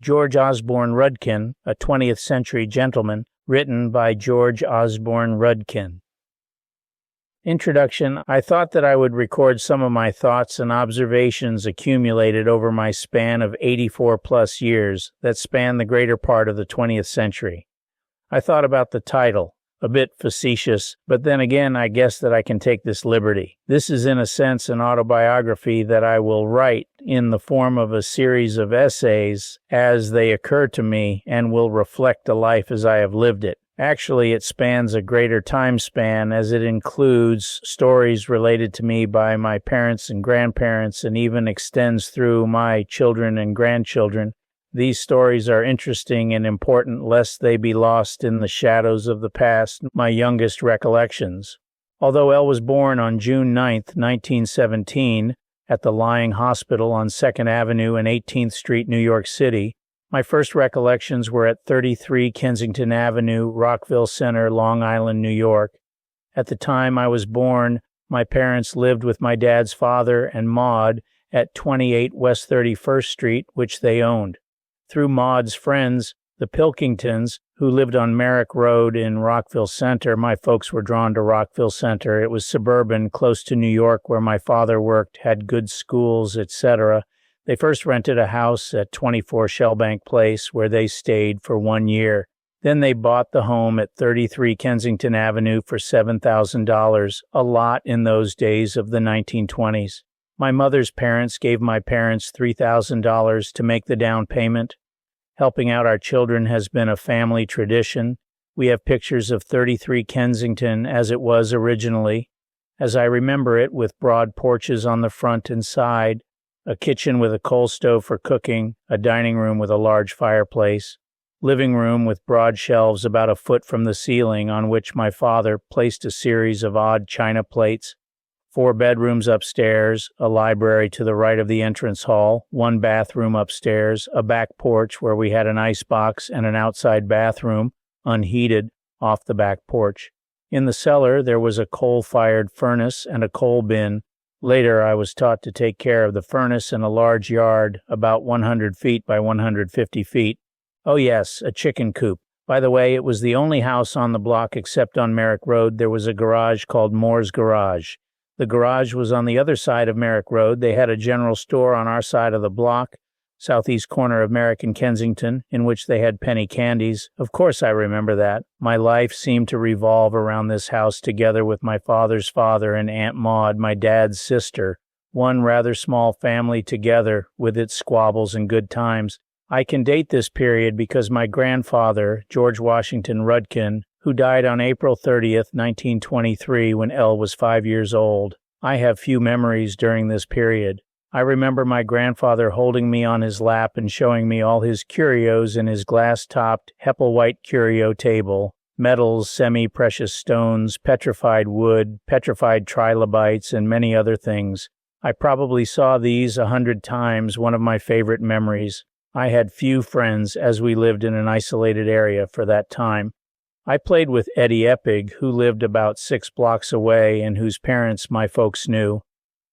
George Osborn Rudkin, a 20th Century Gentleman, written by George Osborn Rudkin. Introduction. I thought that I would record some of my thoughts and observations accumulated over my span of 84-plus years that span the greater part of the 20th century. I thought about the title, a bit facetious, but then again I guess that I can take this liberty. This is in a sense an autobiography that I will write in the form of a series of essays as they occur to me and will reflect a life as I have lived it. Actually, it spans a greater time span as it includes stories related to me by my parents and grandparents and even extends through my children and grandchildren. These stories are interesting and important lest they be lost in the shadows of the past, my youngest recollections. Although Elle was born on June 9, 1917, at the Lying Hospital on 2nd Avenue and 18th Street, New York City, my first recollections were at 33 Kensington Avenue, Rockville Center, Long Island, New York. At the time I was born, my parents lived with my dad's father and Maud at 28 West 31st Street, which they owned. Through Maud's friends, the Pilkingtons, who lived on Merrick Road in Rockville Center, my folks were drawn to Rockville Center. It was suburban, close to New York, where my father worked, had good schools, etc. They first rented a house at 24 Shellbank Place, where they stayed for 1 year. Then they bought the home at 33 Kensington Avenue for $7,000, a lot in those days of the 1920s. My mother's parents gave my parents $3,000 to make the down payment. Helping out our children has been a family tradition. We have pictures of 33 Kensington as it was originally, as I remember it, with broad porches on the front and side, a kitchen with a coal stove for cooking, a dining room with a large fireplace, living room with broad shelves about a foot from the ceiling on which my father placed a series of odd china plates, 4 bedrooms upstairs, a library to the right of the entrance hall, 1 bathroom upstairs, a back porch where we had an icebox and an outside bathroom, unheated, off the back porch. In the cellar there was a coal-fired furnace and a coal bin. Later, I was taught to take care of the furnace in a large yard, about 100 feet by 150 feet. Oh yes, a chicken coop. By the way, it was the only house on the block except on Merrick Road. There was a garage called Moore's Garage. The garage was on the other side of Merrick Road. They had a general store on our side of the block, southeast corner of Merrick and Kensington, in which they had penny candies. Of course I remember that. My life seemed to revolve around this house together with my father's father and Aunt Maud, my dad's sister, one rather small family together with its squabbles and good times. I can date this period because my grandfather, George Washington Rudkin, who died on April 30th, 1923, when Elle was 5 years old. I have few memories during this period. I remember my grandfather holding me on his lap and showing me all his curios in his glass-topped Hepplewhite curio table, metals, semi-precious stones, petrified wood, petrified trilobites, and many other things. I probably saw these 100 times, one of my favorite memories. I had few friends as we lived in an isolated area for that time. I played with Eddie Eppig, who lived about 6 blocks away and whose parents my folks knew.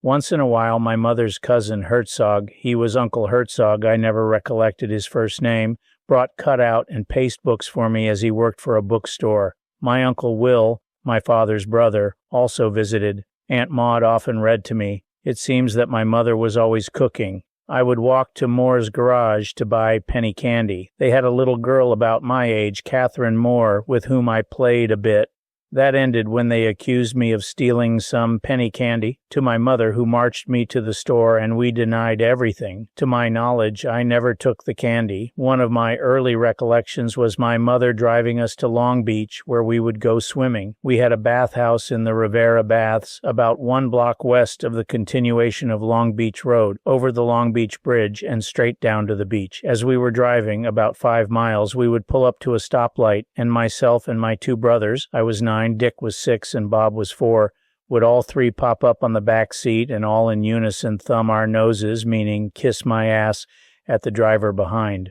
Once in a while, my mother's cousin, Herzog, he was Uncle Herzog, I never recollected his first name, brought cutout and paste books for me as he worked for a bookstore. My Uncle Will, my father's brother, also visited. Aunt Maud often read to me. It seems that my mother was always cooking. I would walk to Moore's Garage to buy penny candy. They had a little girl about my age, Catherine Moore, with whom I played a bit. That ended when they accused me of stealing some penny candy to my mother, who marched me to the store, and we denied everything. To my knowledge, I never took the candy. One of my early recollections was my mother driving us to Long Beach, where we would go swimming. We had a bathhouse in the Rivera Baths, about 1 block west of the continuation of Long Beach Road, over the Long Beach Bridge and straight down to the beach. As we were driving, about 5 miles, we would pull up to a stoplight, and myself and my 2 brothers, I was 9, Dick was 6, and Bob was 4, would all 3 pop up on the back seat and all in unison thumb our noses, meaning kiss my ass, at the driver behind.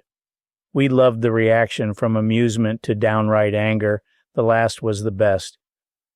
We loved the reaction from amusement to downright anger. The last was the best.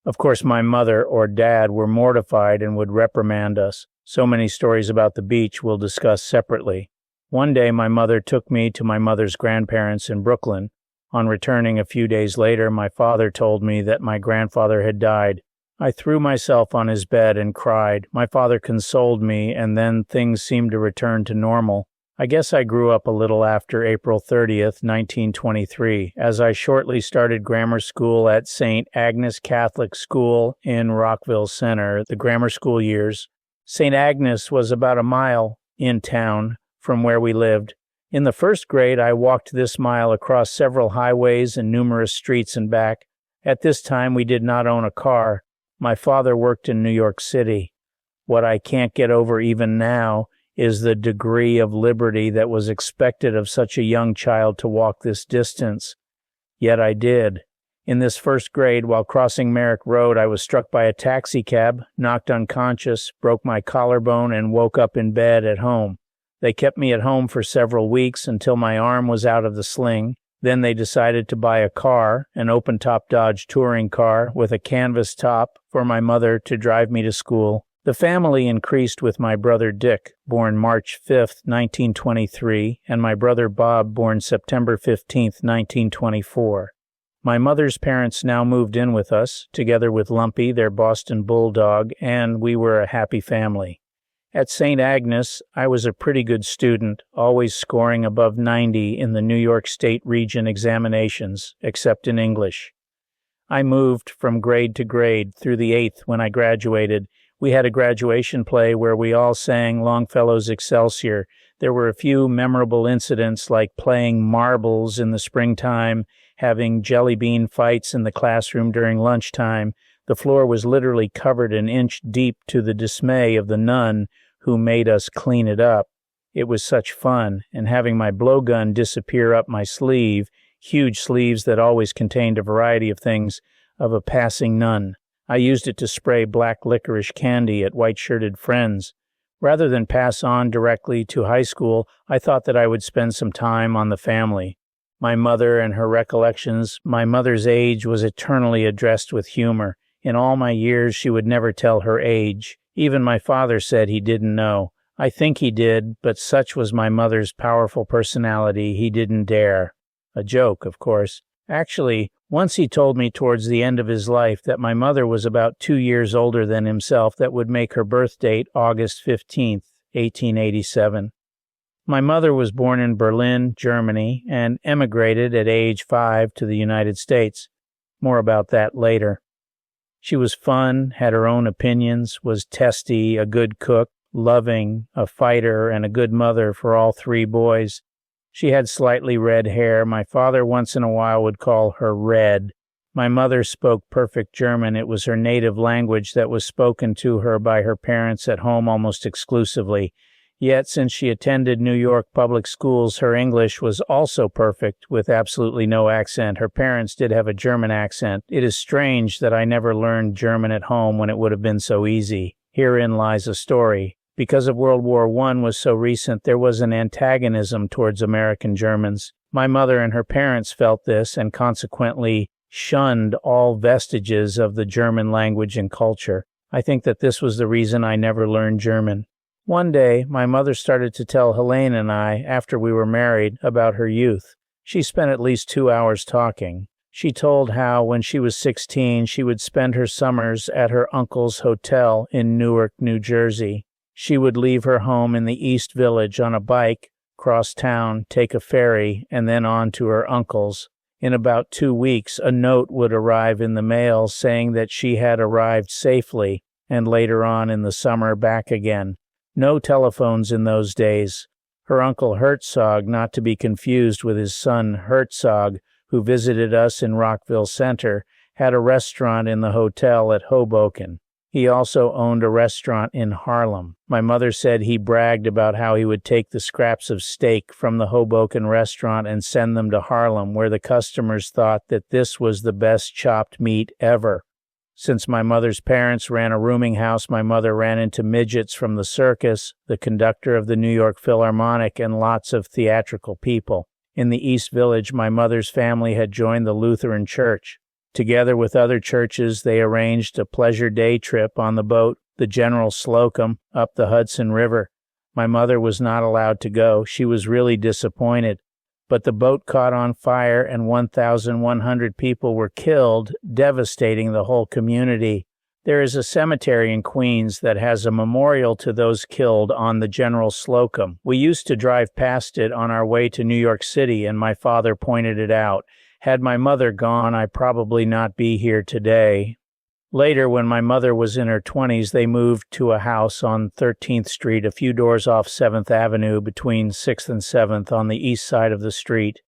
Of course, my mother or dad were mortified and would reprimand us. So many stories about the beach we'll discuss separately. One day my mother took me to my mother's grandparents in Brooklyn. On returning a few days later, my father told me that my grandfather had died. I threw myself on his bed and cried. My father consoled me, and then things seemed to return to normal. I guess I grew up a little after April 30th, 1923, as I shortly started grammar school at St. Agnes Catholic School in Rockville Center, the grammar school years. St. Agnes was about a mile in town from where we lived. In the first grade, I walked this mile across several highways and numerous streets and back. At this time, we did not own a car. My father worked in New York City. What I can't get over even now is the degree of liberty that was expected of such a young child to walk this distance. Yet I did. In this first grade, while crossing Merrick Road, I was struck by a taxicab, knocked unconscious, broke my collarbone, and woke up in bed at home. They kept me at home for several weeks until my arm was out of the sling. Then they decided to buy a car, an open-top Dodge touring car with a canvas top, for my mother to drive me to school. The family increased with my brother Dick, born March 5, 1923, and my brother Bob, born September 15, 1924. My mother's parents now moved in with us, together with Lumpy, their Boston Bulldog, and we were a happy family. At St. Agnes, I was a pretty good student, always scoring above 90 in the New York State region examinations, except in English. I moved from grade to grade through the 8th when I graduated. We had a graduation play where we all sang Longfellow's Excelsior. There were a few memorable incidents like playing marbles in the springtime, having jelly bean fights in the classroom during lunchtime. The floor was literally covered an inch deep to the dismay of the nun who made us clean it up. It was such fun, and having my blowgun disappear up my sleeve, huge sleeves that always contained a variety of things, of a passing nun. I used it to spray black licorice candy at white-shirted friends. Rather than pass on directly to high school, I thought that I would spend some time on the family. My mother and her recollections, my mother's age was eternally addressed with humor. In all my years, she would never tell her age. Even my father said he didn't know. I think he did, but such was my mother's powerful personality, he didn't dare. A joke, of course. Actually, once he told me towards the end of his life that my mother was about 2 years older than himself. That would make her birth date August 15th, 1887. My mother was born in Berlin, Germany, and emigrated at age 5 to the United States. More about that later. She was fun, had her own opinions, was testy, a good cook, loving, a fighter, and a good mother for all 3 boys. She had slightly red hair. My father once in a while would call her Red. My mother spoke perfect German. It was her native language that was spoken to her by her parents at home almost exclusively. Yet, since she attended New York public schools, her English was also perfect, with absolutely no accent. Her parents did have a German accent. It is strange that I never learned German at home when it would have been so easy. Herein lies a story. Because of World War I was so recent, there was an antagonism towards American Germans. My mother and her parents felt this and consequently shunned all vestiges of the German language and culture. I think that this was the reason I never learned German. One day, my mother started to tell Helene and I, after we were married, about her youth. She spent at least 2 hours talking. She told how, when she was 16, she would spend her summers at her uncle's hotel in Newark, New Jersey. She would leave her home in the East Village on a bike, cross town, take a ferry, and then on to her uncle's. In about 2 weeks, a note would arrive in the mail saying that she had arrived safely, and later on in the summer back again. No telephones in those days. Her uncle Herzog, not to be confused with his son Herzog, who visited us in Rockville Center, had a restaurant in the hotel at Hoboken. He also owned a restaurant in Harlem. My mother said he bragged about how he would take the scraps of steak from the Hoboken restaurant and send them to Harlem, where the customers thought that this was the best chopped meat ever. Since my mother's parents ran a rooming house, my mother ran into midgets from the circus, the conductor of the New York Philharmonic, and lots of theatrical people. In the East Village, my mother's family had joined the Lutheran Church. Together with other churches, they arranged a pleasure day trip on the boat, the General Slocum, up the Hudson River. My mother was not allowed to go. She was really disappointed. But the boat caught on fire and 1,100 people were killed, devastating the whole community. There is a cemetery in Queens that has a memorial to those killed on the General Slocum. We used to drive past it on our way to New York City, and my father pointed it out. Had my mother gone, I'd probably not be here today. Later, when my mother was in her 20s, they moved to a house on 13th Street, a few doors off 7th Avenue between 6th and 7th on the east side of the street.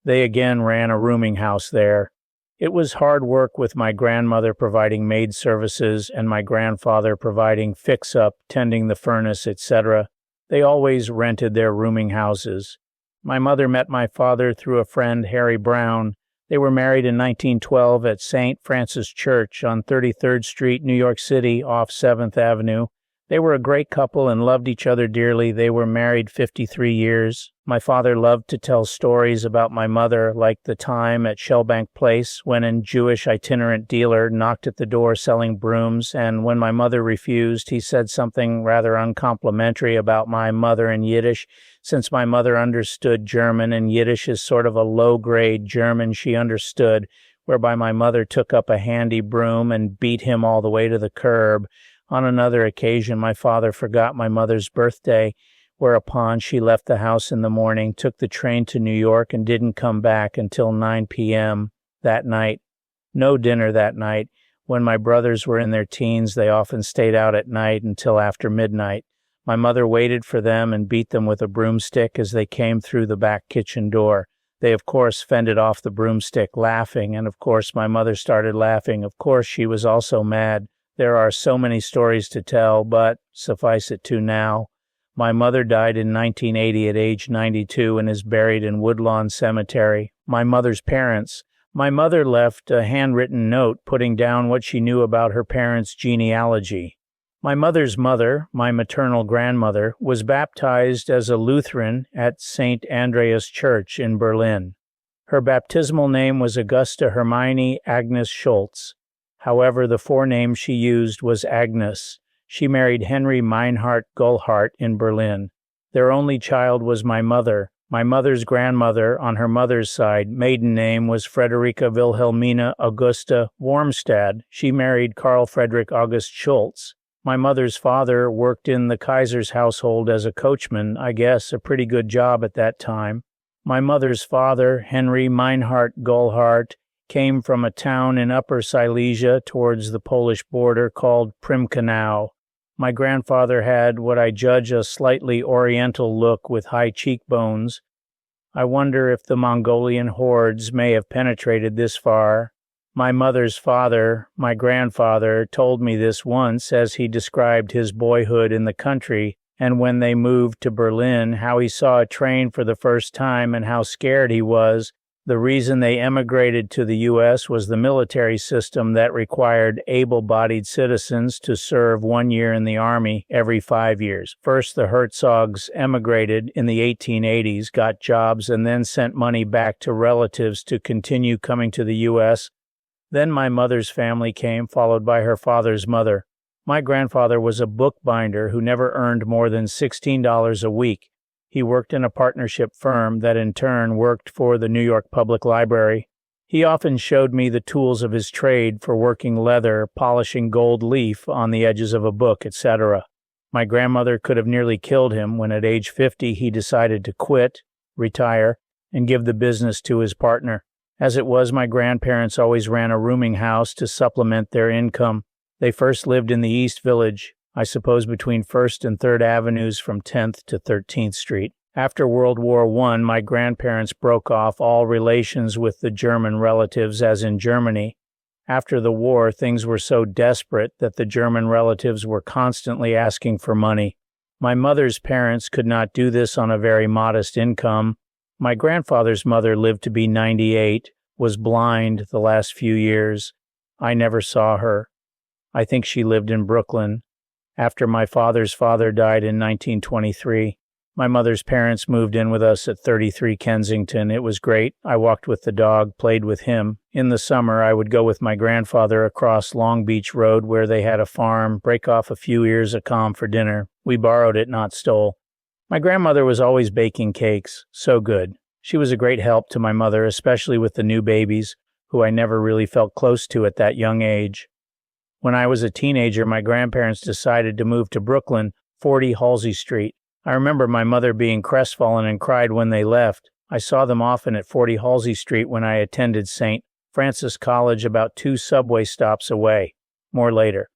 They again ran a rooming house there. It was hard work, with my grandmother providing maid services and my grandfather providing fix-up, tending the furnace, etc. They always rented their rooming houses. My mother met my father through a friend, Harry Brown. They were married in 1912 at St. Francis Church on 33rd Street, New York City, off 7th Avenue. They were a great couple and loved each other dearly. They were married 53 years. My father loved to tell stories about my mother, like the time at Shellbank Place when a Jewish itinerant dealer knocked at the door selling brooms, and when my mother refused, he said something rather uncomplimentary about my mother in Yiddish. Since my mother understood German, and Yiddish is sort of a low-grade German she understood, whereby my mother took up a handy broom and beat him all the way to the curb. On another occasion, my father forgot my mother's birthday, whereupon she left the house in the morning, took the train to New York, and didn't come back until 9 p.m. that night. No dinner that night. When my brothers were in their teens, they often stayed out at night until after midnight. My mother waited for them and beat them with a broomstick as they came through the back kitchen door. They, of course, fended off the broomstick, laughing, and of course my mother started laughing. Of course she was also mad. There are so many stories to tell, but suffice it to now. My mother died in 1980 at age 92 and is buried in Woodlawn Cemetery. My mother's parents. My mother left a handwritten note putting down what she knew about her parents' genealogy. My mother's mother, my maternal grandmother, was baptized as a Lutheran at St. Andreas Church in Berlin. Her baptismal name was Augusta Hermione Agnes Schultz. However, the forename she used was Agnes. She married Henry Meinhard Gullhart in Berlin. Their only child was my mother. My mother's grandmother, on her mother's side, maiden name was Frederica Wilhelmina Augusta Wormstad. She married Carl Friedrich August Schultz. My mother's father worked in the Kaiser's household as a coachman, I guess a pretty good job at that time. My mother's father, Henry Meinhard Gullhart, came from a town in Upper Silesia towards the Polish border called Primkanau. My grandfather had what I judge a slightly oriental look with high cheekbones. I wonder if the Mongolian hordes may have penetrated this far. My mother's father, my grandfather, told me this once as he described his boyhood in the country, and when they moved to Berlin, how he saw a train for the first time and how scared he was. The reason they emigrated to the U.S. was the military system that required able-bodied citizens to serve 1 year in the Army every 5 years. First, the Herzogs emigrated in the 1880s, got jobs, and then sent money back to relatives to continue coming to the U.S. Then my mother's family came, followed by her father's mother. My grandfather was a bookbinder who never earned more than $16 a week. He worked in a partnership firm that in turn worked for the New York Public Library. He often showed me the tools of his trade for working leather, polishing gold leaf on the edges of a book, etc. My grandmother could have nearly killed him when at age 50 he decided to quit, retire, and give the business to his partner. As it was, my grandparents always ran a rooming house to supplement their income. They first lived in the East Village, I suppose between 1st and 3rd Avenues from 10th to 13th Street. After World War I, my grandparents broke off all relations with the German relatives as in Germany. After the war, things were so desperate that the German relatives were constantly asking for money. My mother's parents could not do this on a very modest income. My grandfather's mother lived to be 98, was blind the last few years. I never saw her. I think she lived in Brooklyn. After my father's father died in 1923, my mother's parents moved in with us at 33 Kensington. It was great. I walked with the dog, played with him. In the summer, I would go with my grandfather across Long Beach Road where they had a farm, break off a few ears of calm for dinner. We borrowed it, not stole. My grandmother was always baking cakes, so good. She was a great help to my mother, especially with the new babies, who I never really felt close to at that young age. When I was a teenager, my grandparents decided to move to Brooklyn, 40 Halsey Street. I remember my mother being crestfallen and cried when they left. I saw them often at 40 Halsey Street when I attended St. Francis College, about 2 subway stops away. More later.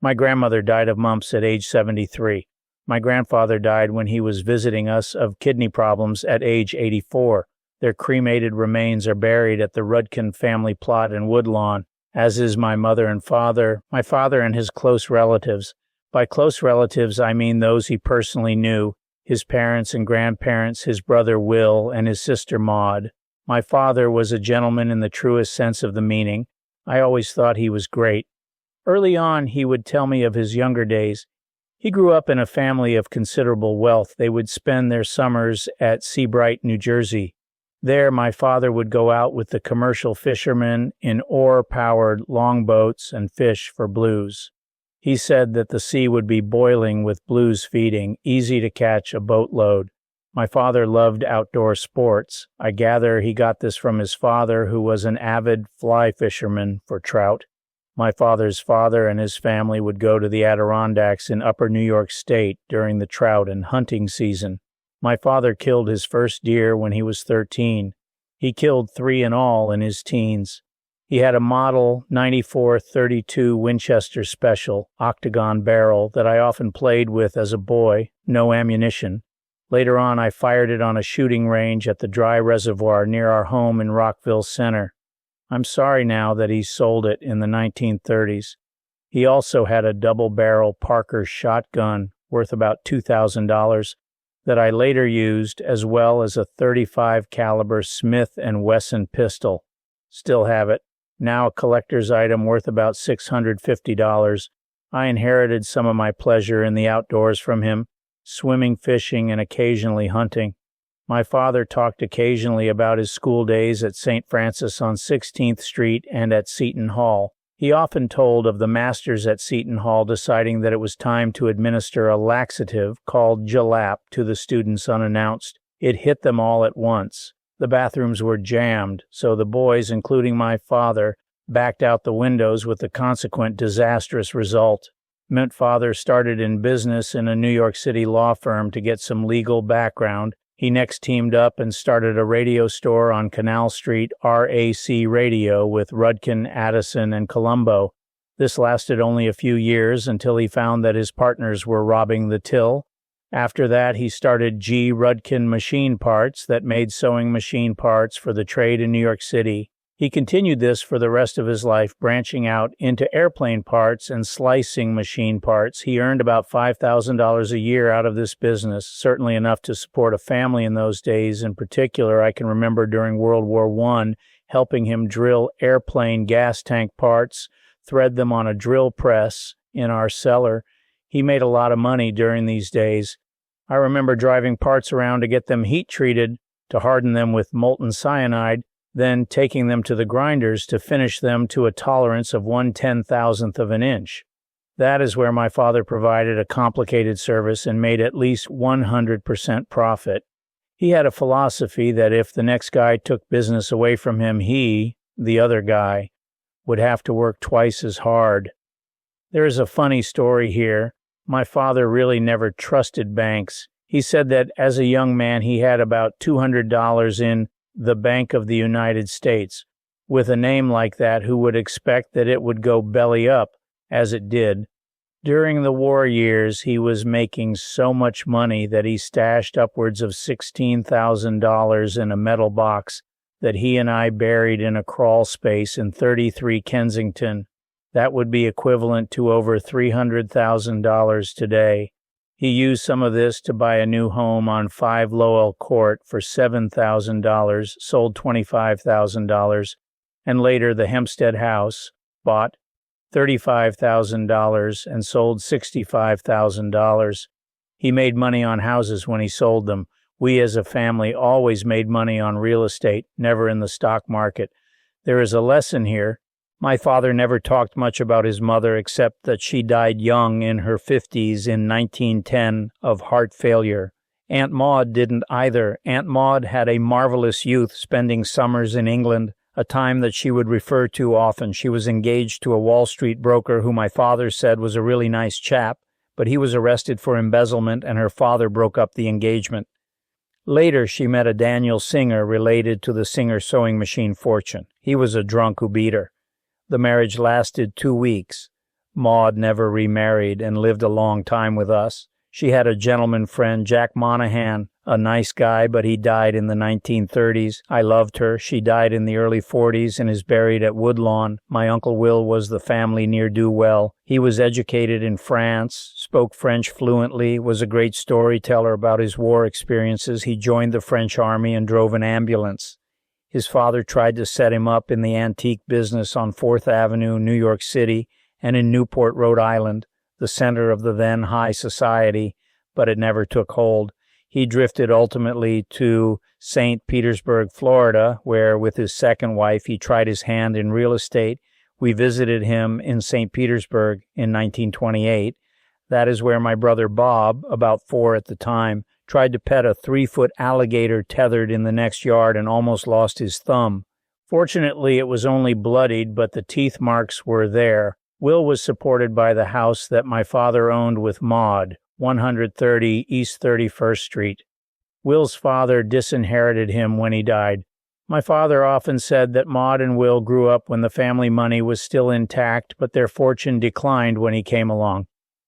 My grandmother died of mumps at age 73. My grandfather died when he was visiting us of kidney problems at age 84. Their cremated remains are buried at the Rudkin family plot in Woodlawn, as is my mother and father, my father and his close relatives. By close relatives, I mean those he personally knew, his parents and grandparents, his brother Will, and his sister Maud. My father was a gentleman in the truest sense of the meaning. I always thought he was great. Early on, he would tell me of his younger days. He grew up in a family of considerable wealth. They would spend their summers at Seabright, New Jersey. There, my father would go out with the commercial fishermen in oar-powered longboats and fish for blues. He said that the sea would be boiling with blues feeding, easy to catch a boatload. My father loved outdoor sports. I gather he got this from his father, who was an avid fly fisherman for trout. My father's father and his family would go to the Adirondacks in upper New York State during the trout and hunting season. My father killed his first deer when he was 13. He killed 3 in all in his teens. He had a model 94-32 Winchester Special octagon barrel that I often played with as a boy, no ammunition. Later on, I fired it on a shooting range at the dry reservoir near our home in Rockville Center. I'm sorry now that he sold it in the 1930s. He also had a double-barrel Parker shotgun worth about $2,000 that I later used, as well as a .35 caliber Smith & Wesson pistol. Still have it. Now a collector's item worth about $650. I inherited some of my pleasure in the outdoors from him, swimming, fishing, and occasionally hunting. My father talked occasionally about his school days at St. Francis on 16th Street and at Seton Hall. He often told of the masters at Seton Hall deciding that it was time to administer a laxative called Jalap to the students unannounced. It hit them all at once. The bathrooms were jammed, so the boys, including my father, backed out the windows with the consequent disastrous result. My father started in business in a New York City law firm to get some legal background. He next teamed up and started a radio store on Canal Street, RAC Radio, with Rudkin, Addison, and Colombo. This lasted only a few years until he found that his partners were robbing the till. After that, he started G. Rudkin Machine Parts that made sewing machine parts for the trade in New York City. He continued this for the rest of his life, branching out into airplane parts and slicing machine parts. He earned about $5,000 a year out of this business, certainly enough to support a family in those days. In particular, I can remember during World War I, helping him drill airplane gas tank parts, thread them on a drill press in our cellar. He made a lot of money during these days. I remember driving parts around to get them heat-treated, to harden them with molten cyanide, then taking them to the grinders to finish them to a tolerance of 1/10,000th of an inch. That is where my father provided a complicated service and made at least 100% profit. He had a philosophy that if the next guy took business away from him, he, the other guy, would have to work twice as hard. There is a funny story here. My father really never trusted banks. He said that as a young man he had about $200 in the Bank of the United States. With a name like that, who would expect that it would go belly up, as it did? During the war years, he was making so much money that he stashed upwards of $16,000 in a metal box that he and I buried in a crawl space in 33 Kensington. That would be equivalent to over $300,000 today. He used some of this to buy a new home on 5 Lowell Court for $7,000, sold $25,000, and later the Hempstead House, bought $35,000 and sold $65,000. He made money on houses when he sold them. We as a family always made money on real estate, never in the stock market. There is a lesson here. My father never talked much about his mother except that she died young in her 50s in 1910 of heart failure, Aunt Maud didn't either. Aunt Maud had a marvelous youth, spending summers in England, a time that she would refer to often. She was engaged to a Wall Street broker who my father said was a really nice chap, but he was arrested for embezzlement and her father broke up the engagement. Later, she met a Daniel Singer related to the Singer sewing machine fortune. He was a drunk who beat her. The marriage lasted 2 weeks. Maud never remarried and lived a long time with us. She had a gentleman friend, Jack Monahan, a nice guy, but he died in the 1930s. I loved her. She died in the early 40s and is buried at Woodlawn. My Uncle Will was the family ne'er-do-well. He was educated in France, spoke French fluently, was a great storyteller about his war experiences. He joined the French army and drove an ambulance. His father tried to set him up in the antique business on 4th Avenue, New York City, and in Newport, Rhode Island, the center of the then high society, but it never took hold. He drifted ultimately to St. Petersburg, Florida, where with his second wife he tried his hand in real estate. We visited him in St. Petersburg in 1928. That is where my brother Bob, about 4 at the time, tried to pet a 3-foot alligator tethered in the next yard and almost lost his thumb. Fortunately, it was only bloodied, but the teeth marks were there. Will was supported by the house that my father owned with Maud, 130 East 31st Street. Will's father disinherited him when he died. My father often said that Maud and Will grew up when the family money was still intact, but their fortune declined when he came along.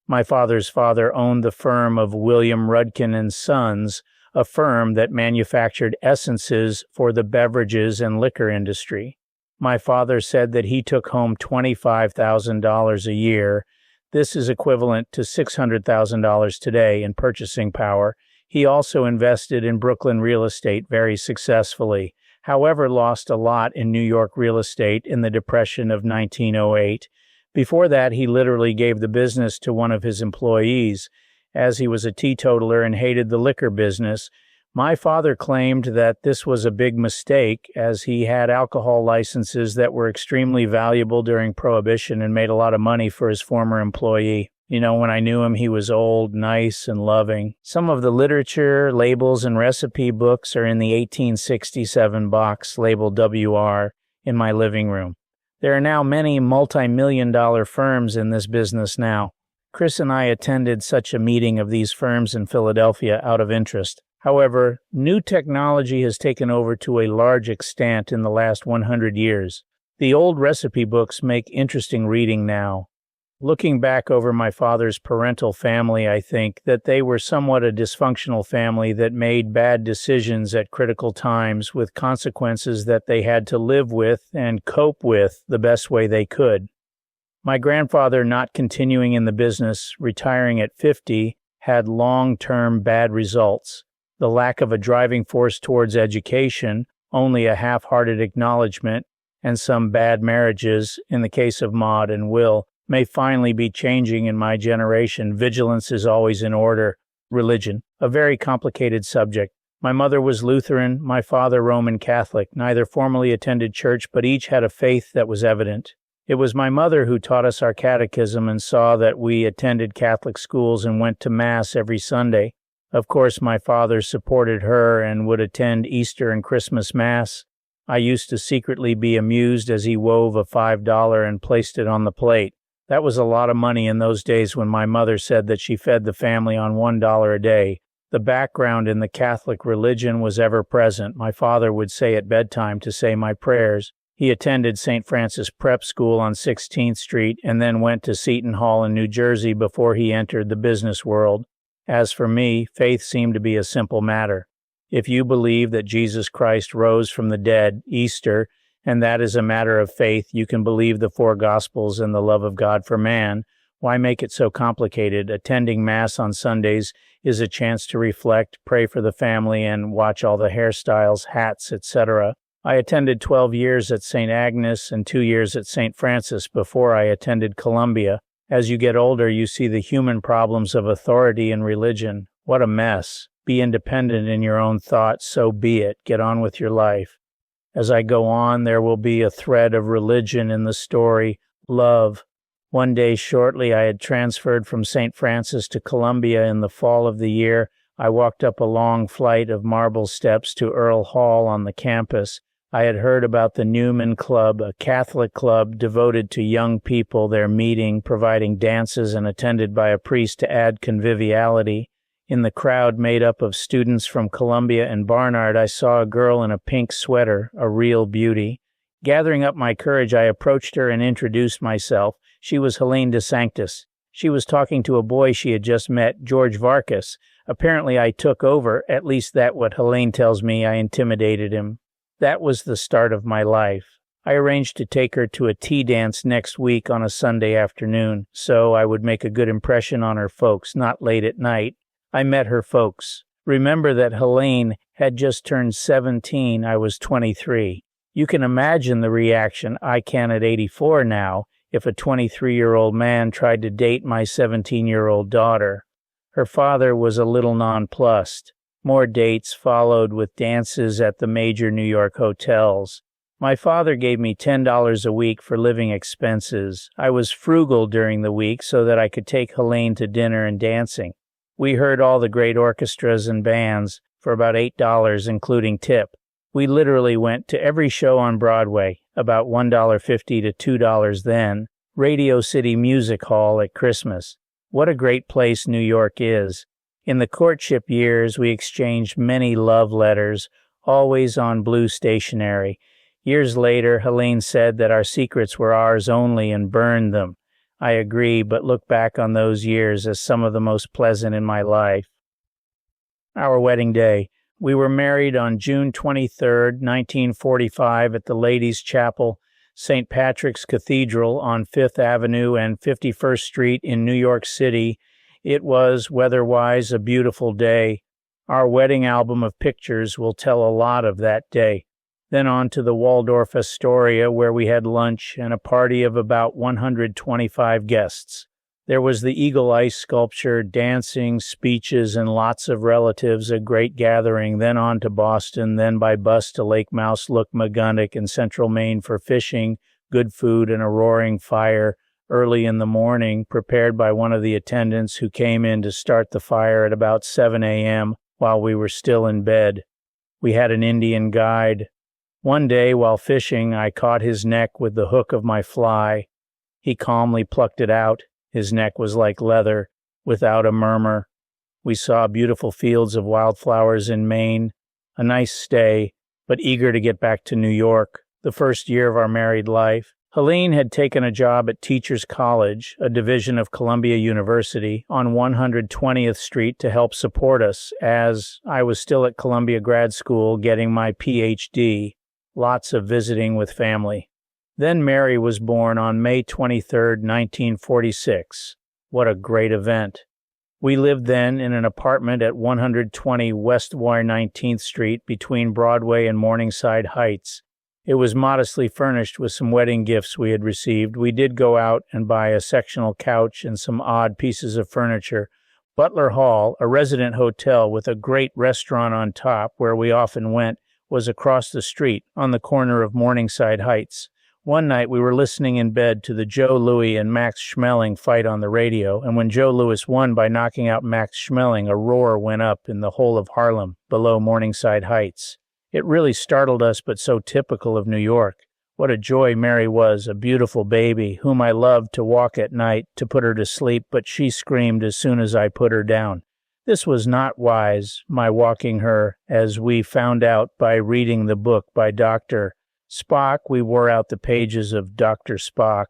My father's father owned the firm of William Rudkin and Sons, a firm that manufactured essences for the beverages and liquor industry. My father said that he took home $25,000 a year. This is equivalent to $600,000 today in purchasing power. He also invested in Brooklyn real estate very successfully, however lost a lot in New York real estate in the Depression of 1908. Before that, he literally gave the business to one of his employees, as he was a teetotaler and hated the liquor business. My father claimed that this was a big mistake, as he had alcohol licenses that were extremely valuable during Prohibition and made a lot of money for his former employee. You know, when I knew him, he was old, nice, and loving. Some of the literature, labels, and recipe books are in the 1867 box labeled WR in my living room. There are now many multi-million-dollar firms in this business now. Chris and I attended such a meeting of these firms in Philadelphia out of interest. However, new technology has taken over to a large extent in the last 100 years. The old recipe books make interesting reading now. Looking back over my father's parental family, I think that they were somewhat a dysfunctional family that made bad decisions at critical times with consequences that they had to live with and cope with the best way they could. My grandfather, not continuing in the business, retiring at 50, had long-term bad results. The lack of a driving force towards education, only a half-hearted acknowledgement, and some bad marriages, in the case of Maud and Will, may finally be changing in my generation. Vigilance is always in order. Religion, a very complicated subject. My mother was Lutheran, my father Roman Catholic. Neither formally attended church, but each had a faith that was evident. It was my mother who taught us our catechism and saw that we attended Catholic schools and went to Mass every Sunday. Of course, my father supported her and would attend Easter and Christmas Mass. I used to secretly be amused as he wove a $5 and placed it on the plate. That was a lot of money in those days when my mother said that she fed the family on $1 a day. The background in the Catholic religion was ever present. My father would say at bedtime to say my prayers. He attended St. Francis Prep School on 16th Street and then went to Seton Hall in New Jersey before he entered the business world. As for me, faith seemed to be a simple matter. If you believe that Jesus Christ rose from the dead, Easter, and that is a matter of faith, you can believe the 4 Gospels and the love of God for man. Why make it so complicated? Attending Mass on Sundays is a chance to reflect, pray for the family, and watch all the hairstyles, hats, etc. I attended 12 years at St. Agnes and 2 years at St. Francis before I attended Columbia. As you get older, you see the human problems of authority and religion. What a mess. Be independent in your own thoughts, so be it. Get on with your life. As I go on, there will be a thread of religion in the story, love. One day shortly, I had transferred from St. Francis to Columbia in the fall of the year. I walked up a long flight of marble steps to Earl Hall on the campus. I had heard about the Newman Club, a Catholic club devoted to young people, their meeting, providing dances and attended by a priest to add conviviality. In the crowd made up of students from Columbia and Barnard, I saw a girl in a pink sweater, a real beauty. Gathering up my courage, I approached her and introduced myself. She was Helene de Sanctis. She was talking to a boy she had just met, George Varkas. Apparently I took over, at least that's what Helene tells me. I intimidated him. That was the start of my life. I arranged to take her to a tea dance next week on a Sunday afternoon, so I would make a good impression on her folks, not late at night. I met her folks. Remember that Helene had just turned 17, I was 23. You can imagine the reaction I can at 84 now if a 23-year-old man tried to date my 17-year-old daughter. Her father was a little nonplussed. More dates followed with dances at the major New York hotels. My father gave me $10 a week for living expenses. I was frugal during the week so that I could take Helene to dinner and dancing. We heard all the great orchestras and bands for about $8, including tip. We literally went to every show on Broadway, about $1.50 to $2 then, Radio City Music Hall at Christmas. What a great place New York is. In the courtship years, we exchanged many love letters, always on blue stationery. Years later, Helene said that our secrets were ours only and burned them. I agree, but look back on those years as some of the most pleasant in my life. Our wedding day. We were married on June 23, 1945 at the Ladies' Chapel, St. Patrick's Cathedral on 5th Avenue and 51st Street in New York City. It was, weather-wise, a beautiful day. Our wedding album of pictures will tell a lot of that day. Then on to the Waldorf Astoria, where we had lunch and a party of about 125 guests. There was the Eagle Ice sculpture, dancing, speeches, and lots of relatives, a great gathering. Then on to Boston, then by bus to Lake Mouselook, Magundick, and Central Maine for fishing, good food, and a roaring fire early in the morning, prepared by one of the attendants who came in to start the fire at about 7 a.m. while we were still in bed. We had an Indian guide. One day, while fishing, I caught his neck with the hook of my fly. He calmly plucked it out. His neck was like leather, without a murmur. We saw beautiful fields of wildflowers in Maine. A nice stay, but eager to get back to New York, the first year of our married life. Helene had taken a job at Teachers College, a division of Columbia University, on 120th Street to help support us, as I was still at Columbia Grad School getting my Ph.D., lots of visiting with family. Then Mary was born on May 23, 1946. What a great event. We lived then in an apartment at 120 West 19th Street between Broadway and Morningside Heights. It was modestly furnished with some wedding gifts we had received. We did go out and buy a sectional couch and some odd pieces of furniture. Butler Hall, a resident hotel with a great restaurant on top where we often went, was across the street on the corner of Morningside Heights. One night we were listening in bed to the Joe Louis and Max Schmeling fight on the radio, and when Joe Louis won by knocking out Max Schmeling, a roar went up in the whole of Harlem below Morningside Heights. It really startled us, but so typical of New York. What a joy Mary was, a beautiful baby, whom I loved to walk at night to put her to sleep, but she screamed as soon as I put her down. This was not wise, my walking her, as we found out by reading the book by Dr. Spock. We wore out the pages of Dr. Spock.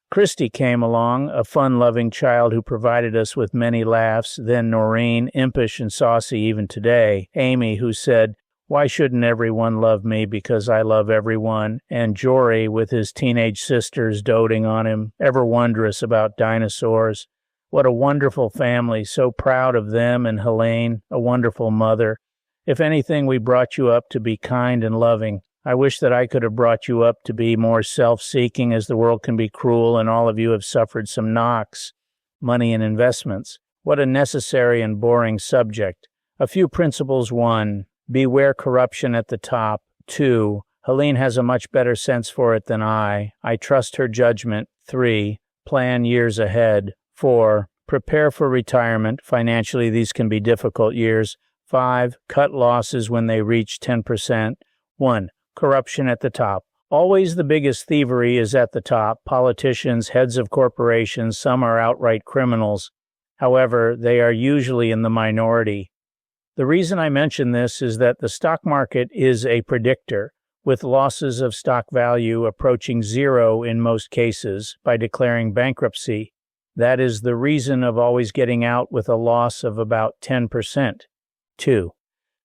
Christy came along, a fun-loving child who provided us with many laughs, then Noreen, impish and saucy even today, Amy, who said, "Why shouldn't everyone love me because I love everyone?" And Jory with his teenage sisters doting on him, ever wondrous about dinosaurs. What a wonderful family, so proud of them and Helene, a wonderful mother. If anything, we brought you up to be kind and loving. I wish that I could have brought you up to be more self-seeking, as the world can be cruel and all of you have suffered some knocks. Money and investments. What a necessary and boring subject. A few principles. 1. Beware corruption at the top. 2. Helene has a much better sense for it than I. I trust her judgment. 3. Plan years ahead. 4. Prepare for retirement. Financially, these can be difficult years. 5. Cut losses when they reach 10%. 1. Corruption at the top. Always the biggest thievery is at the top. Politicians, heads of corporations, some are outright criminals. However, they are usually in the minority. The reason I mention this is that the stock market is a predictor, with losses of stock value approaching zero in most cases by declaring bankruptcy. That is the reason of always getting out with a loss of about 10%. 2.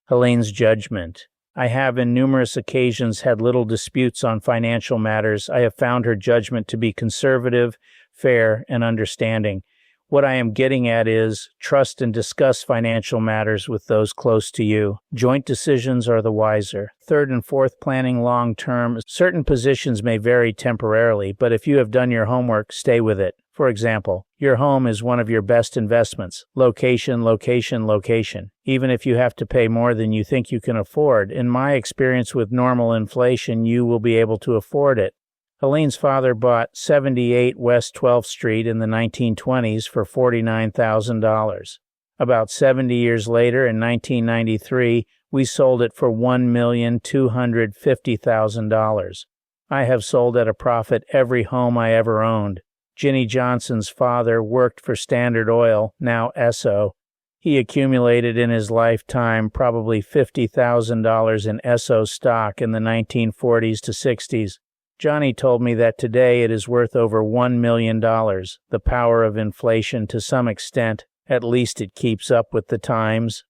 Helene's judgment. I have in numerous occasions had little disputes on financial matters. I have found her judgment to be conservative, fair, and understanding. What I am getting at is trust and discuss financial matters with those close to you. Joint decisions are the wiser. 3rd and 4th, planning long term. Certain positions may vary temporarily, but if you have done your homework, stay with it. For example, your home is one of your best investments. Location, location, location. Even if you have to pay more than you think you can afford, in my experience with normal inflation, you will be able to afford it. Helene's father bought 78 West 12th Street in the 1920s for $49,000. About 70 years later, in 1993, we sold it for $1,250,000. I have sold at a profit every home I ever owned. Ginny Johnson's father worked for Standard Oil, now Esso. He accumulated in his lifetime probably $50,000 in Esso stock in the 1940s to 60s. Johnny told me that today it is worth over $1 million. The power of inflation to some extent, at least it keeps up with the times.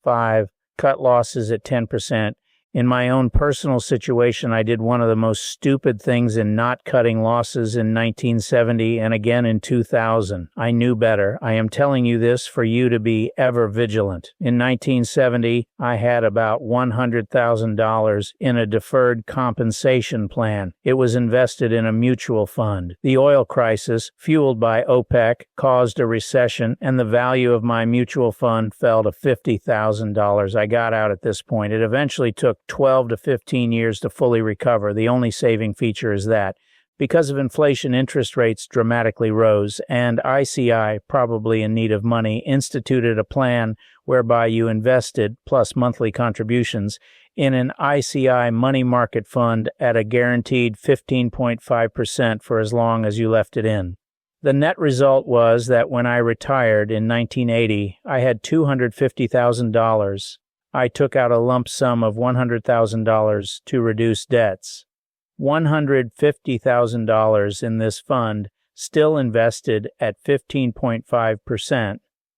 5. Cut losses at 10%. In my own personal situation, I did one of the most stupid things in not cutting losses in 1970 and again in 2000. I knew better. I am telling you this for you to be ever vigilant. In 1970, I had about $100,000 in a deferred compensation plan. It was invested in a mutual fund. The oil crisis, fueled by OPEC, caused a recession, and the value of my mutual fund fell to $50,000. I got out at this point. It eventually took 12 to 15 years to fully recover. The only saving feature is that, because of inflation, interest rates dramatically rose, and ICI, probably in need of money, instituted a plan whereby you invested, plus monthly contributions, in an ICI money market fund at a guaranteed 15.5% for as long as you left it in. The net result was that when I retired in 1980, I had $250,000. I took out a lump sum of $100,000 to reduce debts. $150,000 in this fund, still invested at 15.5%.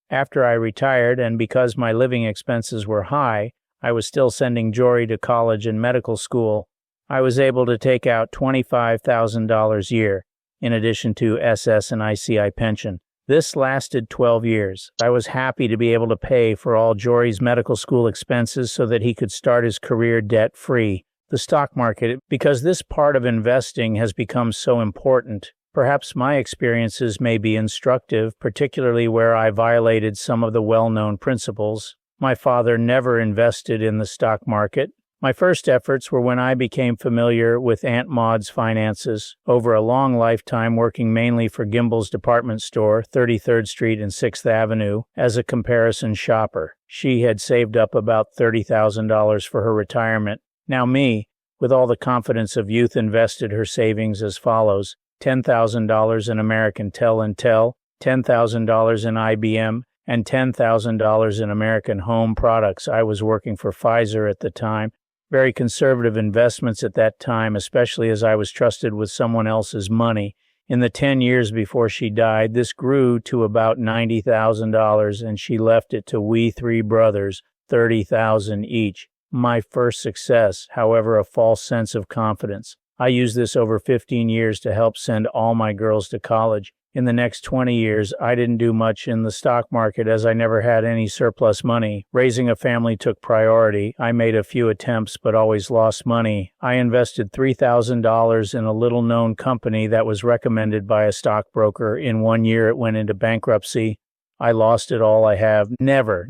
After I retired, and because my living expenses were high, I was still sending Jory to college and medical school. I was able to take out $25,000 a year, in addition to SS and ICI pension. This lasted 12 years. I was happy to be able to pay for all Jory's medical school expenses so that he could start his career debt-free. The stock market, because this part of investing has become so important. Perhaps my experiences may be instructive, particularly where I violated some of the well-known principles. My father never invested in the stock market. My first efforts were when I became familiar with Aunt Maud's finances. Over a long lifetime working mainly for Gimbel's department store, 33rd Street and 6th Avenue, as a comparison shopper. She had saved up about $30,000 for her retirement. Now me, with all the confidence of youth, invested her savings as follows: $10,000 in American Tel and Tel, $10,000 in IBM, and $10,000 in American Home Products. I was working for Pfizer at the time. Very conservative investments at that time, especially as I was trusted with someone else's money. In the 10 years before she died, this grew to about $90,000, and she left it to we three brothers, $30,000 each. My first success, however, a false sense of confidence. I used this over 15 years to help send all my girls to college. In the next 20 years, I didn't do much in the stock market as I never had any surplus money. Raising a family took priority. I made a few attempts but always lost money. I invested $3,000 in a little-known company that was recommended by a stockbroker. In 1 year, it went into bankruptcy. I lost it all. I have never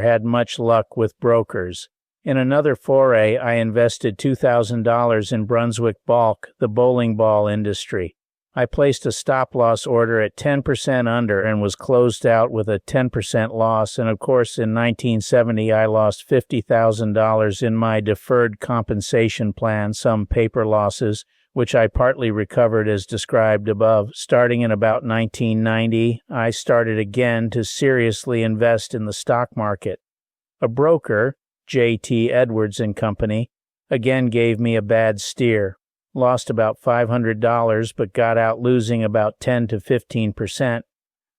had much luck with brokers. In another foray, I invested $2,000 in Brunswick Balk, the bowling ball industry. I placed a stop-loss order at 10% under and was closed out with a 10% loss, and of course in 1970 I lost $50,000 in my deferred compensation plan, some paper losses, which I partly recovered as described above. Starting in about 1990, I started again to seriously invest in the stock market. A broker, J.T. Edwards and Company, again gave me a bad steer. Lost about $500, but got out losing about 10 to 15%.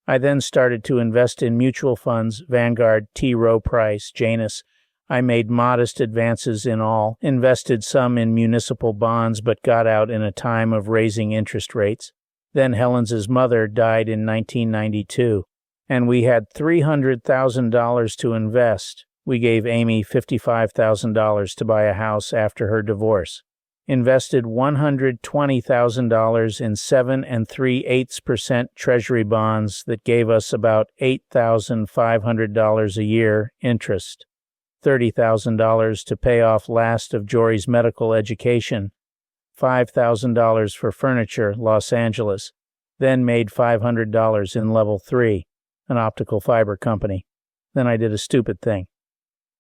I then started to invest in mutual funds, Vanguard, T. Rowe Price, Janus. I made modest advances in all, invested some in municipal bonds, but got out in a time of raising interest rates. Then Helen's mother died in 1992, and we had $300,000 to invest. We gave Amy $55,000 to buy a house after her divorce. Invested $120,000 in 7 3/8% Treasury bonds that gave us about $8,500 a year interest. $30,000 to pay off last of Jory's medical education. $5,000 for furniture, Los Angeles. Then made $500 in Level 3, an optical fiber company. Then I did a stupid thing.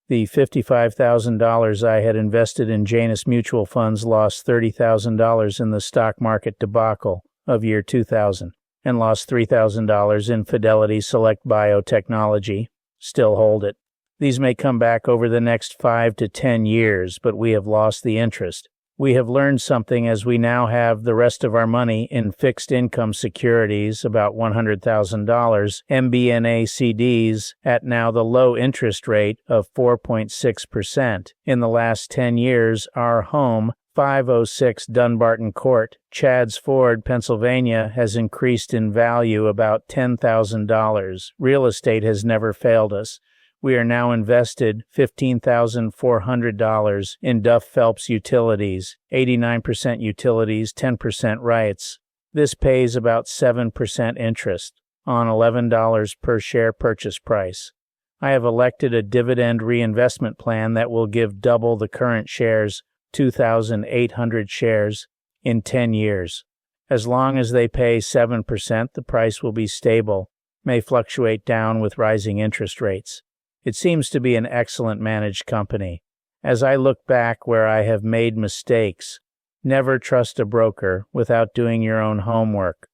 The $55,000 I had invested in Janus mutual funds lost $30,000 in the stock market debacle of year 2000 and lost $3,000 in Fidelity Select Biotechnology. Still hold it. These may come back over the next 5 to 10 years, but we have lost the interest. We have learned something as we now have the rest of our money in fixed income securities, about $100,000, MBNA CDs at now the low interest rate of 4.6%. In the last 10 years, our home, 506 Dunbarton Court, Chadds Ford, Pennsylvania, has increased in value about $10,000. Real estate has never failed us. We are now invested $15,400 in Duff Phelps Utilities, 89% utilities, 10% rights. This pays about 7% interest on $11 per share purchase price. I have elected a dividend reinvestment plan that will give double the current shares, 2,800 shares, in 10 years. As long as they pay 7%, the price will be stable, may fluctuate down with rising interest rates. It seems to be an excellent managed company. As I look back where I have made mistakes, never trust a broker without doing your own homework.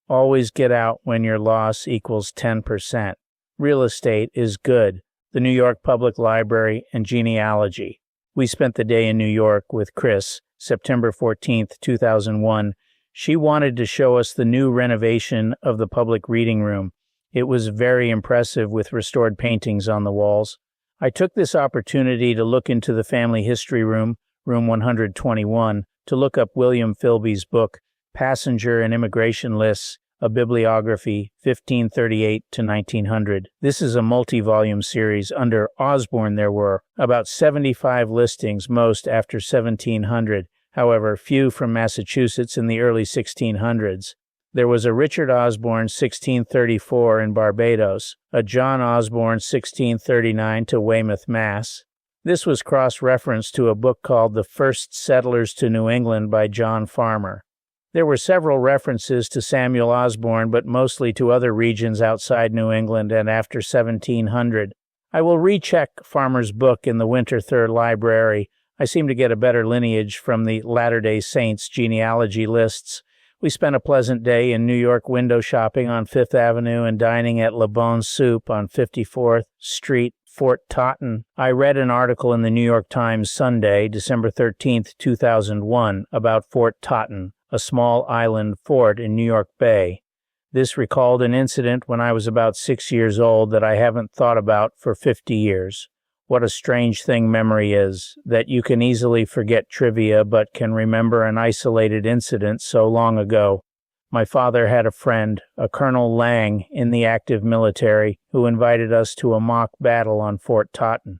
Always get out when your loss equals 10%. Real estate is good. The New York Public Library and genealogy. We spent the day in New York with Chris, September 14th, 2001. She wanted to show us the new renovation of the public reading room. It was very impressive with restored paintings on the walls. I took this opportunity to look into the family history room, room 121, to look up William Philby's book, Passenger and Immigration Lists, a Bibliography, 1538 to 1900. This is a multi-volume series. Under Osborn there were about 75 listings, most after 1700, however, few from Massachusetts in the early 1600s. There was a Richard Osborn, 1634, in Barbados, a John Osborn, 1639, to Weymouth, Mass. This was cross-referenced to a book called The First Settlers to New England by John Farmer. There were several references to Samuel Osborn, but mostly to other regions outside New England and after 1700. I will recheck Farmer's book in the Winter Third Library. I seem to get a better lineage from the Latter-day Saints genealogy lists. We spent a pleasant day in New York window shopping on Fifth Avenue and dining at Le Bon Soup on 54th Street, Fort Totten. I read an article in the New York Times Sunday, December 13, 2001, about Fort Totten, a small island fort in New York Bay. This recalled an incident when I was about 6 years old that I haven't thought about for 50 years. What a strange thing memory is, that you can easily forget trivia but can remember an isolated incident so long ago. My father had a friend, a Colonel Lang, in the active military, who invited us to a mock battle on Fort Totten.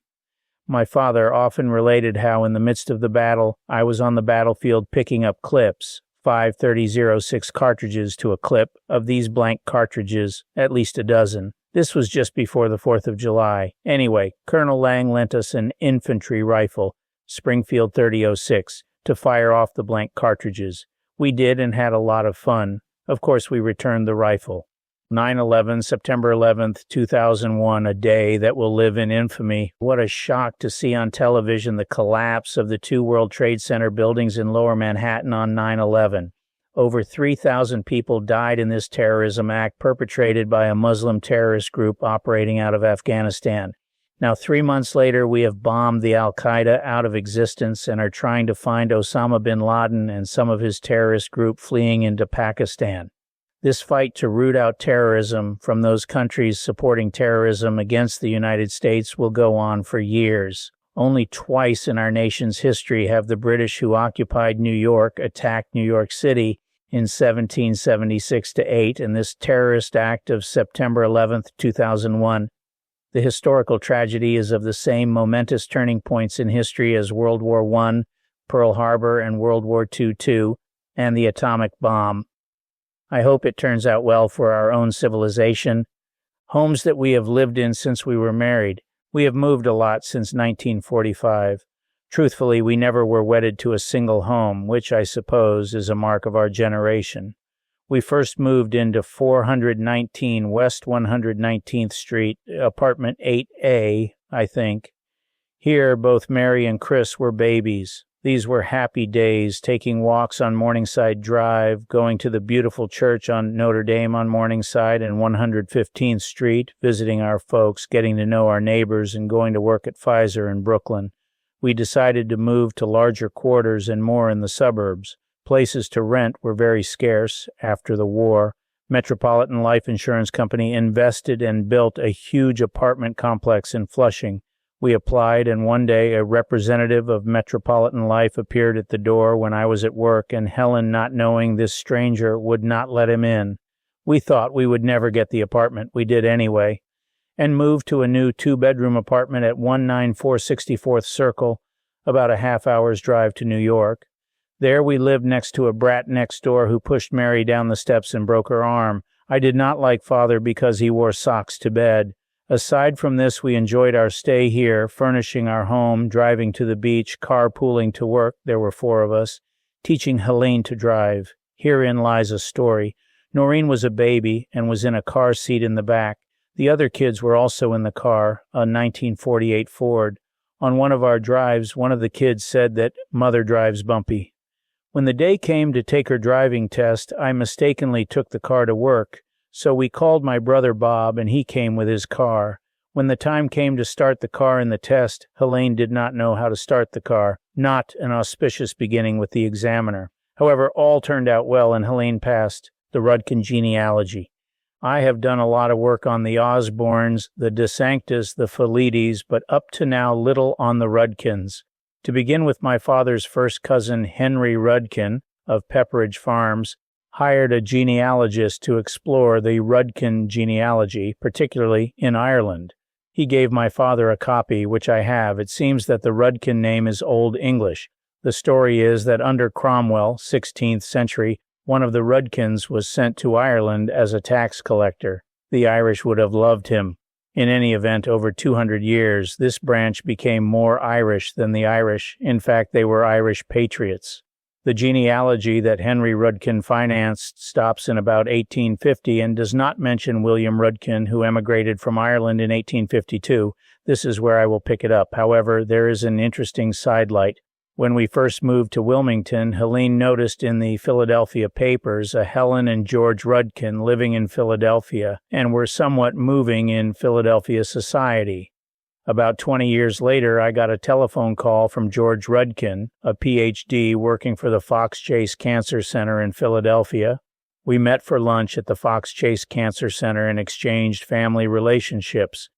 My father often related how in the midst of the battle I was on the battlefield picking up clips, 5.30.06 cartridges to a clip, of these blank cartridges, at least a dozen. This was just before the 4th of July. Anyway, Colonel Lang lent us an infantry rifle, Springfield 30.06, to fire off the blank cartridges. We did and had a lot of fun. Of course, we returned the rifle. 9/11, September 11th, 2001, a day that will live in infamy. What a shock to see on television the collapse of the two World Trade Center buildings in Lower Manhattan on 9/11. Over 3,000 people died in this terrorism act perpetrated by a Muslim terrorist group operating out of Afghanistan. Now, 3 months later, we have bombed the Al-Qaeda out of existence and are trying to find Osama bin Laden and some of his terrorist group fleeing into Pakistan. This fight to root out terrorism from those countries supporting terrorism against the United States will go on for years. Only twice in our nation's history have the British who occupied New York attacked New York City in 1776-8 and this terrorist act of September 11th, 2001. The historical tragedy is of the same momentous turning points in history as World War I, Pearl Harbor, and World War II too, and the atomic bomb. I hope it turns out well for our own civilization. Homes that we have lived in since we were married. We have moved a lot since 1945. Truthfully, we never were wedded to a single home, which I suppose is a mark of our generation. We first moved into 419 West 119th Street, apartment 8A, I think. Here, both Mary and Chris were babies. These were happy days, taking walks on Morningside Drive, going to the beautiful church on Notre Dame on Morningside and 115th Street, visiting our folks, getting to know our neighbors, and going to work at Pfizer in Brooklyn. We decided to move to larger quarters and more in the suburbs. Places to rent were very scarce after the war. Metropolitan Life Insurance Company invested and built a huge apartment complex in Flushing. We applied, and one day a representative of Metropolitan Life appeared at the door when I was at work, and Helen, not knowing this stranger, would not let him in. We thought we would never get the apartment. We did anyway, and moved to a new 2-bedroom apartment at 19464th Circle, about a half-hour's drive to New York. There we lived next to a brat next door who pushed Mary down the steps and broke her arm. I did not like Father because he wore socks to bed. Aside from this, we enjoyed our stay here, furnishing our home, driving to the beach, carpooling to work, there were 4 of us, teaching Helene to drive. Herein lies a story. Noreen was a baby and was in a car seat in the back. The other kids were also in the car, a 1948 Ford. On one of our drives, one of the kids said that Mother drives bumpy. When the day came to take her driving test, I mistakenly took the car to work. So we called my brother Bob, and he came with his car. When the time came to start the car in the test, Helene did not know how to start the car. Not an auspicious beginning with the examiner. However, all turned out well, and Helene passed the Rudkin genealogy. I have done a lot of work on the Osborns, the De Sanctis, the Felides, but up to now little on the Rudkins. To begin with, my father's first cousin, Henry Rudkin, of Pepperidge Farms, hired a genealogist to explore the Rudkin genealogy, particularly in Ireland. He gave my father a copy, which I have. It seems that the Rudkin name is Old English. The story is that under Cromwell, 16th century, one of the Rudkins was sent to Ireland as a tax collector. The Irish would have loved him. In any event, over 200 years, this branch became more Irish than the Irish. In fact, they were Irish patriots. The genealogy that Henry Rudkin financed stops in about 1850 and does not mention William Rudkin, who emigrated from Ireland in 1852. This is where I will pick it up. However, there is an interesting sidelight. When we first moved to Wilmington, Helene noticed in the Philadelphia papers a Helen and George Rudkin living in Philadelphia and were somewhat moving in Philadelphia society. About 20 years later, I got a telephone call from George Rudkin, a Ph.D. working for the Fox Chase Cancer Center in Philadelphia. We met for lunch at the Fox Chase Cancer Center and exchanged family relationships.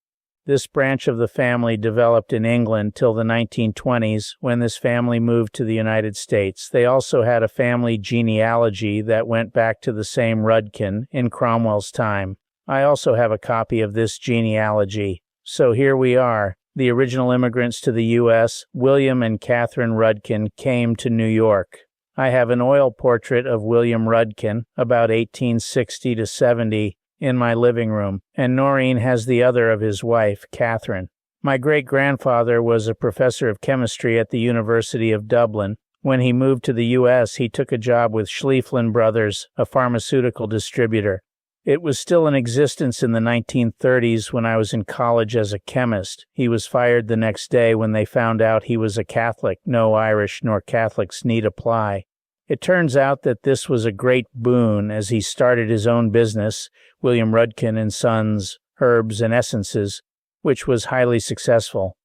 This branch of the family developed in England till the 1920s, when this family moved to the United States. They also had a family genealogy that went back to the same Rudkin in Cromwell's time. I also have a copy of this genealogy. So here we are. The original immigrants to the U.S., William and Catherine Rudkin, came to New York. I have an oil portrait of William Rudkin, about 1860 to 70, in my living room, and Noreen has the other of his wife, Catherine. My great-grandfather was a professor of chemistry at the University of Dublin. When he moved to the U.S., he took a job with Schliefflin Brothers, a pharmaceutical distributor. It was still in existence in the 1930s when I was in college as a chemist. He was fired the next day when they found out he was a Catholic. No Irish nor Catholics need apply. It turns out that this was a great boon as he started his own business, William Rudkin and Sons, Herbs and Essences, which was highly successful.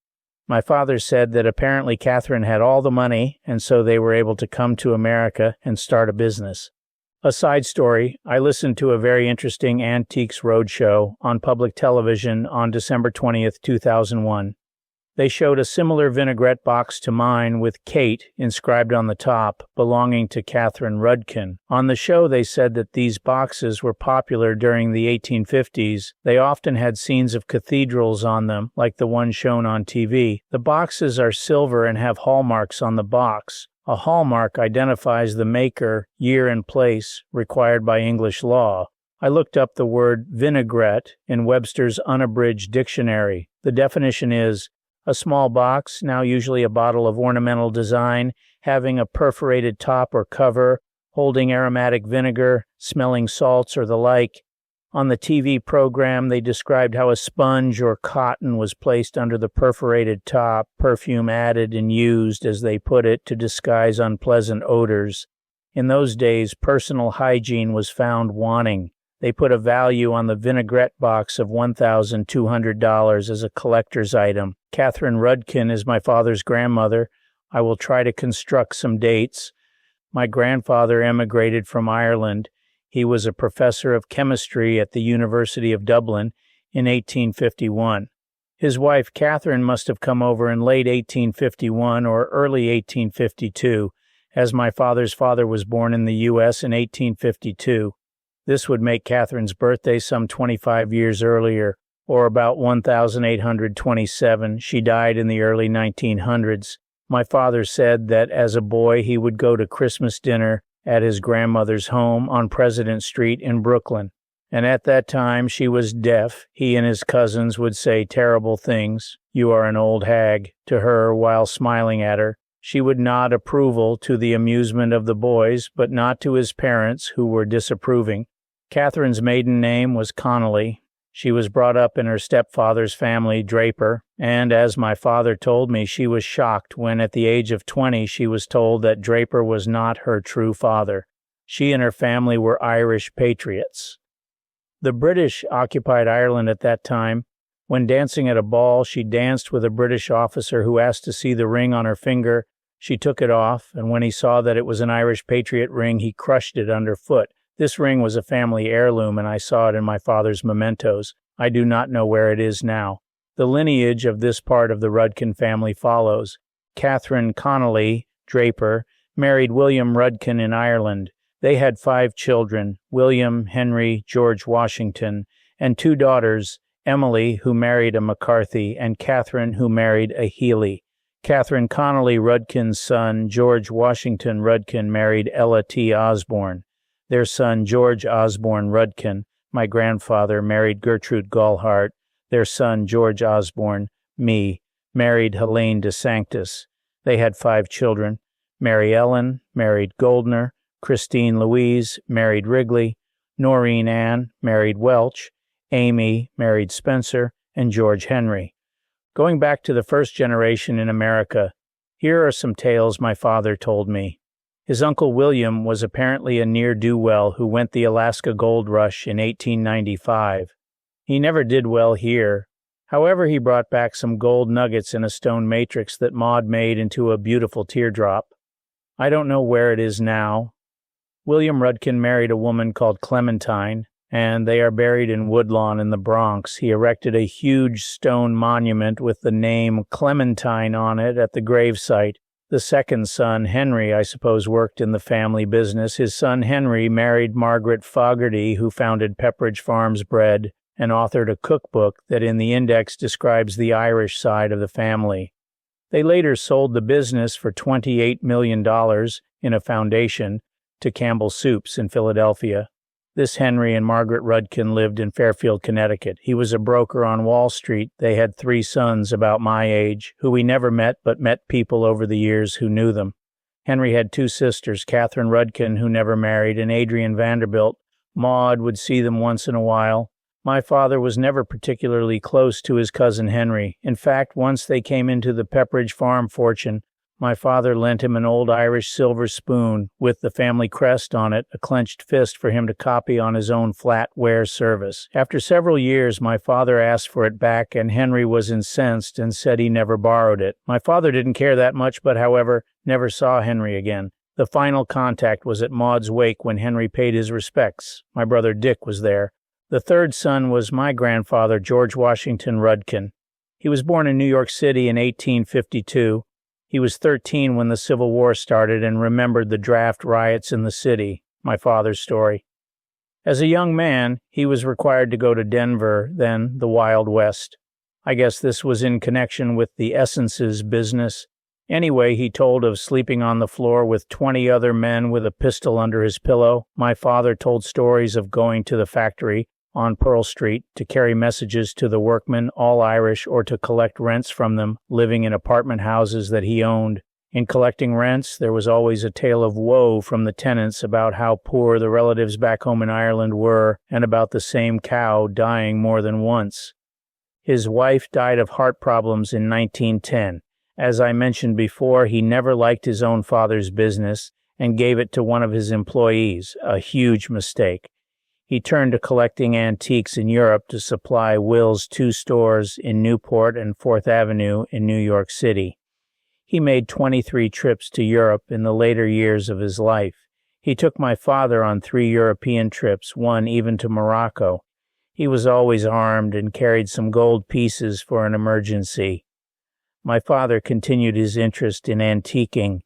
My father said that apparently Catherine had all the money, and so they were able to come to America and start a business. A side story, I listened to a very interesting Antiques Roadshow on public television on December 20th, 2001. They showed a similar vinaigrette box to mine with Kate inscribed on the top, belonging to Catherine Rudkin. On the show, they said that these boxes were popular during the 1850s. They often had scenes of cathedrals on them, like the one shown on TV. The boxes are silver and have hallmarks on the box. A hallmark identifies the maker, year, and place required by English law. I looked up the word vinaigrette in Webster's Unabridged Dictionary. The definition is a small box, now usually a bottle of ornamental design, having a perforated top or cover, holding aromatic vinegar, smelling salts, or the like. On the TV program, they described how a sponge or cotton was placed under the perforated top, perfume added and used, as they put it, to disguise unpleasant odors. In those days, personal hygiene was found wanting. They put a value on the vinaigrette box of $1,200 as a collector's item. Catherine Rudkin is my father's grandmother. I will try to construct some dates. My grandfather emigrated from Ireland. He was a professor of chemistry at the University of Dublin in 1851. His wife, Catherine, must have come over in late 1851 or early 1852, as my father's father was born in the U.S. in 1852. This would make Catherine's birthday some 25 years earlier, or about 1827. She died in the early 1900s. My father said that as a boy he would go to Christmas dinner at his grandmother's home on President Street in Brooklyn. And at that time she was deaf. He and his cousins would say terrible things, "You are an old hag," to her while smiling at her. She would nod approval to the amusement of the boys, but not to his parents, who were disapproving. Catherine's maiden name was Connolly. She was brought up in her stepfather's family, Draper, and as my father told me, she was shocked when at the age of 20 she was told that Draper was not her true father. She and her family were Irish patriots. The British occupied Ireland at that time. When dancing at a ball, she danced with a British officer who asked to see the ring on her finger. She took it off, and when he saw that it was an Irish patriot ring, he crushed it underfoot. This ring was a family heirloom, and I saw it in my father's mementos. I do not know where it is now. The lineage of this part of the Rudkin family follows. Catherine Connolly, Draper, married William Rudkin in Ireland. They had 5 children, William, Henry, George Washington, and 2 daughters, Emily, who married a McCarthy, and Catherine, who married a Healy. Catherine Connolly Rudkin's son, George Washington Rudkin, married Ella T. Osborn. Their son, George Osborn Rudkin, my grandfather, married Gertrude Gallhart. Their son, George Osborn, me, married Helene de Sanctis. They had 5 children. Mary Ellen married Goldner, Christine Louise married Wrigley, Noreen Ann married Welch, Amy married Spencer, and George Henry. Going back to the first generation in America, here are some tales my father told me. His uncle William was apparently a ne'er-do-well who went the Alaska gold rush in 1895. He never did well here. However, he brought back some gold nuggets in a stone matrix that Maud made into a beautiful teardrop. I don't know where it is now. William Rudkin married a woman called Clementine, and they are buried in Woodlawn in the Bronx. He erected a huge stone monument with the name Clementine on it at the gravesite. The second son, Henry, I suppose worked in the family business. His son Henry married Margaret Fogarty, who founded Pepperidge Farms Bread and authored a cookbook that in the index describes the Irish side of the family. They later sold the business for $28 million in a foundation to Campbell Soups in Philadelphia. This Henry and Margaret Rudkin lived in Fairfield, Connecticut. He was a broker on Wall Street. They had 3 sons about my age, who we never met but met people over the years who knew them. Henry had two sisters, Catherine Rudkin, who never married, and Adrian Vanderbilt. Maud would see them once in a while. My father was never particularly close to his cousin Henry. In fact, once they came into the Pepperidge farm fortune, my father lent him an old Irish silver spoon with the family crest on it, a clenched fist for him to copy on his own flatware service. After several years, my father asked for it back, and Henry was incensed and said he never borrowed it. My father didn't care that much, but however, never saw Henry again. The final contact was at Maud's wake when Henry paid his respects. My brother Dick was there. The third son was my grandfather, George Washington Rudkin. He was born in New York City in 1852. He was 13 when the Civil War started and remembered the draft riots in the city, my father's story. As a young man, he was required to go to Denver, then the Wild West. I guess this was in connection with the Essences business. Anyway, he told of sleeping on the floor with 20 other men with a pistol under his pillow. My father told stories of going to the factory on Pearl Street to carry messages to the workmen, all Irish, or to collect rents from them, living in apartment houses that he owned. In collecting rents, there was always a tale of woe from the tenants about how poor the relatives back home in Ireland were, and about the same cow dying more than once. His wife died of heart problems in 1910. As I mentioned before, he never liked his own father's business and gave it to one of his employees, a huge mistake. He turned to collecting antiques in Europe to supply Will's two stores in Newport and 4th Avenue in New York City. He made 23 trips to Europe in the later years of his life. He took my father on 3 European trips, one even to Morocco. He was always armed and carried some gold pieces for an emergency. My father continued his interest in antiquing.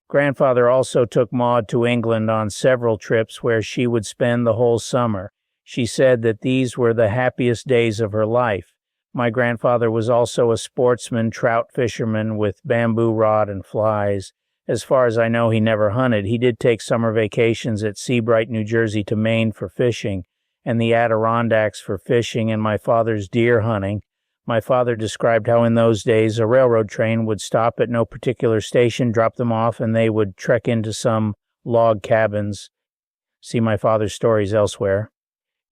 Grandfather also took Maud to England on several trips where she would spend the whole summer. She said that these were the happiest days of her life. My grandfather was also a sportsman, trout fisherman with bamboo rod and flies. As far as I know, he never hunted. He did take summer vacations at Seabright, New Jersey to Maine for fishing, and the Adirondacks for fishing, and my father's deer hunting. My father described how in those days a railroad train would stop at no particular station, drop them off, and they would trek into some log cabins. See my father's stories elsewhere.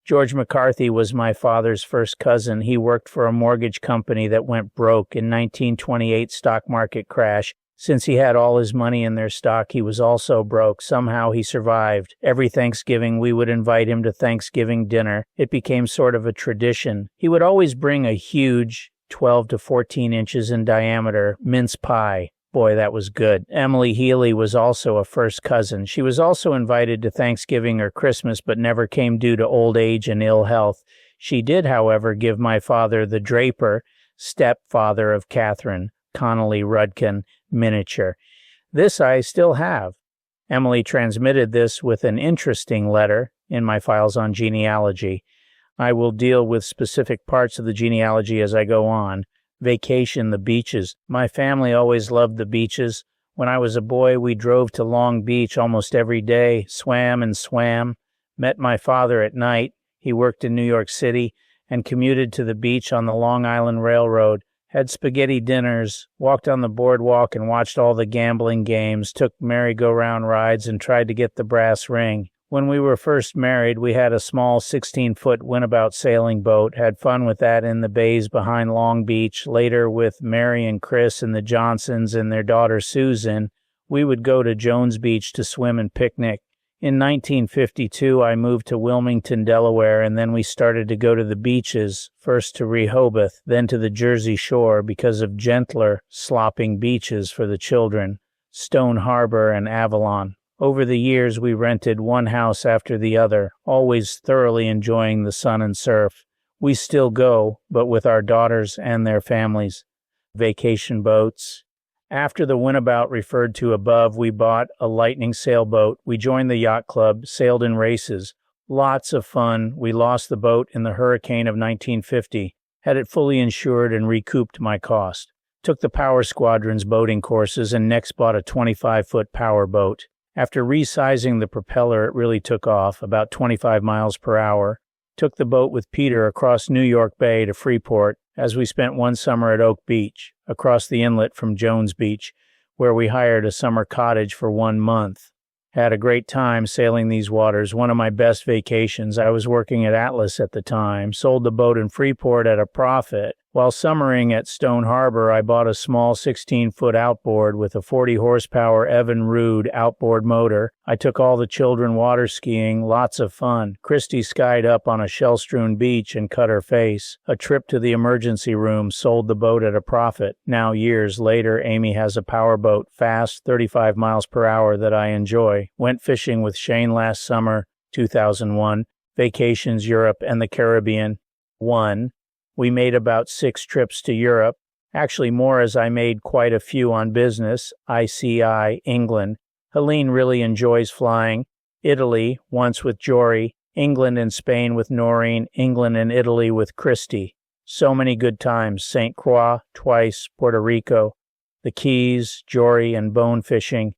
George McCarthy was my father's first cousin. He worked for a mortgage company that went broke in 1928 stock market crash. Since he had all his money in their stock, he was also broke. Somehow he survived. Every Thanksgiving, we would invite him to Thanksgiving dinner. It became sort of a tradition. He would always bring a huge, 12 to 14 inches in diameter, mince pie. Boy, that was good. Emily Healy was also a first cousin. She was also invited to Thanksgiving or Christmas, but never came due to old age and ill health. She did, however, give my father the Draper, stepfather of Catherine, Connolly Rudkin, miniature. This I still have. Emily transmitted this with an interesting letter in my files on genealogy. I will deal with specific parts of the genealogy as I go on. Vacation, the beaches. My family always loved the beaches. When I was a boy, we drove to Long Beach almost every day, swam and swam, met my father at night. He worked in New York City and commuted to the beach on the Long Island Railroad. Had spaghetti dinners, walked on the boardwalk and watched all the gambling games, took merry-go-round rides, and tried to get the brass ring. When we were first married, we had a small 16-foot winnabout sailing boat, had fun with that in the bays behind Long Beach. Later, with Mary and Chris and the Johnsons and their daughter Susan, we would go to Jones Beach to swim and picnic. In 1952, I moved to Wilmington, Delaware, and then we started to go to the beaches, first to Rehoboth, then to the Jersey Shore because of gentler, slopping beaches for the children, Stone Harbor and Avalon. Over the years, we rented one house after the other, always thoroughly enjoying the sun and surf. We still go, but with our daughters and their families. Vacation boats. After the winnabout referred to above, we bought a Lightning sailboat. We joined the yacht club, sailed in races. Lots of fun. We lost the boat in the hurricane of 1950. Had it fully insured and recouped my cost. Took the Power Squadron's boating courses and next bought a 25-foot power boat. After resizing the propeller, it really took off, about 25 miles per hour. Took the boat with Peter across New York Bay to Freeport, as we spent one summer at Oak Beach, across the inlet from Jones Beach, where we hired a summer cottage for 1 month. Had a great time sailing these waters, one of my best vacations. I was working at Atlas at the time, sold the boat in Freeport at a profit. While summering at Stone Harbor, I bought a small 16-foot outboard with a 40-horsepower Evinrude outboard motor. I took all the children water skiing, lots of fun. Christy skied up on a shell-strewn beach and cut her face. A trip to the emergency room, sold the boat at a profit. Now, years later, Amy has a powerboat, fast, 35 miles per hour that I enjoy. Went fishing with Shane last summer, 2001. Vacations, Europe and the Caribbean. 1. We made about 6 trips to Europe, actually more as I made quite a few on business. ICI, England. Helene really enjoys flying. Italy, once with Jory. England and Spain with Noreen. England and Italy with Christy. So many good times. St. Croix, twice. Puerto Rico. The Keys, Jory and bone fishing.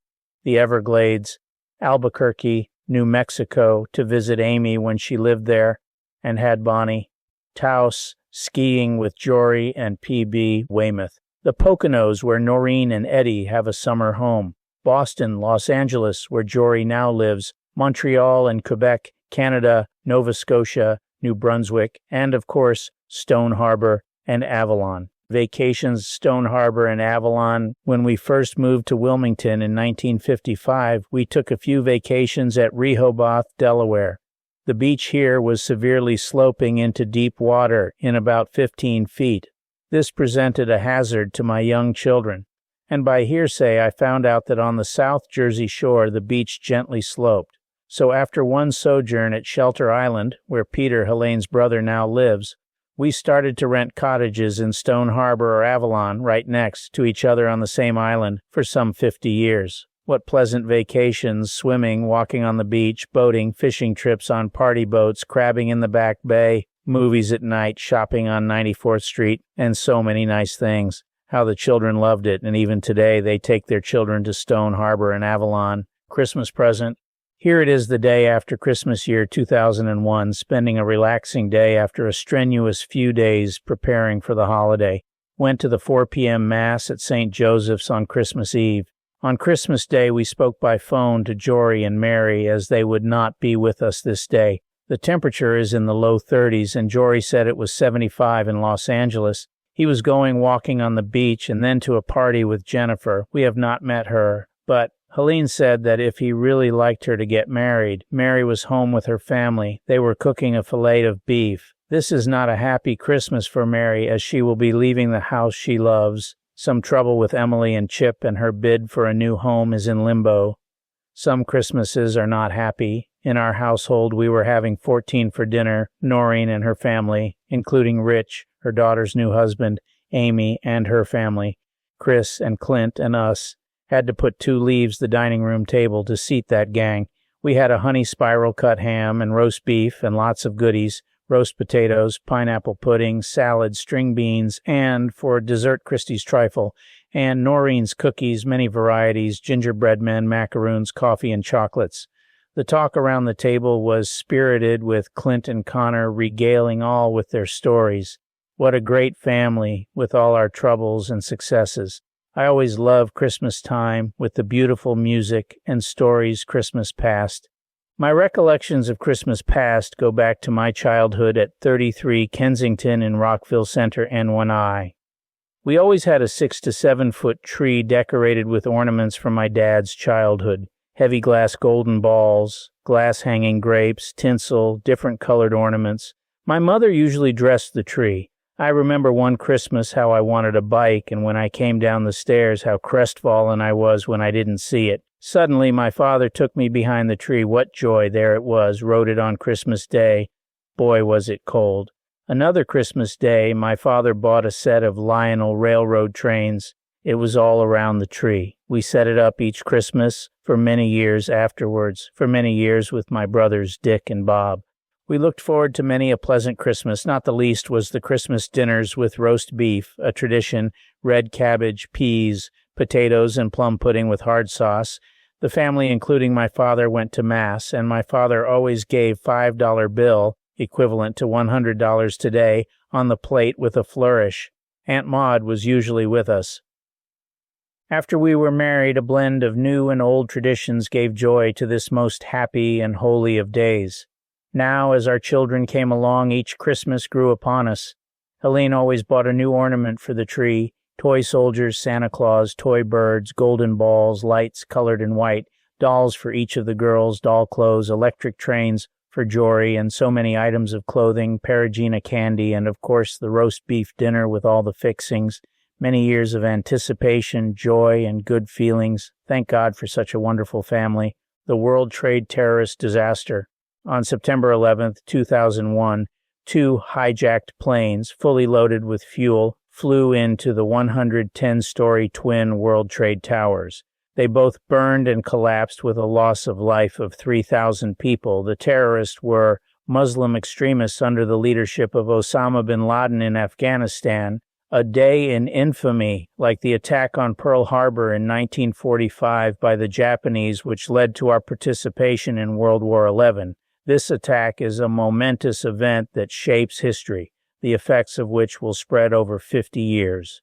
The Everglades. Albuquerque, New Mexico, to visit Amy when she lived there and had Bonnie. Taos, skiing with Jory and PB, Weymouth. The Poconos, where Noreen and Eddie have a summer home. Boston, Los Angeles, where Jory now lives. Montreal and Quebec, Canada, Nova Scotia, New Brunswick, and of course, Stone Harbor and Avalon. Vacations, Stone Harbor and Avalon. When we first moved to Wilmington in 1955, we took a few vacations at Rehoboth, Delaware. The beach here was severely sloping into deep water in about 15 feet. This presented a hazard to my young children, and by hearsay I found out that on the South Jersey shore the beach gently sloped. So after one sojourn at Shelter Island, where Peter, Helene's brother, now lives, we started to rent cottages in Stone Harbor or Avalon right next to each other on the same island for some 50 years. What pleasant vacations, swimming, walking on the beach, boating, fishing trips on party boats, crabbing in the back bay, movies at night, shopping on 94th Street, and so many nice things. How the children loved it, and even today they take their children to Stone Harbor and Avalon. Christmas present. Here it is the day after Christmas year 2001, spending a relaxing day after a strenuous few days preparing for the holiday. Went to the 4 p.m. Mass at St. Joseph's on Christmas Eve. On Christmas Day, we spoke by phone to Jory and Mary as they would not be with us this day. The temperature is in the low 30s, and Jory said it was 75 in Los Angeles. He was going walking on the beach and then to a party with Jennifer. We have not met her, but Helene said that if he really liked her to get married, Mary was home with her family. They were cooking a fillet of beef. This is not a happy Christmas for Mary, as she will be leaving the house she loves. Some trouble with Emily and Chip, and her bid for a new home is in limbo. Some Christmases are not happy. In our household, we were having 14 for dinner, Noreen and her family, including Rich, her daughter's new husband, Amy and her family. Chris and Clint and us had to put 2 leaves the dining room table to seat that gang. We had a honey spiral cut ham and roast beef and lots of goodies. Roast potatoes, pineapple pudding, salad, string beans, and, for dessert, Christie's trifle, and Noreen's cookies, many varieties, gingerbread men, macaroons, coffee, and chocolates. The talk around the table was spirited, with Clint and Connor regaling all with their stories. What a great family, with all our troubles and successes. I always love Christmas time, with the beautiful music and stories Christmas past. My recollections of Christmas past go back to my childhood at 33 Kensington in Rockville Center, N1I. We always had a 6 to 7 foot tree decorated with ornaments from my dad's childhood. Heavy glass golden balls, glass hanging grapes, tinsel, different colored ornaments. My mother usually dressed the tree. I remember one Christmas how I wanted a bike, and when I came down the stairs how crestfallen I was when I didn't see it. Suddenly, my father took me behind the tree. What joy! There it was, wrote it on Christmas Day. Boy, was it cold. Another Christmas Day, my father bought a set of Lionel Railroad trains. It was all around the tree. We set it up each Christmas for many years afterwards, for many years with my brothers Dick and Bob. We looked forward to many a pleasant Christmas. Not the least was the Christmas dinners with roast beef, a tradition, red cabbage, peas, potatoes, and plum pudding with hard sauce. The family, including my father, went to Mass, and my father always gave $5 bill, equivalent to $100 today, on the plate with a flourish. Aunt Maud was usually with us. After we were married, a blend of new and old traditions gave joy to this most happy and holy of days. Now, as our children came along, each Christmas grew upon us. Helene always bought a new ornament for the tree: toy soldiers, Santa Claus, toy birds, golden balls, lights colored in white, dolls for each of the girls, doll clothes, electric trains for Jory, and so many items of clothing, Perugina candy, and of course the roast beef dinner with all the fixings. Many years of anticipation, joy, and good feelings. Thank God for such a wonderful family. The World Trade Terrorist disaster. On September 11th, 2001, 2 hijacked planes, fully loaded with fuel, flew into the 110-story twin World Trade Towers. They both burned and collapsed with a loss of life of 3,000 people. The terrorists were Muslim extremists under the leadership of Osama bin Laden in Afghanistan. A day in infamy, like the attack on Pearl Harbor in 1945 by the Japanese, which led to our participation in World War XI. This attack is a momentous event that shapes history, the effects of which will spread over 50 years.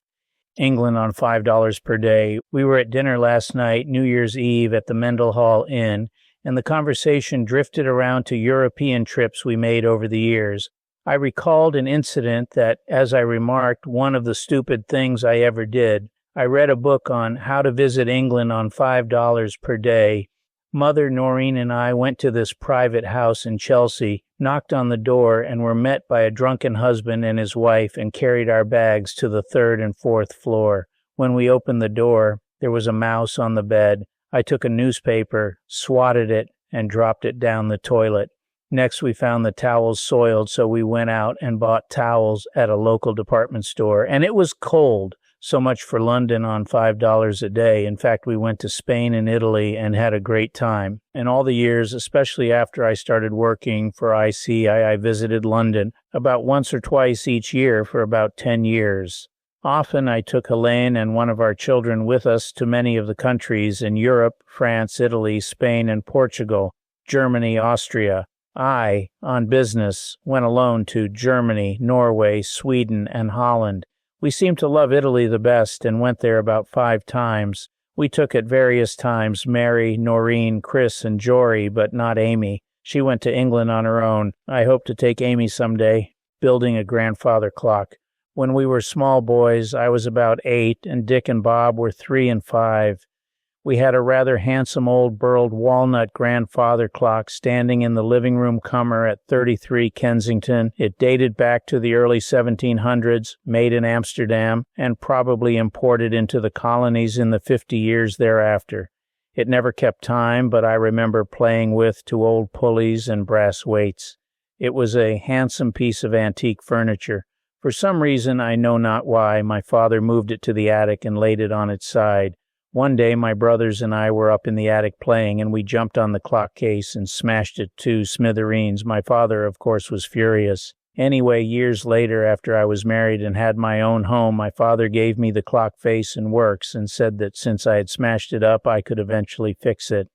England on $5 per day. We were at dinner last night, New Year's Eve, at the Mendenhall Inn, and the conversation drifted around to European trips we made over the years. I recalled an incident that, as I remarked, one of the stupid things I ever did. I read a book on how to visit England on $5 per day. Mother, Noreen, and I went to this private house in Chelsea, knocked on the door, and were met by a drunken husband and his wife and carried our bags to the 3rd and 4th floor. When we opened the door, there was a mouse on the bed. I took a newspaper, swatted it, and dropped it down the toilet. Next, we found the towels soiled, so we went out and bought towels at a local department store. And it was cold. So much for London on $5 a day. In fact, we went to Spain and Italy and had a great time. In all the years, especially after I started working for IC, I visited London about once or twice each year for about 10 years. Often I took Helene and one of our children with us to many of the countries in Europe: France, Italy, Spain, and Portugal, Germany, Austria. I, on business, went alone to Germany, Norway, Sweden, and Holland. We seemed to love Italy the best and went there about 5 times. We took at various times Mary, Noreen, Chris, and Jory, but not Amy. She went to England on her own. I hope to take Amy someday, building a grandfather clock. When we were small boys, I was about 8, and Dick and Bob were 3 and 5. We had a rather handsome old burled walnut grandfather clock standing in the living room comer at 33 Kensington. It dated back to the early 1700s, made in Amsterdam, and probably imported into the colonies in the 50 years thereafter. It never kept time, but I remember playing with to old pulleys and brass weights. It was a handsome piece of antique furniture. For some reason, I know not why, my father moved it to the attic and laid it on its side. One day, my brothers and I were up in the attic playing, and we jumped on the clock case and smashed it to smithereens. My father, of course, was furious. Anyway, years later, after I was married and had my own home, my father gave me the clock face and works and said that since I had smashed it up, I could eventually fix it.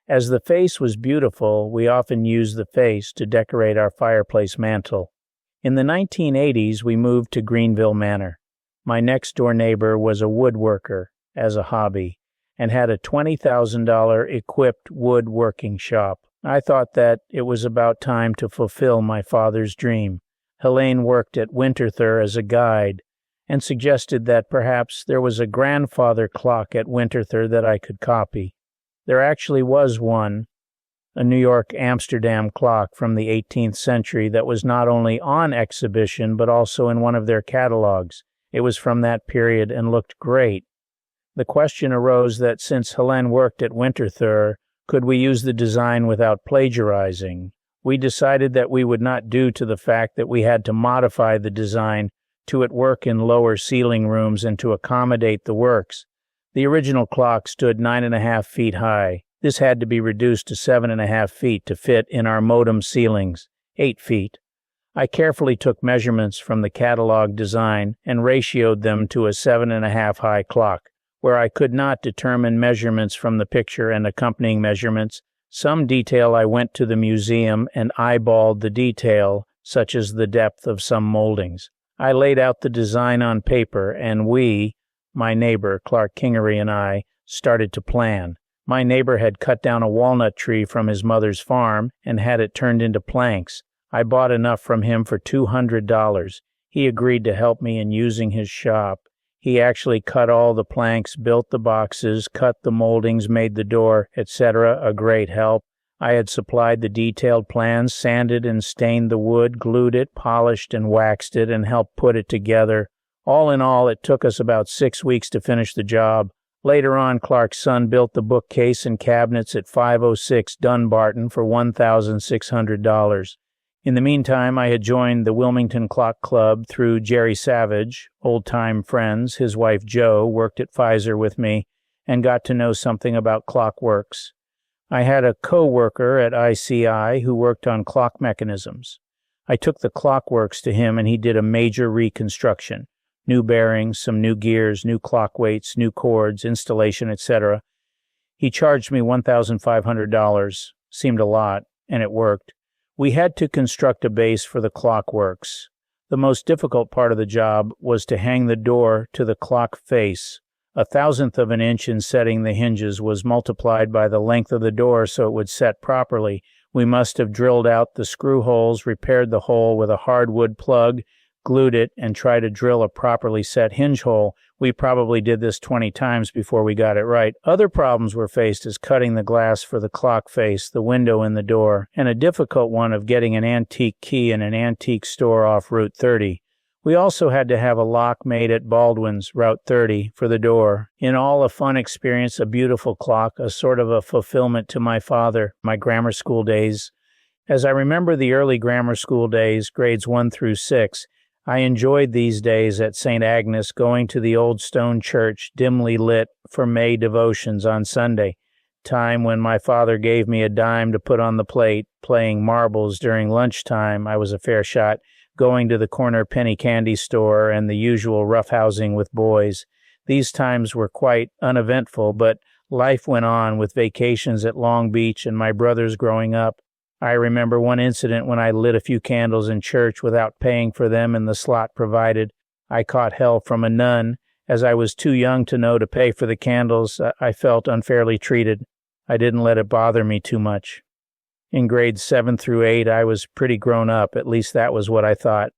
As the face was beautiful, we often used the face to decorate our fireplace mantel. In the 1980s, we moved to Greenville Manor. My next-door neighbor was a woodworker as a hobby, and had a $20,000 equipped woodworking shop. I thought that it was about time to fulfill my father's dream. Helene worked at Winterthur as a guide, and suggested that perhaps there was a grandfather clock at Winterthur that I could copy. There actually was one, a New York Amsterdam clock from the 18th century that was not only on exhibition but also in one of their catalogs. It was from that period and looked great. The question arose that since Helene worked at Winterthur, could we use the design without plagiarizing? We decided that we would not, due to the fact that we had to modify the design to it work in lower ceiling rooms and to accommodate the works. The original clock stood 9.5 feet high. This had to be reduced to 7.5 feet to fit in our modem ceilings, 8 feet. I carefully took measurements from the catalog design and ratioed them to a 7.5 high clock. Where I could not determine measurements from the picture and accompanying measurements, some detail I went to the museum and eyeballed the detail, such as the depth of some moldings. I laid out the design on paper, and we, my neighbor, Clark Kingery, and I started to plan. My neighbor had cut down a walnut tree from his mother's farm and had it turned into planks. I bought enough from him for $200. He agreed to help me in using his shop. He actually cut all the planks, built the boxes, cut the moldings, made the door, etc. A great help. I had supplied the detailed plans, sanded and stained the wood, glued it, polished and waxed it, and helped put it together. All in all, it took us about 6 weeks to finish the job. Later on, Clark's son built the bookcase and cabinets at 506 Dunbarton for $1,600. In the meantime, I had joined the Wilmington Clock Club through Jerry Savage, old-time friends. His wife Jo worked at Pfizer with me and got to know something about clockworks. I had a co-worker at ICI who worked on clock mechanisms. I took the clockworks to him and he did a major reconstruction. New bearings, some new gears, new clock weights, new cords, installation, etc. He charged me $1,500. Seemed a lot, and it worked. We had to construct a base for the clockworks. The most difficult part of the job was to hang the door to the clock face. 1/1000th of an inch in setting the hinges was multiplied by the length of the door so it would set properly. We must have drilled out the screw holes, repaired the hole with a hardwood plug, glued it, and tried to drill a properly set hinge hole. We probably did this 20 times before we got it right. Other problems were faced as cutting the glass for the clock face, the window in the door, and a difficult one of getting an antique key in an antique store off Route 30. We also had to have a lock made at Baldwin's, Route 30, for the door. In all, a fun experience, a beautiful clock, a sort of a fulfillment to my father, my grammar school days. As I remember the early grammar school days, grades 1 through 6, I enjoyed these days at St. Agnes, going to the old stone church, dimly lit, for May devotions on Sunday, time when my father gave me a dime to put on the plate, playing marbles during lunchtime. I was a fair shot, going to the corner penny candy store and the usual roughhousing with boys. These times were quite uneventful, but life went on with vacations at Long Beach and my brothers growing up. I remember one incident when I lit a few candles in church without paying for them in the slot provided. I caught hell from a nun. As I was too young to know to pay for the candles, I felt unfairly treated. I didn't let it bother me too much. In grades 7 through 8, I was pretty grown up. At least that was what I thought.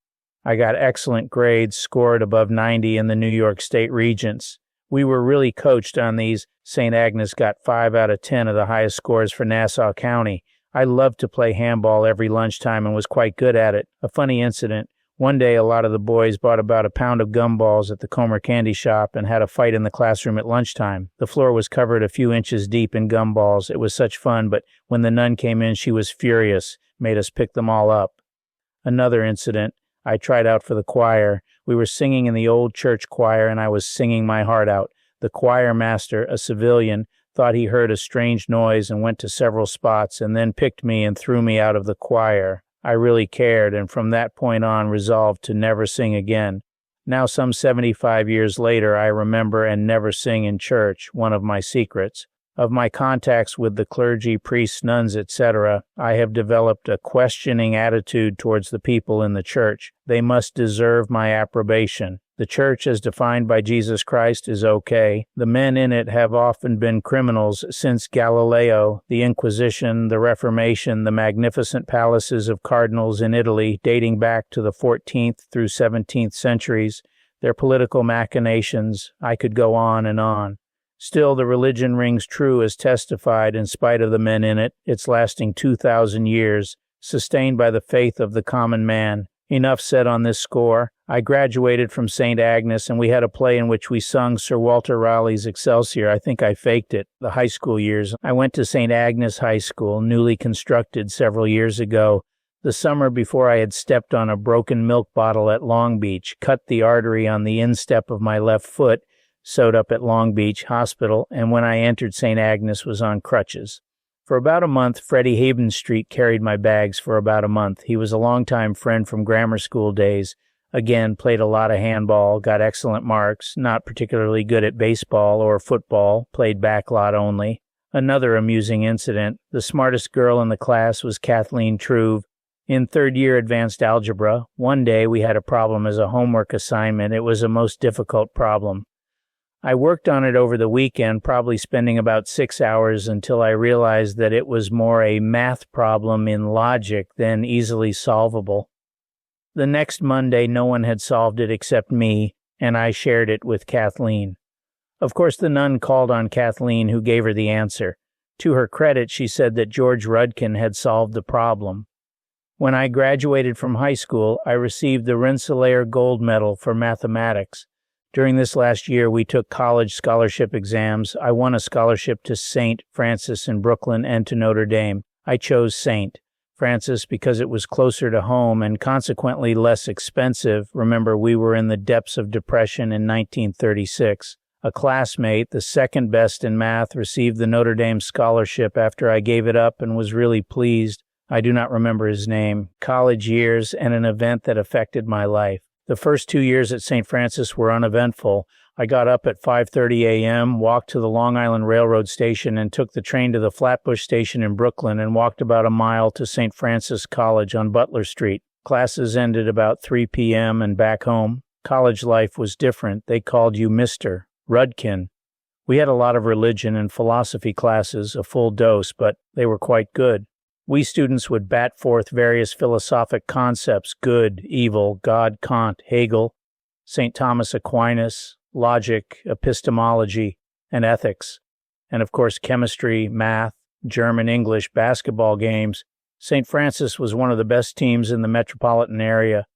I got excellent grades, scored above 90 in the New York State Regents. We were really coached on these. St. Agnes got 5 out of 10 of the highest scores for Nassau County. I loved to play handball every lunchtime and was quite good at it. A funny incident. One day, a lot of the boys bought about a pound of gumballs at the Comer candy shop and had a fight in the classroom at lunchtime. The floor was covered a few inches deep in gumballs. It was such fun, but when the nun came in, she was furious, made us pick them all up. Another incident. I tried out for the choir. We were singing in the old church choir, and I was singing my heart out. The choir master, a civilian, thought he heard a strange noise and went to several spots and then picked me and threw me out of the choir. I really cared, and from that point on resolved to never sing again. Now some 75 years later, I remember and never sing in church, one of my secrets. Of my contacts with the clergy, priests, nuns, etc., I have developed a questioning attitude towards the people in the church. They must deserve my approbation. The church, as defined by Jesus Christ, is okay. The men in it have often been criminals since Galileo, the Inquisition, the Reformation, the magnificent palaces of cardinals in Italy dating back to the 14th through 17th centuries, their political machinations. I could go on and on. Still, the religion rings true as testified in spite of the men in it, its lasting 2,000 years, sustained by the faith of the common man. Enough said on this score. I graduated from St. Agnes, and we had a play in which we sung Sir Walter Raleigh's Excelsior. I think I faked it. The high school years. I went to St. Agnes High School, newly constructed several years ago. The summer before I had stepped on a broken milk bottle at Long Beach, cut the artery on the instep of my left foot, sewed up at Long Beach Hospital, and when I entered St. Agnes was on crutches. For about a month, Freddie Havenstreet carried my bags for about a month. He was a longtime friend from grammar school days. Again, played a lot of handball, got excellent marks, not particularly good at baseball or football, played backlot only. Another amusing incident, the smartest girl in the class was Kathleen Truve. In third year advanced algebra, one day we had a problem as a homework assignment. It was a most difficult problem. I worked on it over the weekend, probably spending about 6 hours until I realized that it was more a math problem in logic than easily solvable. The next Monday, no one had solved it except me, and I shared it with Kathleen. Of course, the nun called on Kathleen, who gave her the answer. To her credit, she said that George Rudkin had solved the problem. When I graduated from high school, I received the Rensselaer Gold Medal for mathematics. During this last year, we took college scholarship exams. I won a scholarship to St. Francis in Brooklyn and to Notre Dame. I chose St. Francis because it was closer to home and consequently less expensive. Remember, we were in the depths of depression in 1936. A classmate, the second best in math, received the Notre Dame scholarship after I gave it up and was really pleased. I do not remember his name. College years and an event that affected my life. The first 2 years at St. Francis were uneventful. I got up at 5:30 a.m., walked to the Long Island Railroad station, and took the train to the Flatbush station in Brooklyn and walked about a mile to St. Francis College on Butler Street. Classes ended about 3 p.m. and back home. College life was different. They called you Mr. Rudkin. We had a lot of religion and philosophy classes, a full dose, but they were quite good. We students would bat forth various philosophic concepts: good, evil, God, Kant, Hegel, St. Thomas Aquinas, logic, epistemology, and ethics, and of course chemistry, math, German, English, basketball games. St. Francis was one of the best teams in the metropolitan area.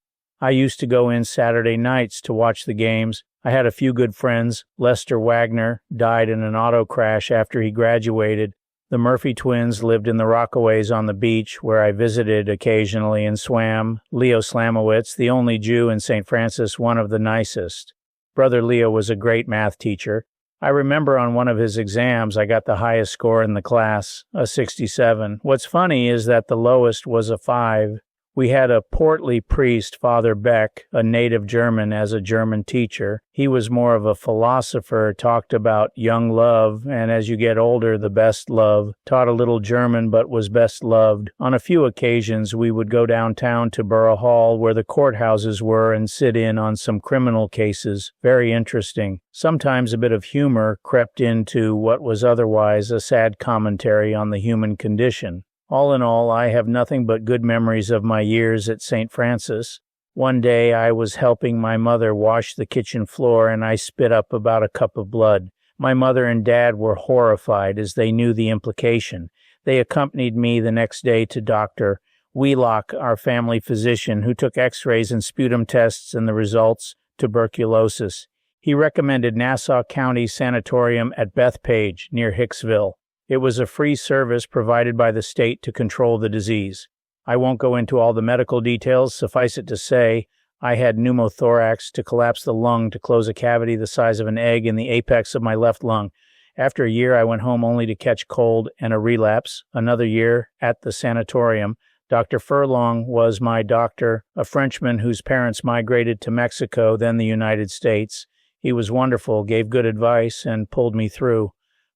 I used to go in Saturday nights to watch the games. I had a few good friends. Lester Wagner died in an auto crash after he graduated. The Murphy twins lived in the Rockaways on the beach, where I visited occasionally and swam. Leo Slamowitz, the only Jew in St. Francis, one of the nicest. Brother Leo was a great math teacher. I remember on one of his exams I got the highest score in the class, a 67. What's funny is that the lowest was a 5. We had a portly priest, Father Beck, a native German, as a German teacher. He was more of a philosopher, talked about young love, and as you get older, the best love. Taught a little German, but was best loved. On a few occasions, we would go downtown to Borough Hall, where the courthouses were, and sit in on some criminal cases. Very interesting. Sometimes a bit of humor crept into what was otherwise a sad commentary on the human condition. All in all, I have nothing but good memories of my years at St. Francis. One day I was helping my mother wash the kitchen floor and I spit up about a cup of blood. My mother and dad were horrified as they knew the implication. They accompanied me the next day to Dr. Wheelock, our family physician, who took x-rays and sputum tests and the results, tuberculosis. He recommended Nassau County Sanatorium at Bethpage near Hicksville. It was a free service provided by the state to control the disease. I won't go into all the medical details. Suffice it to say, I had pneumothorax to collapse the lung to close a cavity the size of an egg in the apex of my left lung. After a year, I went home only to catch cold and a relapse. Another year at the sanatorium. Dr. Furlong was my doctor, a Frenchman whose parents migrated to Mexico, then the United States. He was wonderful, gave good advice, and pulled me through.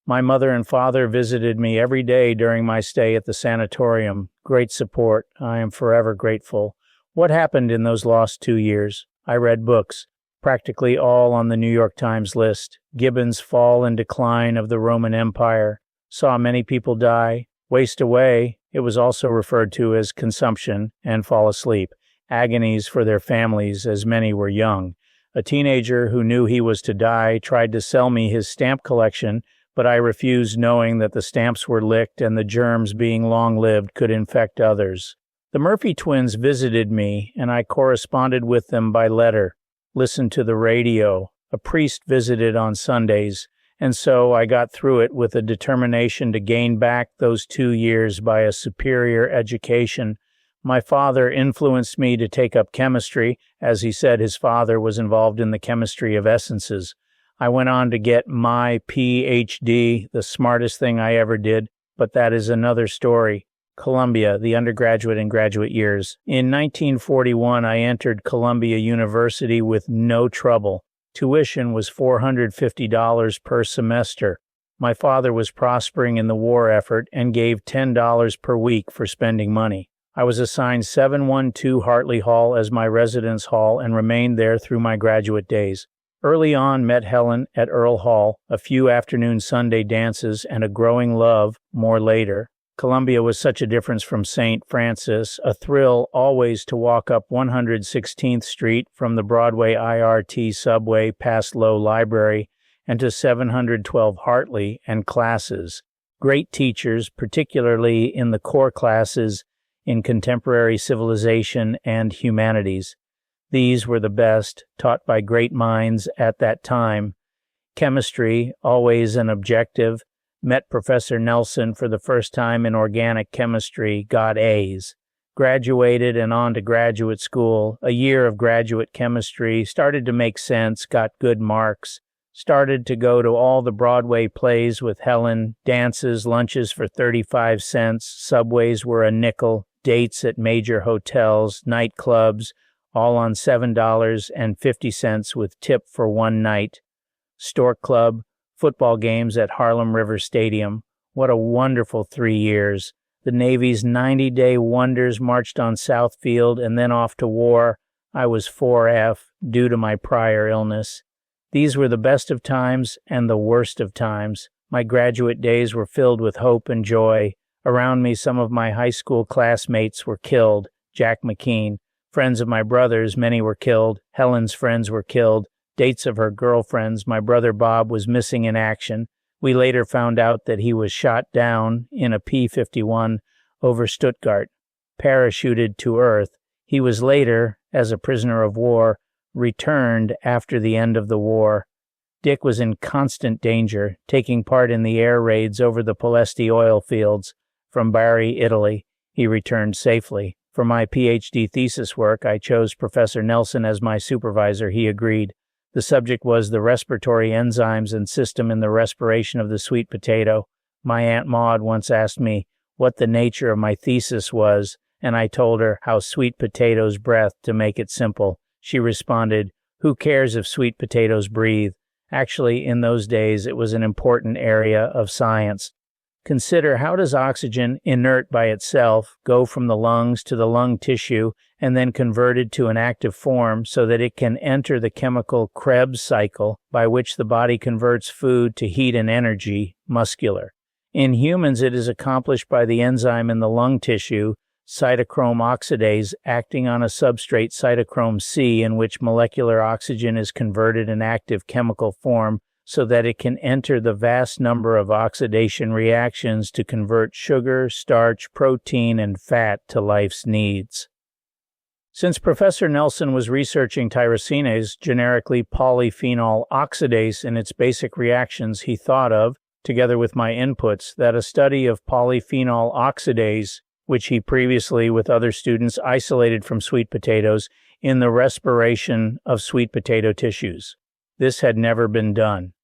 My mother and father visited me every day during my stay at the sanatorium. Great support. I am forever grateful. What happened in those lost 2 years? I read books, practically all on the New York Times list. Gibbon's Fall and Decline of the Roman Empire. Saw many people die, waste away. It was also referred to as consumption, and fall asleep. Agonies for their families, as many were young. A teenager who knew he was to die tried to sell me his stamp collection, but I refused, knowing that the stamps were licked and the germs, being long-lived, could infect others. The Murphy twins visited me, and I corresponded with them by letter, listened to the radio. A priest visited on Sundays, and so I got through it with a determination to gain back those 2 years by a superior education. My father influenced me to take up chemistry, as he said his father was involved in the chemistry of essences. I went on to get my Ph.D., the smartest thing I ever did, but that is another story. Columbia, the undergraduate and graduate years. In 1941, I entered Columbia University with no trouble. Tuition was $450 per semester. My father was prospering in the war effort and gave $10 per week for spending money. I was assigned 712 Hartley Hall as my residence hall and remained there through my graduate days. Early on, met Helen at Earl Hall, a few afternoon Sunday dances, and a growing love more later. Columbia was such a difference from St. Francis, a thrill always to walk up 116th Street from the Broadway IRT subway past Low Library and to 712 Hartley and classes. Great teachers, particularly in the core classes in contemporary civilization and humanities. These were the best, taught by great minds at that time. Chemistry, always an objective. Met Professor Nelson for the first time in organic chemistry, got A's. Graduated and on to graduate school. A year of graduate chemistry, started to make sense, got good marks. Started to go to all the Broadway plays with Helen, dances, lunches for 35 cents, subways were a nickel, dates at major hotels, nightclubs, all on $7.50 with tip for one night. Stork Club, football games at Harlem River Stadium. What a wonderful 3 years. The Navy's 90-day wonders marched on Southfield and then off to war. I was 4F due to my prior illness. These were the best of times and the worst of times. My graduate days were filled with hope and joy. Around me, some of my high school classmates were killed. Jack McKean. Friends of my brother's, many were killed. Helen's friends were killed. Dates of her girlfriends. My brother Bob was missing in action. We later found out that he was shot down in a P-51 over Stuttgart, parachuted to Earth. He was later, as a prisoner of war, returned after the end of the war. Dick was in constant danger, taking part in the air raids over the Palesti oil fields. From Bari, Italy, he returned safely. For my PhD thesis work, I chose Professor Nelson as my supervisor. He agreed. The subject was the respiratory enzymes and system in the respiration of the sweet potato. My Aunt Maud once asked me what the nature of my thesis was, and I told her how sweet potatoes breathe to make it simple. She responded, "Who cares if sweet potatoes breathe?" Actually, in those days, it was an important area of science. Consider, how does oxygen, inert by itself, go from the lungs to the lung tissue and then converted to an active form so that it can enter the chemical Krebs cycle by which the body converts food to heat and energy, muscular. In humans, it is accomplished by the enzyme in the lung tissue, cytochrome oxidase, acting on a substrate cytochrome C in which molecular oxygen is converted in active chemical form so that it can enter the vast number of oxidation reactions to convert sugar, starch, protein, and fat to life's needs. Since Professor Nelson was researching tyrosinase, generically polyphenol oxidase, in its basic reactions, he thought of, together with my inputs, that a study of polyphenol oxidase, which he previously, with other students, isolated from sweet potatoes, in the respiration of sweet potato tissues. This had never been done.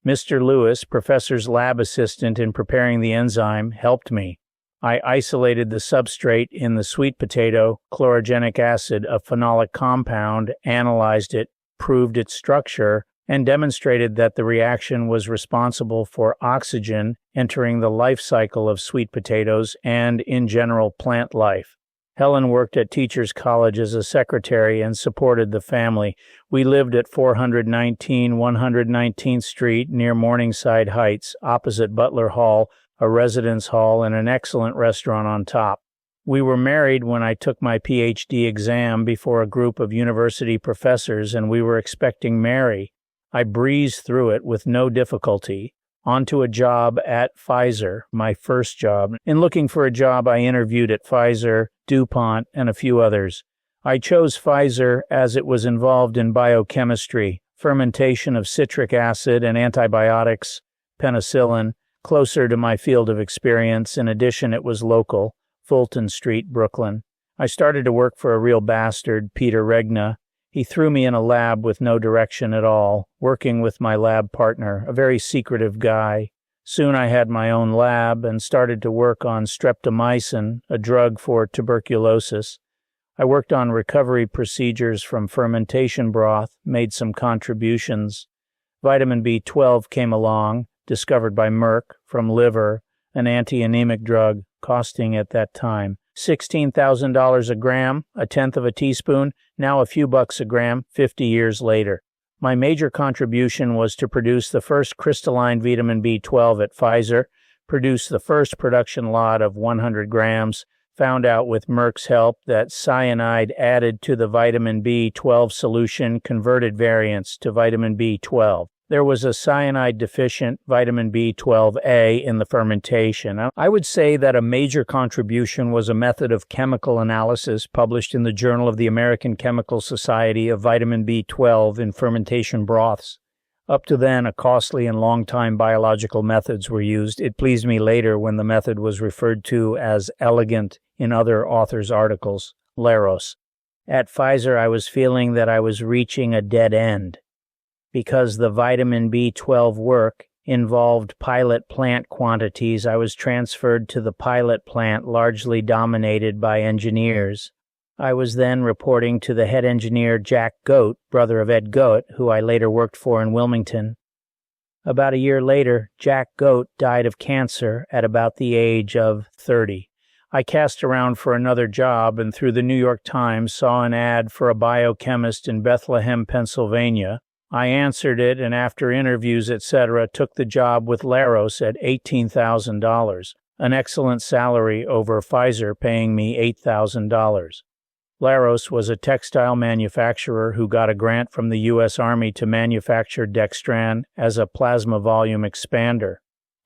Mr. Lewis, professor's lab assistant in preparing the enzyme, helped me. I isolated the substrate in the sweet potato, chlorogenic acid, a phenolic compound, analyzed it, proved its structure, and demonstrated that the reaction was responsible for oxygen entering the life cycle of sweet potatoes and, in general, plant life. Helen worked at Teachers College as a secretary and supported the family. We lived at 419 119th Street near Morningside Heights, opposite Butler Hall, a residence hall, and an excellent restaurant on top. We were married when I took my PhD exam before a group of university professors, and we were expecting Mary. I breezed through it with no difficulty. Onto a job at Pfizer, my first job. In looking for a job, I interviewed at Pfizer, DuPont, and a few others. I chose Pfizer as it was involved in biochemistry, fermentation of citric acid and antibiotics, penicillin, closer to my field of experience. In addition, it was local, Fulton Street, Brooklyn. I started to work for a real bastard, Peter Regna. He threw me in a lab with no direction at all, working with my lab partner, a very secretive guy. Soon I had my own lab and started to work on streptomycin, a drug for tuberculosis. I worked on recovery procedures from fermentation broth, made some contributions. Vitamin B12 came along, discovered by Merck, from liver, an anti-anemic drug, costing at that time $16,000 a gram, a tenth of a teaspoon, now a few bucks a gram, 50 years later. My major contribution was to produce the first crystalline vitamin B12 at Pfizer, produce the first production lot of 100 grams, found out with Merck's help that cyanide added to the vitamin B12 solution converted variants to vitamin B12. There was a cyanide-deficient vitamin B12A in the fermentation. I would say that a major contribution was a method of chemical analysis published in the Journal of the American Chemical Society of vitamin B12 in fermentation broths. Up to then, a costly and long-time biological methods were used. It pleased me later when the method was referred to as elegant in other authors' articles, Laros. At Pfizer, I was feeling that I was reaching a dead end. Because the vitamin B12 work involved pilot plant quantities, I was transferred to the pilot plant largely dominated by engineers. I was then reporting to the head engineer Jack Goat, brother of Ed Goat, who I later worked for in Wilmington. About a year later, Jack Goat died of cancer at about the age of 30. I cast around for another job and through the New York Times saw an ad for a biochemist in Bethlehem, Pennsylvania. I answered it and after interviews, etc., took the job with Laros at $18,000, an excellent salary over Pfizer paying me $8,000. Laros was a textile manufacturer who got a grant from the U.S. Army to manufacture dextran as a plasma volume expander.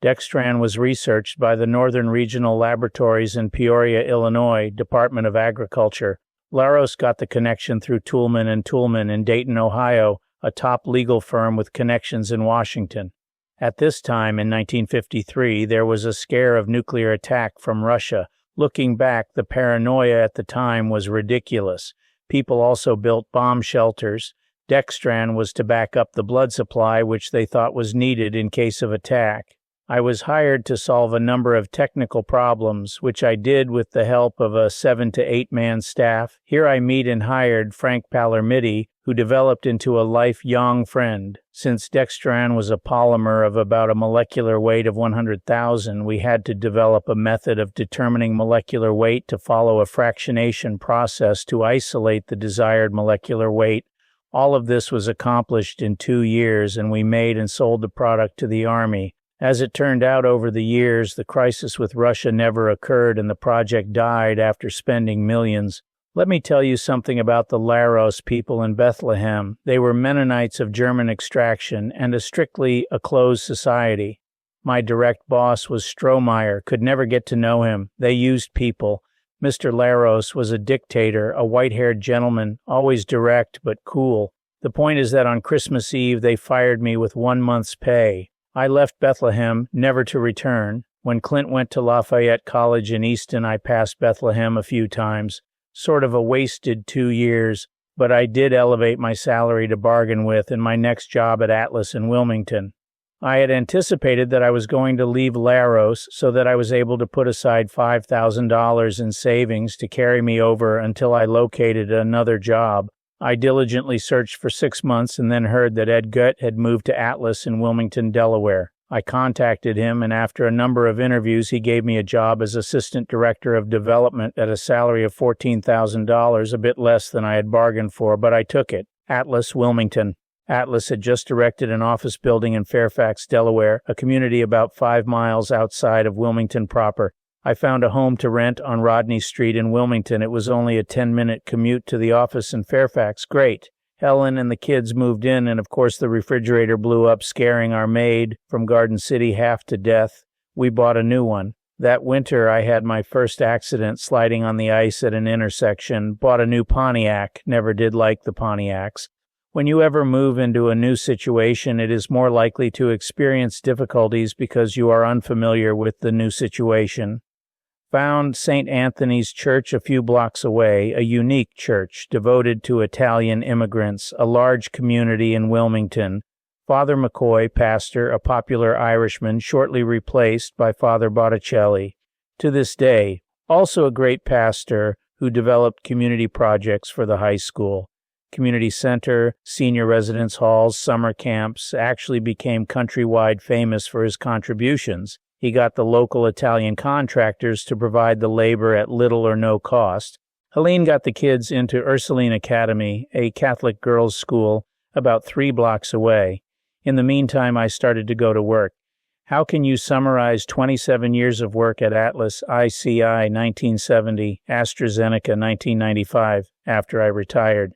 Dextran was researched by the Northern Regional Laboratories in Peoria, Illinois, Department of Agriculture. Laros got the connection through Toolman & Toolman in Dayton, Ohio, a top legal firm with connections in Washington. At this time, in 1953, there was a scare of nuclear attack from Russia. Looking back, the paranoia at the time was ridiculous. People also built bomb shelters. Dextran was to back up the blood supply, which they thought was needed in case of attack. I was hired to solve a number of technical problems, which I did with the help of a 7 to 8 man staff. Here I meet and hired Frank Palermiti, who developed into a lifelong friend. Since dextran was a polymer of about a molecular weight of 100,000, we had to develop a method of determining molecular weight to follow a fractionation process to isolate the desired molecular weight. All of this was accomplished in 2 years, and we made and sold the product to the Army. As it turned out over the years, the crisis with Russia never occurred and the project died after spending millions. Let me tell you something about the Laros people in Bethlehem. They were Mennonites of German extraction and strictly a closed society. My direct boss was Strohmeyer, could never get to know him. They used people. Mr. Laros was a dictator, a white-haired gentleman, always direct but cool. The point is that on Christmas Eve they fired me with 1 month's pay. I left Bethlehem, never to return. When Clint went to Lafayette College in Easton, I passed Bethlehem a few times. Sort of a wasted 2 years, but I did elevate my salary to bargain with in my next job at Atlas in Wilmington. I had anticipated that I was going to leave Laros so that I was able to put aside $5,000 in savings to carry me over until I located another job. I diligently searched for 6 months and then heard that Ed Gutt had moved to Atlas in Wilmington, Delaware. I contacted him, and after a number of interviews, he gave me a job as Assistant Director of Development at a salary of $14,000, a bit less than I had bargained for, but I took it. Atlas, Wilmington. Atlas had just erected an office building in Fairfax, Delaware, a community about 5 miles outside of Wilmington proper. I found a home to rent on Rodney Street in Wilmington. It was only a 10-minute commute to the office in Fairfax. Great. Helen and the kids moved in, and of course the refrigerator blew up, scaring our maid from Garden City half to death. We bought a new one. That winter I had my first accident sliding on the ice at an intersection. Bought a new Pontiac. Never did like the Pontiacs. When you ever move into a new situation, it is more likely to experience difficulties because you are unfamiliar with the new situation. Found St. Anthony's Church a few blocks away, a unique church devoted to Italian immigrants, a large community in Wilmington. Father McCoy, pastor, a popular Irishman, shortly replaced by Father Botticelli. To this day, also a great pastor who developed community projects for the high school. Community center, senior residence halls, summer camps, actually became countrywide famous for his contributions. He got the local Italian contractors to provide the labor at little or no cost. Helene got the kids into Ursuline Academy, a Catholic girls' school, about 3 blocks away. In the meantime, I started to go to work. How can you summarize 27 years of work at Atlas, ICI 1970, AstraZeneca 1995, after I retired?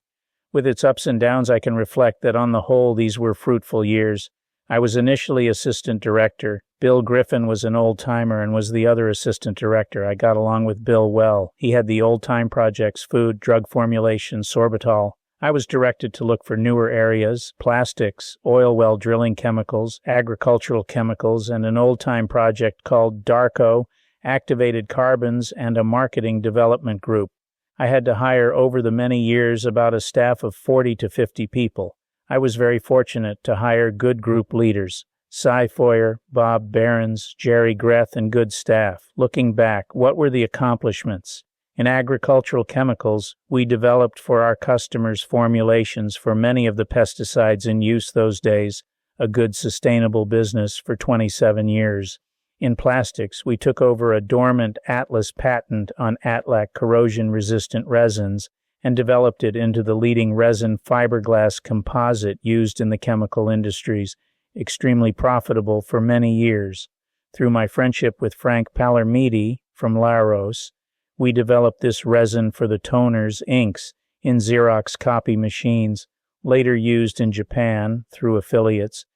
With its ups and downs, I can reflect that on the whole, these were fruitful years. I was initially assistant director. Bill Griffin was an old-timer and was the other assistant director. I got along with Bill well. He had the old-time projects, food, drug formulation, sorbitol. I was directed to look for newer areas, plastics, oil well drilling chemicals, agricultural chemicals, and an old-time project called DARCO, activated carbons, and a marketing development group. I had to hire over the many years about a staff of 40 to 50 people. I was very fortunate to hire good group leaders. Cy Foyer, Bob Behrens, Jerry Greth, and good staff. Looking back, what were the accomplishments? In agricultural chemicals, we developed for our customers formulations for many of the pesticides in use those days, a good sustainable business for 27 years. In plastics, we took over a dormant Atlas patent on Atlac corrosion-resistant resins and developed it into the leading resin fiberglass composite used in the chemical industries, extremely profitable for many years. Through my friendship with Frank Palermiti from Laros, we developed this resin for the toners, inks, in Xerox copy machines, later used in Japan through affiliates.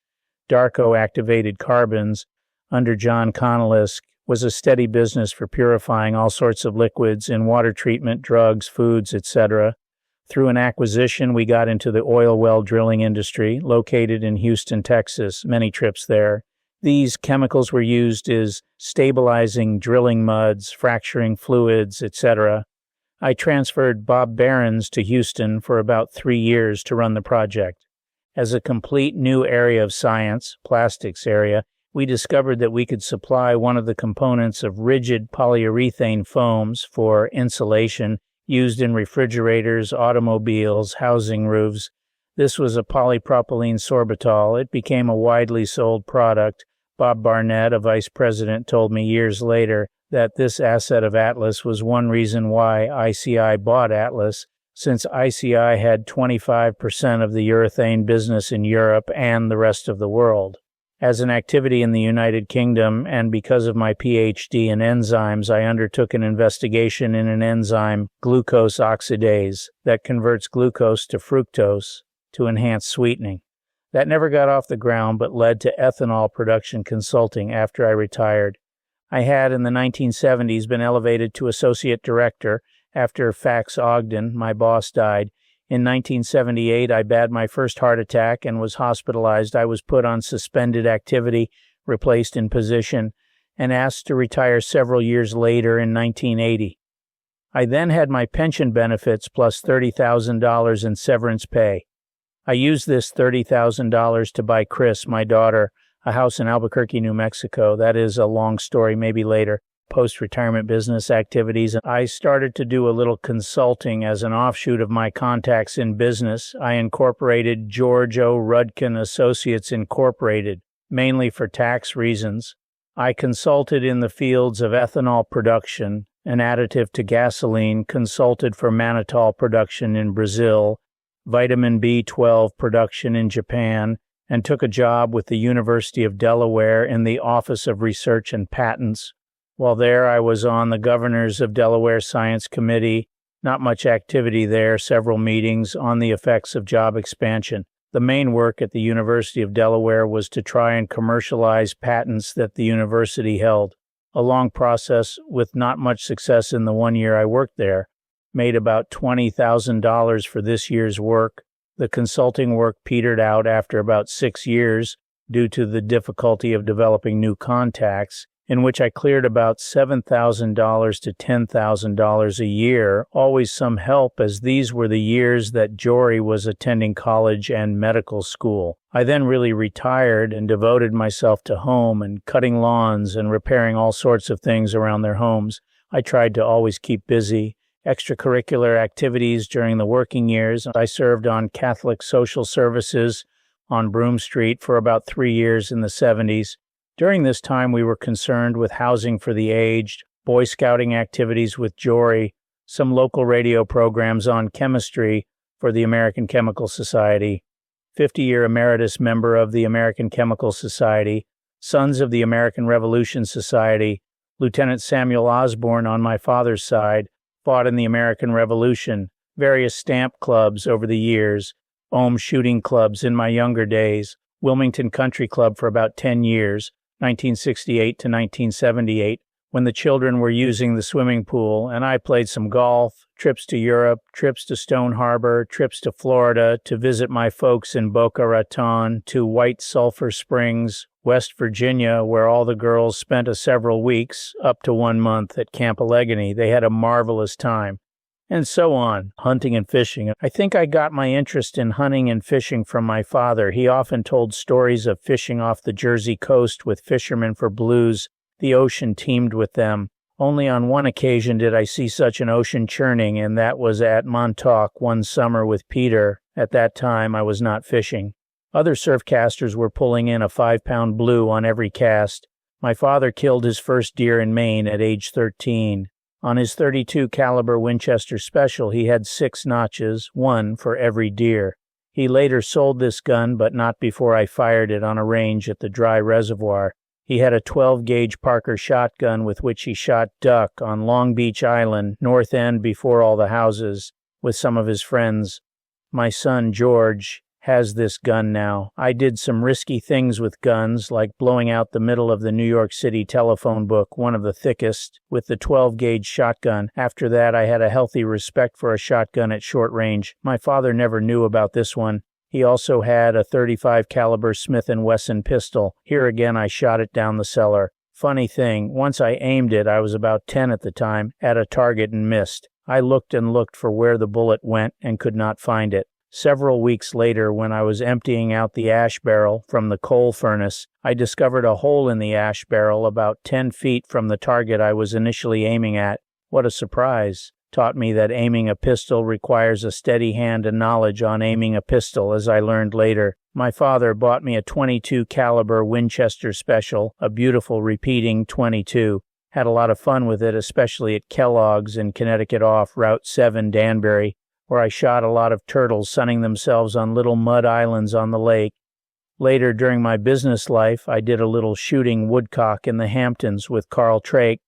Darco activated carbons, under John Connellisk, was a steady business for purifying all sorts of liquids in water treatment, drugs, foods, etc. Through an acquisition, we got into the oil well drilling industry, located in Houston, Texas, many trips there. These chemicals were used as stabilizing drilling muds, fracturing fluids, etc. I transferred Bob Behrens to Houston for about 3 years to run the project. As a complete new area of science, plastics area, we discovered that we could supply one of the components of rigid polyurethane foams for insulation used in refrigerators, automobiles, housing roofs. This was a polypropylene sorbitol. It became a widely sold product. Bob Barnett, a vice president, told me years later that this asset of Atlas was one reason why ICI bought Atlas, since ICI had 25% of the urethane business in Europe and the rest of the world. As an activity in the United Kingdom, and because of my PhD in enzymes, I undertook an investigation in an enzyme, glucose oxidase, that converts glucose to fructose to enhance sweetening. That never got off the ground but led to ethanol production consulting after I retired. I had, in the 1970s, been elevated to associate director after Fax Ogden, my boss, died. In 1978, I had my first heart attack and was hospitalized. I was put on suspended activity, replaced in position, and asked to retire several years later in 1980. I then had my pension benefits plus $30,000 in severance pay. I used this $30,000 to buy Chris, my daughter, a house in Albuquerque, New Mexico. That is a long story, maybe later. Post-retirement business activities. I started to do a little consulting as an offshoot of my contacts in business. I incorporated George O. Rudkin Associates Incorporated, mainly for tax reasons. I consulted in the fields of ethanol production, an additive to gasoline, consulted for mannitol production in Brazil, vitamin B12 production in Japan, and took a job with the University of Delaware in the Office of Research and Patents. While there, I was on the Governors of Delaware Science Committee. Not much activity there, several meetings on the effects of job expansion. The main work at the University of Delaware was to try and commercialize patents that the university held. A long process with not much success in the 1 year I worked there. Made about $20,000 for this year's work. The consulting work petered out after about 6 years due to the difficulty of developing new contacts, in which I cleared about $7,000 to $10,000 a year, always some help as these were the years that Jory was attending college and medical school. I then really retired and devoted myself to home and cutting lawns and repairing all sorts of things around their homes. I tried to always keep busy. Extracurricular activities during the working years. I served on Catholic Social Services on Broome Street for about 3 years in the 70s. During this time, we were concerned with housing for the aged, Boy Scouting activities with Jory, some local radio programs on chemistry for the American Chemical Society. 50-year emeritus member of the American Chemical Society, Sons of the American Revolution Society. Lieutenant Samuel Osborn on my father's side fought in the American Revolution, various stamp clubs over the years, Ohm shooting clubs in my younger days, Wilmington Country Club for about 10 years, 1968 to 1978, when the children were using the swimming pool, and I played some golf, trips to Europe, trips to Stone Harbor, trips to Florida to visit my folks in Boca Raton, to White Sulphur Springs, West Virginia, where all the girls spent several weeks, up to 1 month, at Camp Allegheny. They had a marvelous time. And so on, hunting and fishing. I think I got my interest in hunting and fishing from my father. He often told stories of fishing off the Jersey coast with fishermen for blues. The ocean teemed with them. Only on one occasion did I see such an ocean churning, and that was at Montauk one summer with Peter. At that time, I was not fishing. Other surfcasters were pulling in a 5-pound blue on every cast. My father killed his first deer in Maine at age 13. On his .32 caliber Winchester Special, he had 6 notches, 1 for every deer. He later sold this gun, but not before I fired it on a range at the Dry Reservoir. He had a 12-gauge Parker shotgun with which he shot duck on Long Beach Island, North End before all the houses, with some of his friends. My son, George, has this gun now. I did some risky things with guns, like blowing out the middle of the New York City telephone book, one of the thickest, with the 12-gauge shotgun. After that, I had a healthy respect for a shotgun at short range. My father never knew about this one. He also had a .35 caliber Smith & Wesson pistol. Here again, I shot it down the cellar. Funny thing, once I aimed it, I was about 10 at the time, at a target and missed. I looked and looked for where the bullet went and could not find it. Several weeks later, when I was emptying out the ash barrel from the coal furnace, I discovered a hole in the ash barrel about 10 feet from the target I was initially aiming at. What a surprise! Taught me that aiming a pistol requires a steady hand and knowledge on aiming a pistol, as I learned later. My father bought me a .22 caliber Winchester Special, a beautiful repeating .22. Had a lot of fun with it, especially at Kellogg's in Connecticut off Route 7, Danbury, where I shot a lot of turtles sunning themselves on little mud islands on the lake. Later, during my business life, I did a little shooting woodcock in the Hamptons with Carl Trake,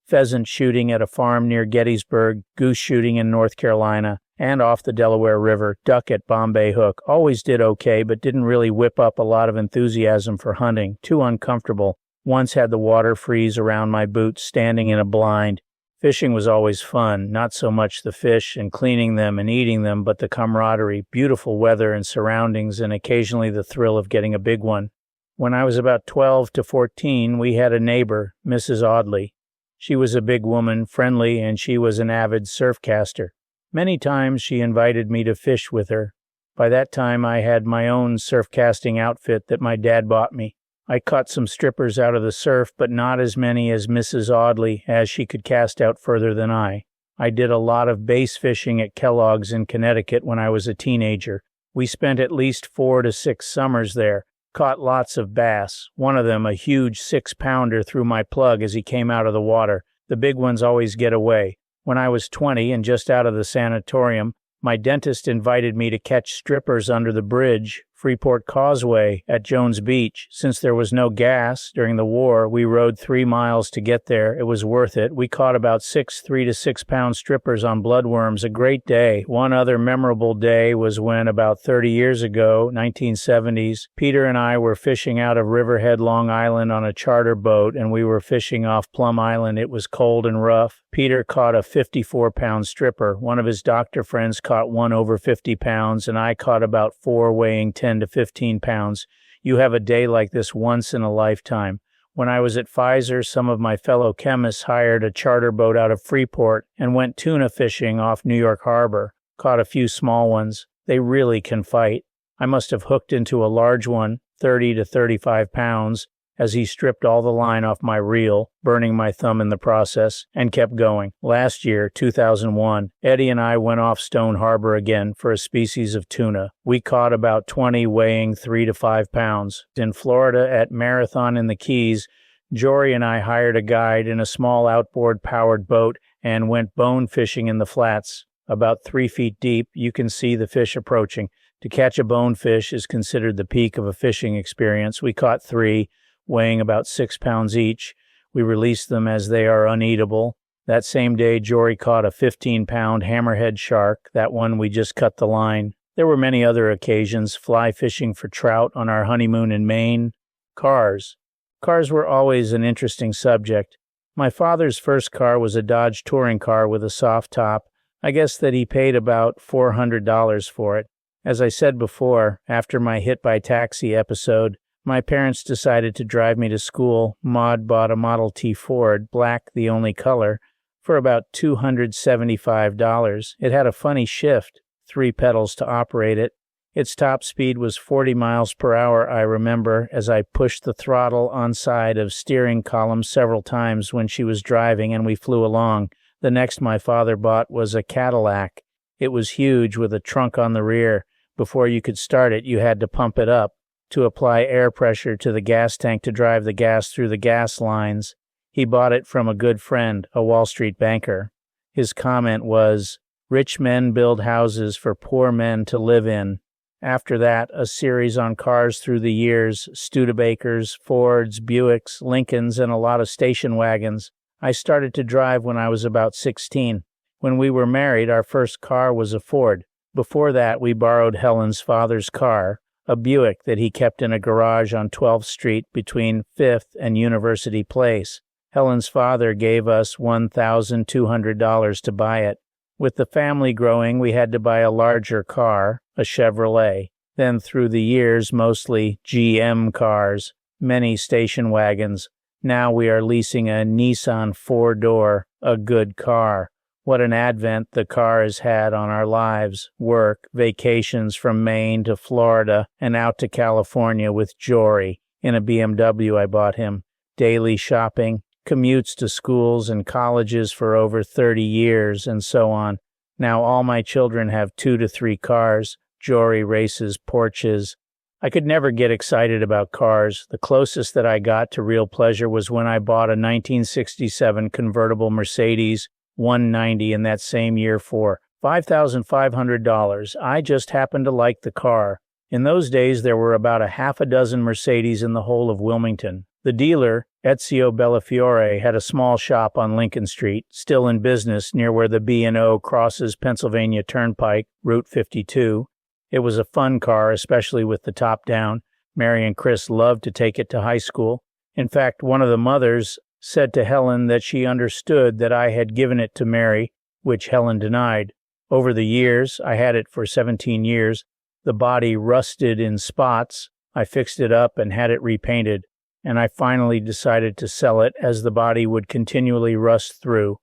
pheasant shooting at a farm near Gettysburg, goose shooting in North Carolina, and off the Delaware River, duck at Bombay Hook. Always did okay, but didn't really whip up a lot of enthusiasm for hunting. Too uncomfortable. Once had the water freeze around my boots standing in a blind. Fishing was always fun, not so much the fish and cleaning them and eating them, but the camaraderie, beautiful weather and surroundings, and occasionally the thrill of getting a big one. When I was about 12 to 14, we had a neighbor, Mrs. Audley. She was a big woman, friendly, and she was an avid surfcaster. Many times she invited me to fish with her. By that time I had my own surfcasting outfit that my dad bought me. I caught some strippers out of the surf, but not as many as Mrs. Audley, as she could cast out further than I. I did a lot of bass fishing at Kellogg's in Connecticut when I was a teenager. We spent at least 4 to 6 summers there. Caught lots of bass. One of them, a huge 6-pounder, threw my plug as he came out of the water. The big ones always get away. When I was 20 and just out of the sanatorium, my dentist invited me to catch strippers under the bridge, Freeport Causeway, at Jones Beach. Since there was no gas during the war, we rode 3 miles to get there. It was worth it. We caught about 6 3 to 6 pound strippers on bloodworms. A great day. One other memorable day was when, about 30 years ago, 1970s, Peter and I were fishing out of Riverhead, Long Island on a charter boat, and we were fishing off Plum Island. It was cold and rough. Peter caught a 54-pound stripper. One of his doctor friends caught one over 50 pounds, and I caught about 4 weighing 10 to 15 pounds. You have a day like this once in a lifetime. When I was at Pfizer, some of my fellow chemists hired a charter boat out of Freeport and went tuna fishing off New York Harbor. Caught a few small ones. They really can fight. I must have hooked into a large one, 30 to 35 pounds, as he stripped all the line off my reel, burning my thumb in the process, and kept going. Last year, 2001, Eddie and I went off Stone Harbor again for a species of tuna. We caught about 20 weighing 3 to 5 pounds. In Florida at Marathon in the Keys, Jory and I hired a guide in a small outboard-powered boat and went bone fishing in the flats. About 3 feet deep, you can see the fish approaching. To catch a bonefish is considered the peak of a fishing experience. We caught 3, weighing about 6 pounds each. We released them as they are uneatable. That same day, Jory caught a 15-pound hammerhead shark, that one we just cut the line. There were many other occasions, fly fishing for trout on our honeymoon in Maine. Cars. Cars were always an interesting subject. My father's first car was a Dodge touring car with a soft top. I guess that he paid about $400 for it. As I said before, after my hit-by-taxi episode, my parents decided to drive me to school. Maud bought a Model T Ford, black the only color, for about $275. It had a funny shift, 3 pedals to operate it. Its top speed was 40 miles per hour, I remember, as I pushed the throttle on side of steering column several times when she was driving and we flew along. The next my father bought was a Cadillac. It was huge with a trunk on the rear. Before you could start it, you had to pump it up to apply air pressure to the gas tank to drive the gas through the gas lines. He bought it from a good friend, a Wall Street banker. His comment was, "Rich men build houses for poor men to live in." After that, a series on cars through the years, Studebakers, Fords, Buicks, Lincolns, and a lot of station wagons. I started to drive when I was about 16. When we were married, our first car was a Ford. Before that, we borrowed Helen's father's car, a Buick that he kept in a garage on 12th Street between 5th and University Place. Helen's father gave us $1,200 to buy it. With the family growing, we had to buy a larger car, a Chevrolet. Then through the years, mostly GM cars, many station wagons. Now we are leasing a Nissan 4-door, a good car. What an advent the car has had on our lives, work, vacations from Maine to Florida and out to California with Jory in a BMW I bought him, daily shopping, commutes to schools and colleges for over 30 years, and so on. Now all my children have 2 to 3 cars. Jory races Porsches. I could never get excited about cars. The closest that I got to real pleasure was when I bought a 1967 convertible Mercedes 190 in that same year for $5,500. I just happened to like the car. In those days, there were about a half a dozen Mercedes in the whole of Wilmington. The dealer, Ezio Bellafiore, had a small shop on Lincoln Street, still in business near where the B&O crosses Pennsylvania Turnpike, Route 52. It was a fun car, especially with the top down. Mary and Chris loved to take it to high school. In fact, one of the mothers said to Helen that she understood that I had given it to Mary, which Helen denied. Over the years, I had it for 17 years, the body rusted in spots. I fixed it up and had it repainted, and I finally decided to sell it as the body would continually rust through.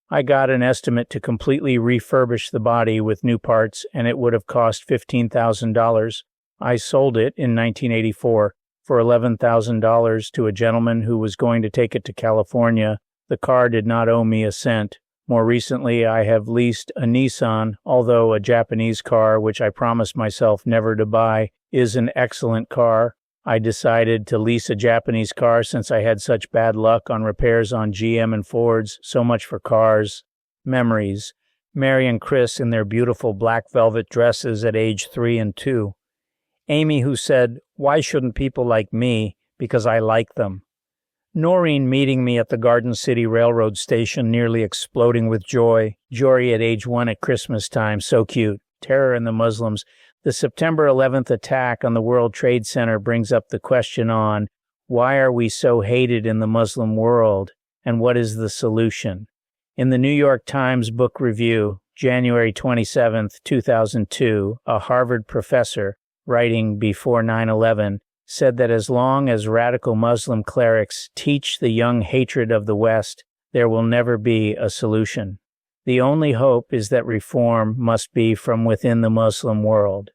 I got an estimate to completely refurbish the body with new parts, and it would have cost $15,000. I sold it in 1984. For $11,000 to a gentleman who was going to take it to California. The car did not owe me a cent. More recently, I have leased a Nissan, although a Japanese car, which I promised myself never to buy, is an excellent car. I decided to lease a Japanese car since I had such bad luck on repairs on GM and Fords. So much for cars. Memories. Mary and Chris in their beautiful black velvet dresses at age 3 and 2. Amy, who said, "Why shouldn't people like me? Because I like them." Noreen meeting me at the Garden City Railroad Station, nearly exploding with joy. Jory at age 1 at Christmas time, so cute. Terror in the Muslims. The September 11th attack on the World Trade Center brings up the question on, why are we so hated in the Muslim world, and what is the solution? In the New York Times Book Review, January 27, 2002, a Harvard professor, writing before 9/11, said that as long as radical Muslim clerics teach the young hatred of the West, there will never be a solution. The only hope is that reform must be from within the Muslim world.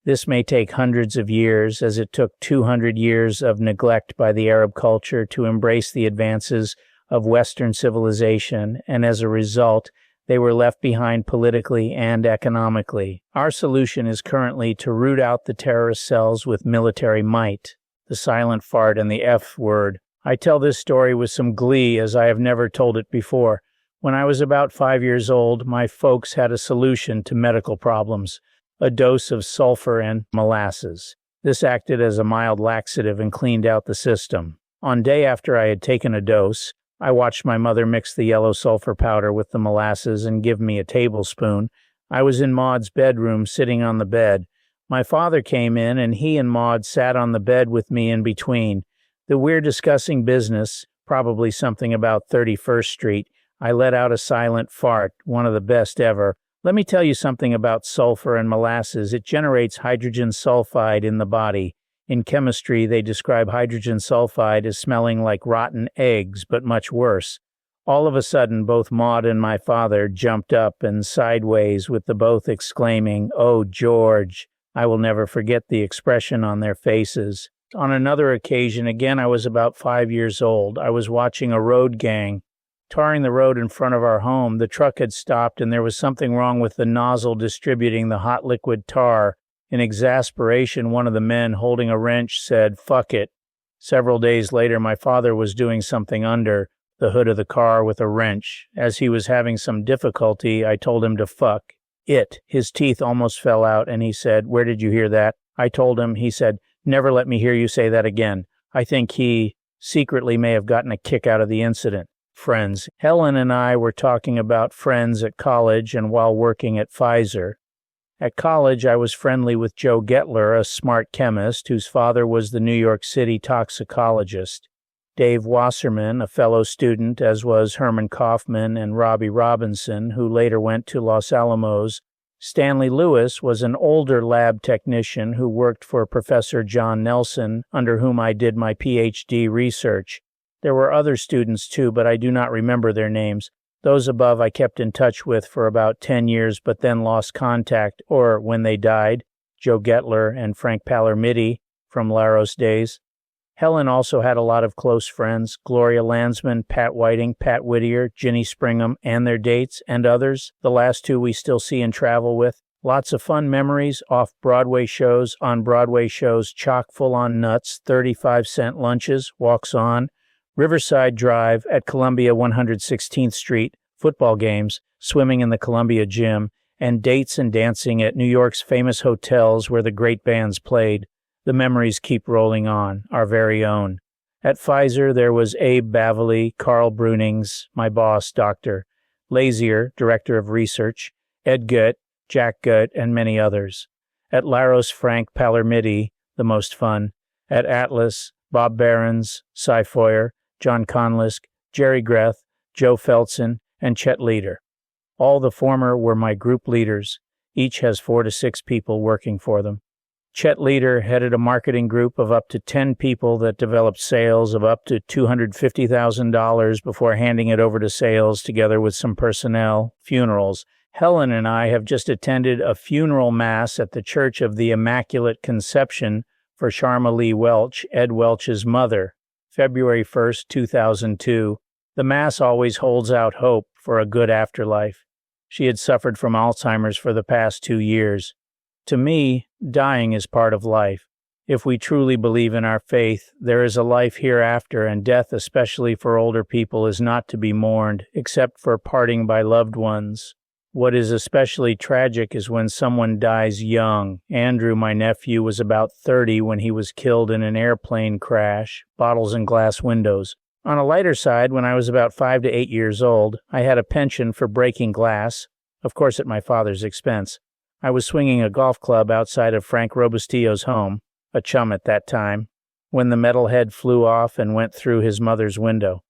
This may take hundreds of years, as it took 200 years of neglect by the Arab culture to embrace the advances of Western civilization, and as a result, they were left behind politically and economically. Our solution is currently to root out the terrorist cells with military might. The silent fart and the F word. I tell this story with some glee as I have never told it before. When I was about 5 years old, my folks had a solution to medical problems. a dose of sulfur and molasses. This acted as a mild laxative and cleaned out the system. On day after I had taken a dose, I watched my mother mix the yellow sulfur powder with the molasses and give me a tablespoon. I was in Maud's bedroom, sitting on the bed. My father came in, and he and Maud sat on the bed with me in between. We're discussing business, probably something about 31st Street. I let out a silent fart, one of the best ever. Let me tell you something about sulfur and molasses. It generates hydrogen sulfide in the body. In chemistry, they describe hydrogen sulfide as smelling like rotten eggs, but much worse. All of a sudden, both Maud and my father jumped up and sideways, with the both exclaiming, "Oh, George!" I will never forget the expression on their faces. On another occasion, again I was about 5 years old. I was watching a road gang tarring the road in front of our home. The truck had stopped, and there was something wrong with the nozzle distributing the hot liquid tar. In exasperation, one of the men holding a wrench said, "Fuck it." Several days later, my father was doing something under the hood of the car with a wrench. As he was having some difficulty, I told him to fuck it. His teeth almost fell out, and he said, "Where did you hear that?" I told him. He said, "Never let me hear you say that again." I think he secretly may have gotten a kick out of the incident. Friends. Helen and I were talking about friends at college and while working at Pfizer. At college, I was friendly with Joe Gettler, a smart chemist whose father was the New York City toxicologist. Dave Wasserman, a fellow student, as was Herman Kaufman and Robbie Robinson, who later went to Los Alamos. Stanley Lewis was an older lab technician who worked for Professor John Nelson, under whom I did my PhD research. There were other students too, but I do not remember their names. Those above I kept in touch with for about 10 years, but then lost contact, or when they died, Joe Gettler and Frank Palermiti from Laros days. Helen also had a lot of close friends, Gloria Landsman, Pat Whiting, Pat Whittier, Ginny Springham, and their dates, and others, the last two we still see and travel with. Lots of fun memories, off-Broadway shows, on-Broadway shows, chock full on nuts, 35-cent lunches, walks on, Riverside Drive at Columbia 116th Street, football games, swimming in the Columbia Gym, and dates and dancing at New York's famous hotels where the great bands played. The memories keep rolling on, our very own. At Pfizer, there was Abe Bavely, Carl Brunings, my boss, Dr. Lazier, Director of Research, Ed Gutt, Jack Gutt, and many others. At Laros, Frank Palermiti, the most fun. At Atlas, Bob Behrens, Cy Foyer, John Conlisk, Jerry Greth, Joe Feltzen, and Chet Leader. All the former were my group leaders. Each has 4 to 6 people working for them. Chet Leader headed a marketing group of up to 10 people that developed sales of up to $250,000 before handing it over to sales together with some personnel, funerals. Helen and I have just attended a funeral mass at the Church of the Immaculate Conception for Sharma Lee Welch, Ed Welch's mother, February 1st, 2002. The mass always holds out hope for a good afterlife. She had suffered from Alzheimer's for the past 2 years. To me, dying is part of life. If we truly believe in our faith, there is a life hereafter, and death, especially for older people, is not to be mourned, except for parting by loved ones. What is especially tragic is when someone dies young. Andrew, my nephew, was about 30 when he was killed in an airplane crash, bottles and glass windows. On a lighter side, when I was about 5 to 8 years old, I had a penchant for breaking glass, of course at my father's expense. I was swinging a golf club outside of Frank Robustillo's home, a chum at that time, when the metal head flew off and went through his mother's window.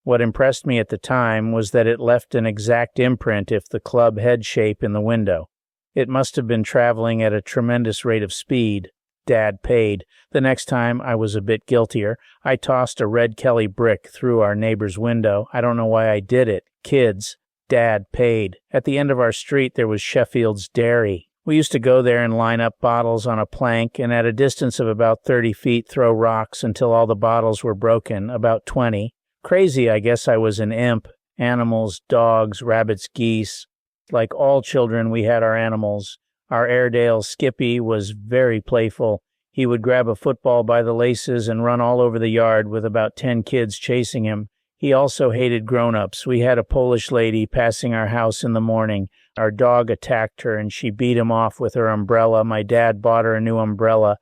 What impressed me at the time was that it left an exact imprint if the club head shape in the window. It must have been traveling at a tremendous rate of speed. Dad paid. The next time I was a bit guiltier. I tossed a red Kelly brick through our neighbor's window. I don't know why I did it. Kids. Dad paid. At the end of our street there was Sheffield's Dairy. We used to go there and line up bottles on a plank and at a distance of about 30 feet throw rocks until all the bottles were broken, about 20. Crazy, I guess I was an imp. Animals, dogs, rabbits, geese. Like all children, we had our animals. Our Airedale, Skippy, was very playful. He would grab a football by the laces and run all over the yard with about 10 kids chasing him. He also hated grown-ups. We had a Polish lady passing our house in the morning. Our dog attacked her and she beat him off with her umbrella. My dad bought her a new umbrella.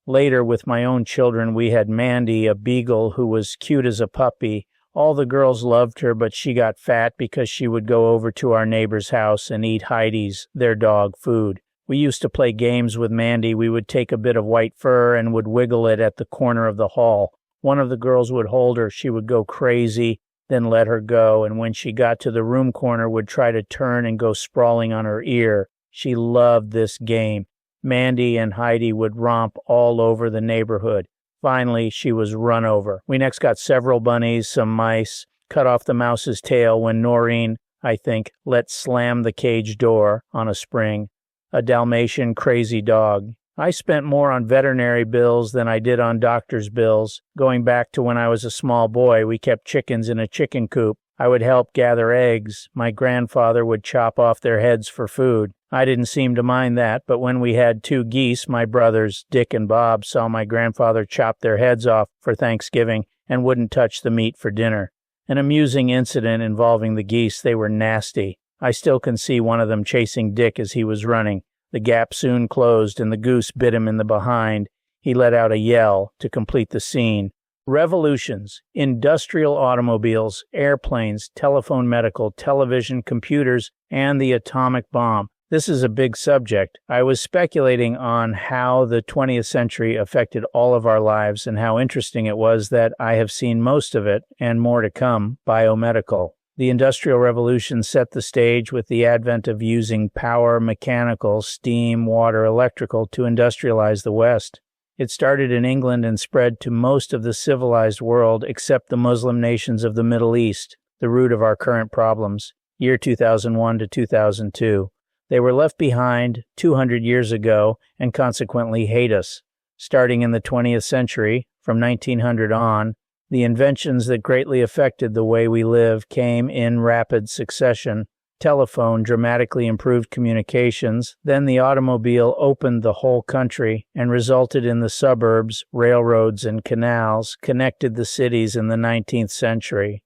Later, with my own children, we had Mandy, a beagle who was cute as a puppy. All the girls loved her, but she got fat because she would go over to our neighbor's house and eat Heidi's, their dog, food. We used to play games with Mandy. We would take a bit of white fur and would wiggle it at the corner of the hall. One of the girls would hold her. She would go crazy, then let her go, and when she got to the room corner, would try to turn and go sprawling on her ear. She loved this game. Mandy and Heidi would romp all over the neighborhood. Finally, she was run over. We next got several bunnies, some mice, cut off the mouse's tail when Noreen, I think, let slam the cage door on a spring. A Dalmatian crazy dog. I spent more on veterinary bills than I did on doctor's bills. Going back to when I was a small boy, we kept chickens in a chicken coop. I would help gather eggs. My grandfather would chop off their heads for food. I didn't seem to mind that, but when we had 2 geese, my brothers, Dick and Bob, saw my grandfather chop their heads off for Thanksgiving and wouldn't touch the meat for dinner. An amusing incident involving the geese. They were nasty. I still can see one of them chasing Dick as he was running. The gap soon closed and the goose bit him in the behind. He let out a yell to complete the scene. Revolutions, industrial automobiles, airplanes, telephone, medical, television, computers, and the atomic bomb. This is a big subject. I was speculating on how the 20th century affected all of our lives and how interesting it was that I have seen most of it, and more to come, biomedical. The Industrial Revolution set the stage with the advent of using power, mechanical, steam, water, electrical to industrialize the West. It started in England and spread to most of the civilized world except the Muslim nations of the Middle East, the root of our current problems, year 2001 to 2002. They were left behind 200 years ago and consequently hate us. Starting in the 20th century, from 1900 on, the inventions that greatly affected the way we live came in rapid succession. Telephone dramatically improved communications, then the automobile opened the whole country and resulted in the suburbs, railroads, and canals, connected the cities in the 19th century.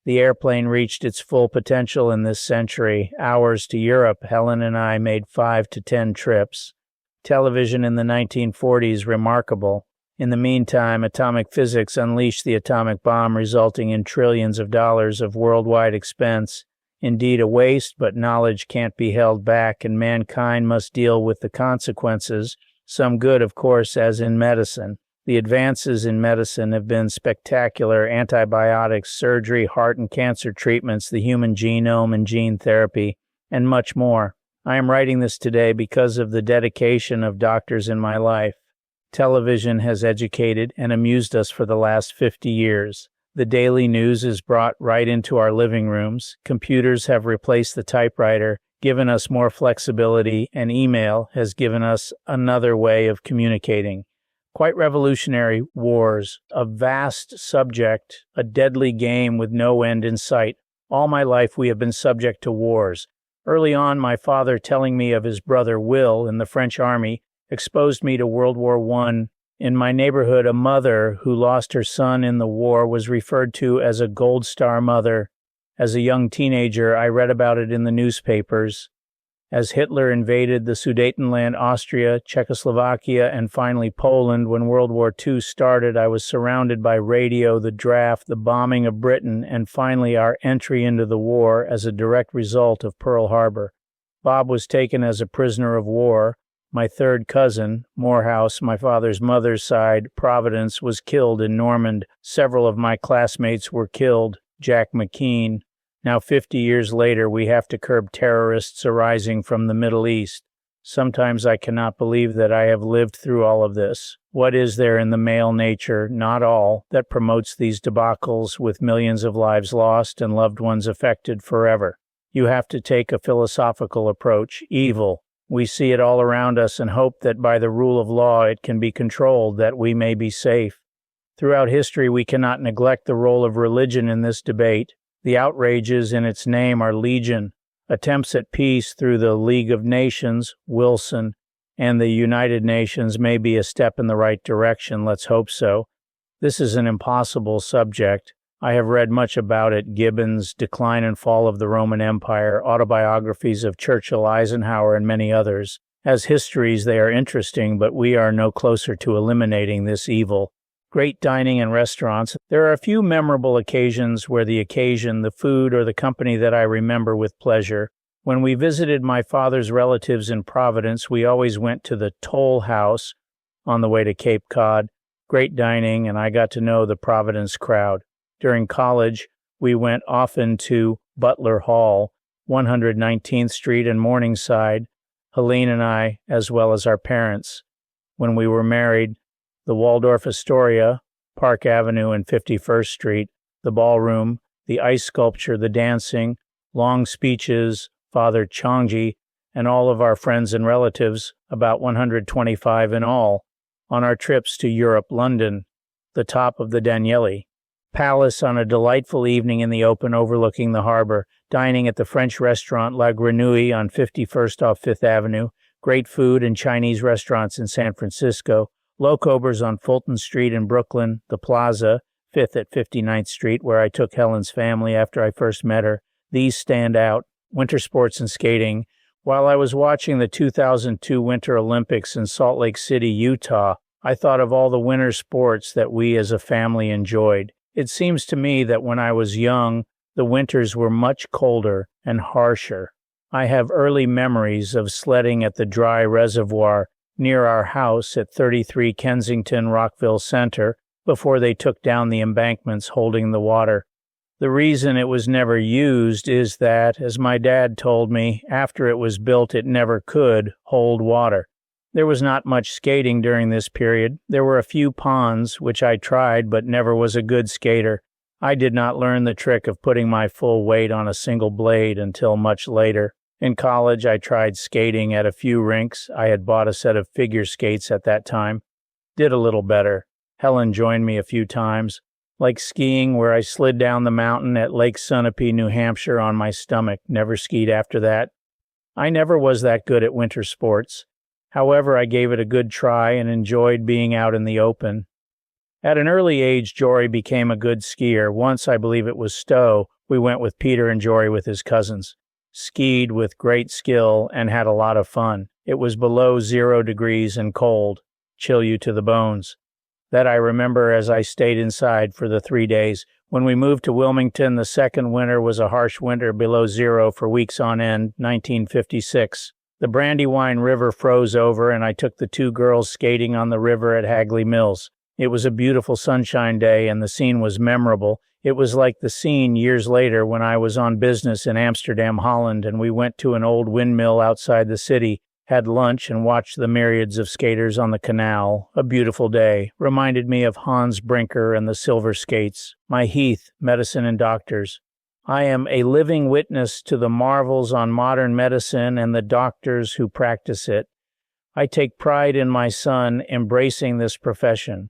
The airplane reached its full potential in this century. Hours to Europe, Helen and I made 5 to 10 trips. Television in the 1940s, remarkable. In the meantime, atomic physics unleashed the atomic bomb, resulting in trillions of dollars of worldwide expense. Indeed a waste, but knowledge can't be held back, and mankind must deal with the consequences. Some good, of course, as in medicine. The advances in medicine have been spectacular: antibiotics, surgery, heart and cancer treatments, the human genome and gene therapy, and much more. I am writing this today because of the dedication of doctors in my life. Television has educated and amused us for the last 50 years. The daily news is brought right into our living rooms. Computers have replaced the typewriter, given us more flexibility, and email has given us another way of communicating. Quite revolutionary. Wars, a vast subject, a deadly game with no end in sight. All my life we have been subject to wars. Early on, my father telling me of his brother Will in the French army exposed me to World War I. In my neighborhood, a mother who lost her son in the war was referred to as a Gold Star mother. As a young teenager, I read about it in the newspapers. As Hitler invaded the Sudetenland, Austria, Czechoslovakia, and finally Poland, when World War II started, I was surrounded by radio, the draft, the bombing of Britain, and finally our entry into the war as a direct result of Pearl Harbor. Bob was taken as a prisoner of war. My third cousin, Morehouse, my father's mother's side, Providence, was killed in Normand. Several of my classmates were killed. Jack McKean. Now 50 years later, we have to curb terrorists arising from the Middle East. Sometimes I cannot believe that I have lived through all of this. What is there in the male nature, not all, that promotes these debacles with millions of lives lost and loved ones affected forever? You have to take a philosophical approach. Evil. We see it all around us and hope that by the rule of law it can be controlled, that we may be safe. Throughout history, we cannot neglect the role of religion in this debate. The outrages in its name are legion. Attempts at peace through the League of Nations, Wilson, and the United Nations may be a step in the right direction. Let's hope so. This is an impossible subject. I have read much about it: Gibbon's Decline and Fall of the Roman Empire, autobiographies of Churchill, Eisenhower, and many others. As histories, they are interesting, but we are no closer to eliminating this evil. Great dining and restaurants. There are a few memorable occasions where the occasion, the food, or the company that I remember with pleasure. When we visited my father's relatives in Providence, we always went to the Toll House on the way to Cape Cod. Great dining, and I got to know the Providence crowd. During college, we went often to Butler Hall, 119th Street and Morningside, Helene and I, as well as our parents. When we were married, the Waldorf Astoria, Park Avenue and 51st Street, the ballroom, the ice sculpture, the dancing, long speeches, Father Chongji, and all of our friends and relatives, about 125 in all, on our trips to Europe, London, the top of the Danieli Palace on a delightful evening in the open overlooking the harbor, dining at the French restaurant La Grenouille on 51st off 5th Avenue, great food and Chinese restaurants in San Francisco, Locobers on Fulton Street in Brooklyn, the Plaza, 5th at 59th Street, where I took Helen's family after I first met her. These stand out. Winter sports and skating. While I was watching the 2002 Winter Olympics in Salt Lake City, Utah, I thought of all the winter sports that we as a family enjoyed. It seems to me that when I was young, the winters were much colder and harsher. I have early memories of sledding at the dry reservoir near our house at 33 Kensington, Rockville Center, before they took down the embankments holding the water. The reason it was never used is that, as my dad told me, after it was built it never could hold water. There was not much skating during this period. There were a few ponds, which I tried but never was a good skater. I did not learn the trick of putting my full weight on a single blade until much later. In college, I tried skating at a few rinks. I had bought a set of figure skates at that time. Did a little better. Helen joined me a few times. Like skiing, where I slid down the mountain at Lake Sunapee, New Hampshire on my stomach. Never skied after that. I never was that good at winter sports. However, I gave it a good try and enjoyed being out in the open. At an early age, Jory became a good skier. Once, I believe it was Stowe, we went with Peter and Jory with his cousins. Skied with great skill and had a lot of fun. It was below 0 degrees and cold, chill you to the bones. That I remember as I stayed inside for the 3 days. When we moved to Wilmington, the second winter was a harsh winter below 0 for weeks on end, 1956. The Brandywine River froze over, and I took the 2 girls skating on the river at Hagley Mills. It was a beautiful sunshine day, and the scene was memorable. It was like the scene years later when I was on business in Amsterdam, Holland, and we went to an old windmill outside the city, had lunch, and watched the myriads of skaters on the canal. A beautiful day. Reminded me of Hans Brinker and the Silver Skates. My Heath, Medicine and Doctors. I am a living witness to the marvels on modern medicine and the doctors who practice it. I take pride in my son embracing this profession.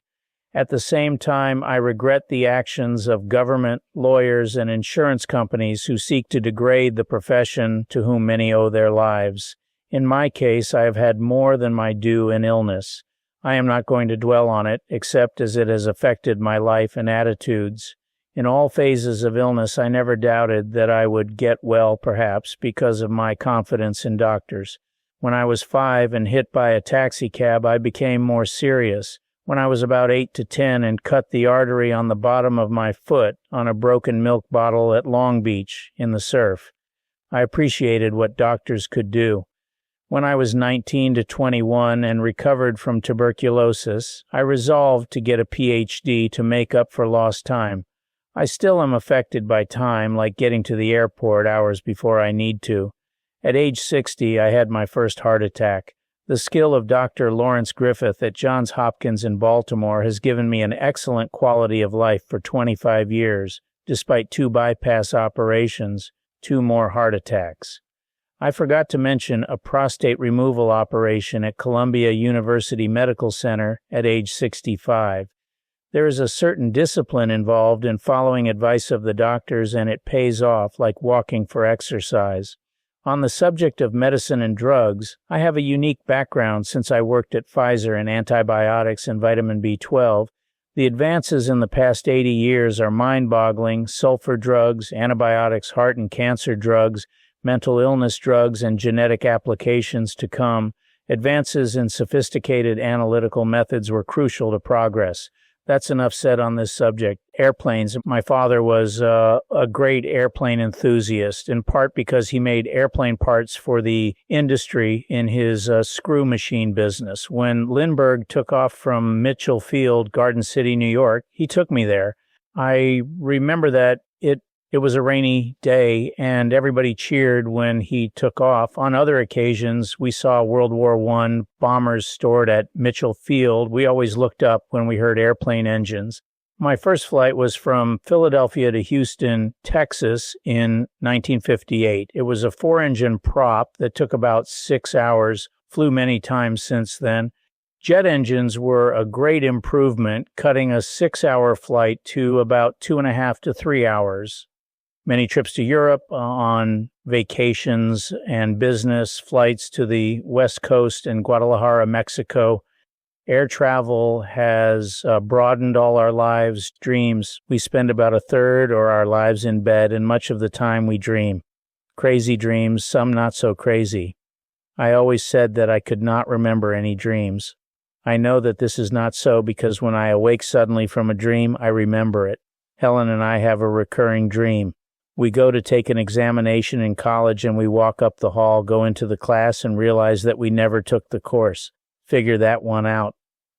At the same time, I regret the actions of government, lawyers, and insurance companies who seek to degrade the profession to whom many owe their lives. In my case, I have had more than my due in illness. I am not going to dwell on it, except as it has affected my life and attitudes. In all phases of illness, I never doubted that I would get well, perhaps, because of my confidence in doctors. When I was 5 and hit by a taxicab, I became more serious. When I was about 8 to 10 and cut the artery on the bottom of my foot on a broken milk bottle at Long Beach in the surf, I appreciated what doctors could do. When I was 19 to 21 and recovered from tuberculosis, I resolved to get a PhD to make up for lost time. I still am affected by time, like getting to the airport hours before I need to. At age 60, I had my first heart attack. The skill of Dr. Lawrence Griffith at Johns Hopkins in Baltimore has given me an excellent quality of life for 25 years, despite 2 bypass operations, 2 more heart attacks. I forgot to mention a prostate removal operation at Columbia University Medical Center at age 65. There is a certain discipline involved in following advice of the doctors, and it pays off like walking for exercise. On the subject of medicine and drugs, I have a unique background since I worked at Pfizer in antibiotics and vitamin B12, The advances in the past 80 years are mind-boggling: sulfur drugs, antibiotics, heart and cancer drugs, mental illness drugs, and genetic applications to come. Advances in sophisticated analytical methods were crucial to progress. That's enough said on this subject. Airplanes. My father was a great airplane enthusiast, in part because he made airplane parts for the industry in his screw machine business. When Lindbergh took off from Mitchell Field, Garden City, New York, he took me there. I remember that it was a rainy day, and everybody cheered when he took off. On other occasions, we saw World War I bombers stored at Mitchell Field. We always looked up when we heard airplane engines. My first flight was from Philadelphia to Houston, Texas in 1958. It was a 4-engine prop that took about 6 hours, flew many times since then. Jet engines were a great improvement, cutting a 6-hour flight to about 2.5 to 3 hours. Many trips to Europe on vacations and business flights to the West Coast and Guadalajara, Mexico. Air travel has broadened all our lives' dreams. We spend about a third of our lives in bed, and much of the time we dream. Crazy dreams, some not so crazy. I always said that I could not remember any dreams. I know that this is not so because when I awake suddenly from a dream, I remember it. Helen and I have a recurring dream. We go to take an examination in college and we walk up the hall, go into the class, and realize that we never took the course. Figure that one out.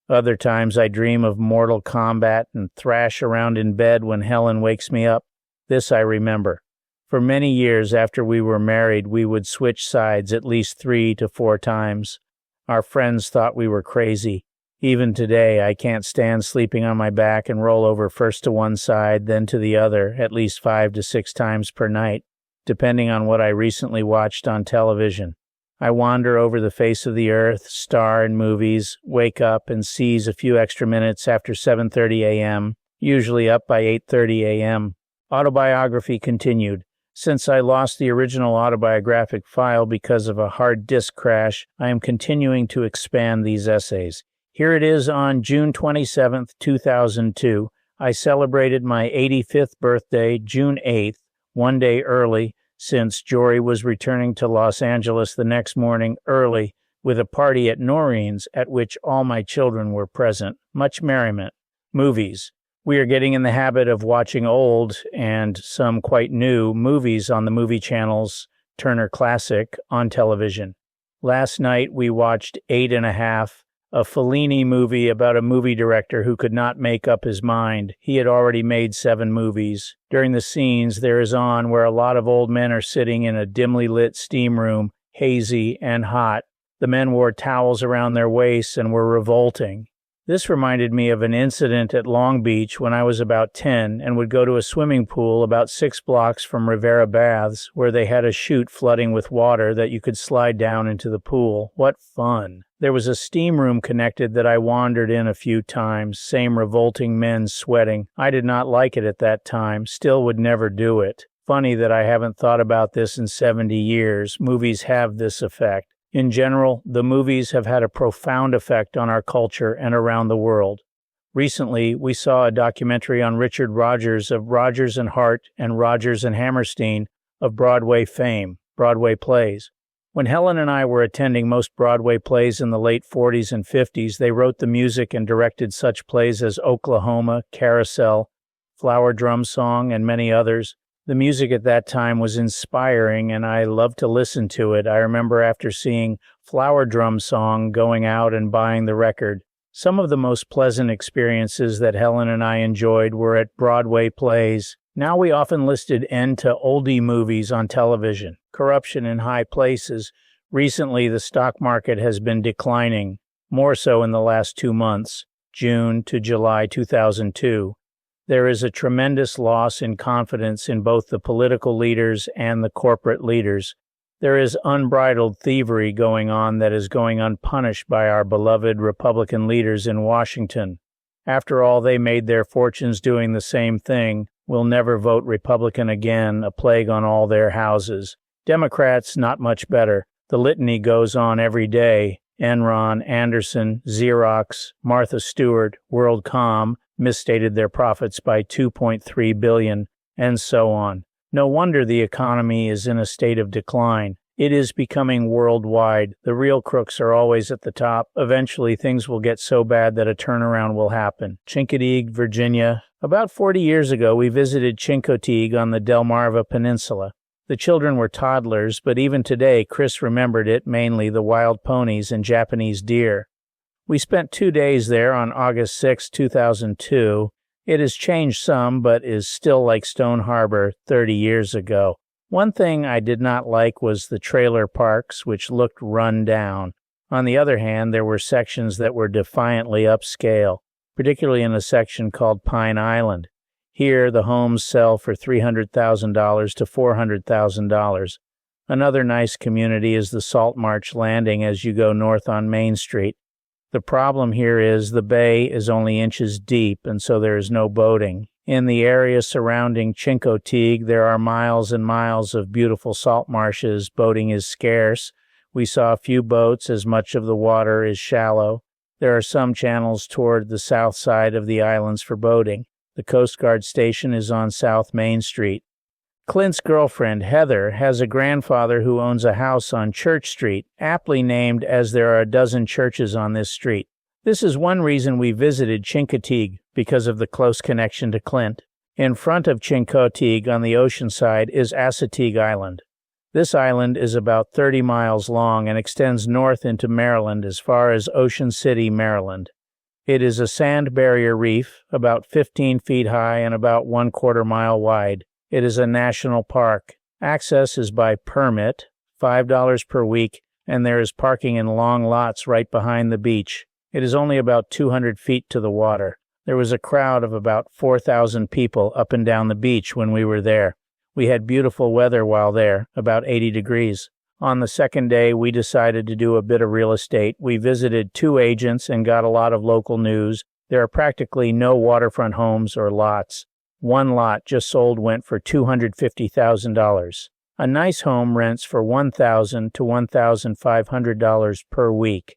Other times I dream of Mortal Kombat and thrash around in bed when Helen wakes me up. This I remember. For many years after we were married, we would switch sides at least 3 to 4 times. Our friends thought we were crazy. Even today, I can't stand sleeping on my back and roll over first to one side, then to the other, at least 5 to 6 times per night, depending on what I recently watched on television. I wander over the face of the earth, star in movies, wake up and seize a few extra minutes after 7:30 a.m., usually up by 8:30 a.m. Autobiography continued. Since I lost the original autobiographic file because of a hard disk crash, I am continuing to expand these essays. Here it is on June 27, 2002. I celebrated my 85th birthday, June 8th, one day early, since Jory was returning to Los Angeles the next morning early with a party at Noreen's at which all my children were present. Much merriment. Movies. We are getting in the habit of watching old and some quite new movies on the movie channel's Turner Classic on television. Last night we watched 8½, a Fellini movie about a movie director who could not make up his mind. He had already made 7 movies. During the scenes there is on where a lot of old men are sitting in a dimly lit steam room, hazy and hot. The men wore towels around their waists and were revolting. This reminded me of an incident at Long Beach when I was about 10 and would go to a swimming pool about 6 blocks from Rivera Baths where they had a chute flooding with water that you could slide down into the pool. What fun! There was a steam room connected that I wandered in a few times, same revolting men sweating. I did not like it at that time, still would never do it. Funny that I haven't thought about this in 70 years. Movies have this effect. In general, the movies have had a profound effect on our culture and around the world. Recently, we saw a documentary on Richard Rodgers of Rodgers and Hart and Rodgers and Hammerstein of Broadway fame, Broadway plays. When Helen and I were attending most Broadway plays in the late 40s and 50s, they wrote the music and directed such plays as Oklahoma, Carousel, Flower Drum Song, and many others. The music at that time was inspiring, and I loved to listen to it. I remember after seeing Flower Drum Song going out and buying the record. Some of the most pleasant experiences that Helen and I enjoyed were at Broadway plays. Now we often listed end to oldie movies on television. Corruption in high places. Recently, the stock market has been declining, more so in the last 2 months, June to July 2002. There is a tremendous loss in confidence in both the political leaders and the corporate leaders. There is unbridled thievery going on that is going unpunished by our beloved Republican leaders in Washington. After all, they made their fortunes doing the same thing. Will never vote Republican again, a plague on all their houses. Democrats, not much better. The litany goes on every day. Enron, Anderson, Xerox, Martha Stewart, WorldCom, misstated their profits by $2.3 billion, and so on. No wonder the economy is in a state of decline. It is becoming worldwide. The real crooks are always at the top. Eventually, things will get so bad that a turnaround will happen. Chincoteague, Virginia. About 40 years ago, we visited Chincoteague on the Delmarva Peninsula. The children were toddlers, but even today, Chris remembered it, mainly the wild ponies and Japanese deer. We spent 2 days there on August 6, 2002. It has changed some, but is still like Stone Harbor 30 years ago. One thing I did not like was the trailer parks, which looked run down. On the other hand, there were sections that were defiantly upscale, particularly in a section called Pine Island. Here, the homes sell for $300,000 to $400,000. Another nice community is the Salt Marsh Landing as you go north on Main Street. The problem here is the bay is only inches deep, and so there is no boating. In the area surrounding Chincoteague, there are miles and miles of beautiful salt marshes. Boating is scarce. We saw a few boats as much of the water is shallow. There are some channels toward the south side of the islands for boating. The Coast Guard station is on South Main Street. Clint's girlfriend, Heather, has a grandfather who owns a house on Church Street, aptly named as there are a dozen churches on this street. This is one reason we visited Chincoteague, because of the close connection to Clint. In front of Chincoteague on the ocean side is Assateague Island. This island is about 30 miles long and extends north into Maryland as far as Ocean City, Maryland. It is a sand barrier reef, about 15 feet high and about 1/4 mile wide. It is a national park. Access is by permit, $5 per week, and there is parking in long lots right behind the beach. It is only about 200 feet to the water. There was a crowd of about 4,000 people up and down the beach when we were there. We had beautiful weather while there, about 80 degrees. On the second day, we decided to do a bit of real estate. We visited 2 agents and got a lot of local news. There are practically no waterfront homes or lots. One lot just sold went for $250,000. A nice home rents for $1,000 to $1,500 per week.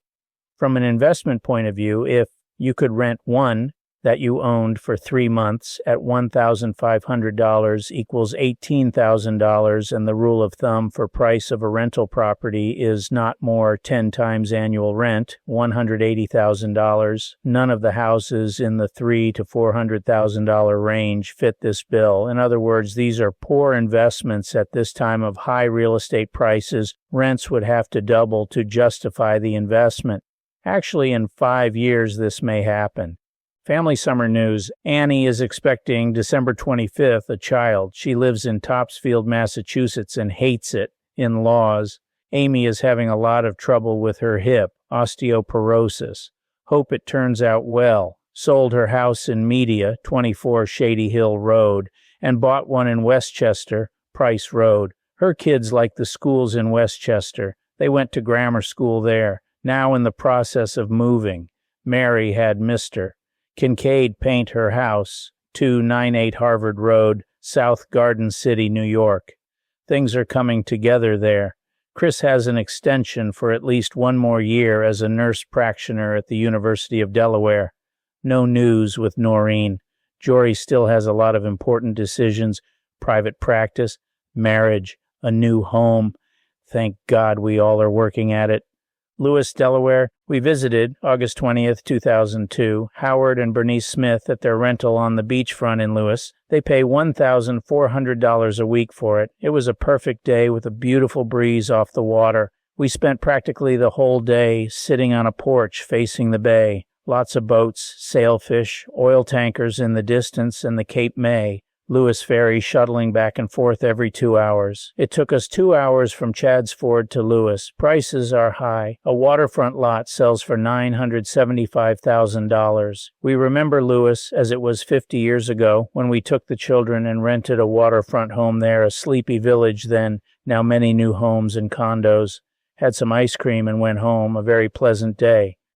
From an investment point of view, if you could rent one that you owned for 3 months at $1,500 equals $18,000, and the rule of thumb for price of a rental property is not more 10 times annual rent, $180,000. None of the houses in the $300,000 to $400,000 range fit this bill. In other words, these are poor investments at this time of high real estate prices. Rents would have to double to justify the investment. Actually, in 5 years, this may happen. Family summer news. Annie is expecting December 25th a child. She lives in Topsfield, Massachusetts, and hates it. In-laws. Amy is having a lot of trouble with her hip, osteoporosis. Hope it turns out well. Sold her house in Media, 24 Shady Hill Road, and bought one in Westchester, Price Road. Her kids like the schools in Westchester. They went to grammar school there. Now in the process of moving. Mary had missed her. Kincaid paint her house, 298 Harvard Road, South Garden City, New York. Things are coming together there. Chris has an extension for at least 1 more year as a nurse practitioner at the University of Delaware. No news with Noreen. Jory still has a lot of important decisions, private practice, marriage, a new home. Thank God we all are working at it. Lewis, Delaware. We visited, August 20th, 2002, Howard and Bernice Smith at their rental on the beachfront in Lewis. They pay $1,400 a week for it. It was a perfect day with a beautiful breeze off the water. We spent practically the whole day sitting on a porch facing the bay. Lots of boats, sailfish, oil tankers in the distance, and the Cape May. Lewis Ferry shuttling back and forth every 2 hours. It took us 2 hours from Chadds Ford to Lewis. Prices are high. A waterfront lot sells for $975,000. We remember Lewis as it was 50 years ago when we took the children and rented a waterfront home there, a sleepy village then, now many new homes and condos. Had some ice cream and went home, a very pleasant day.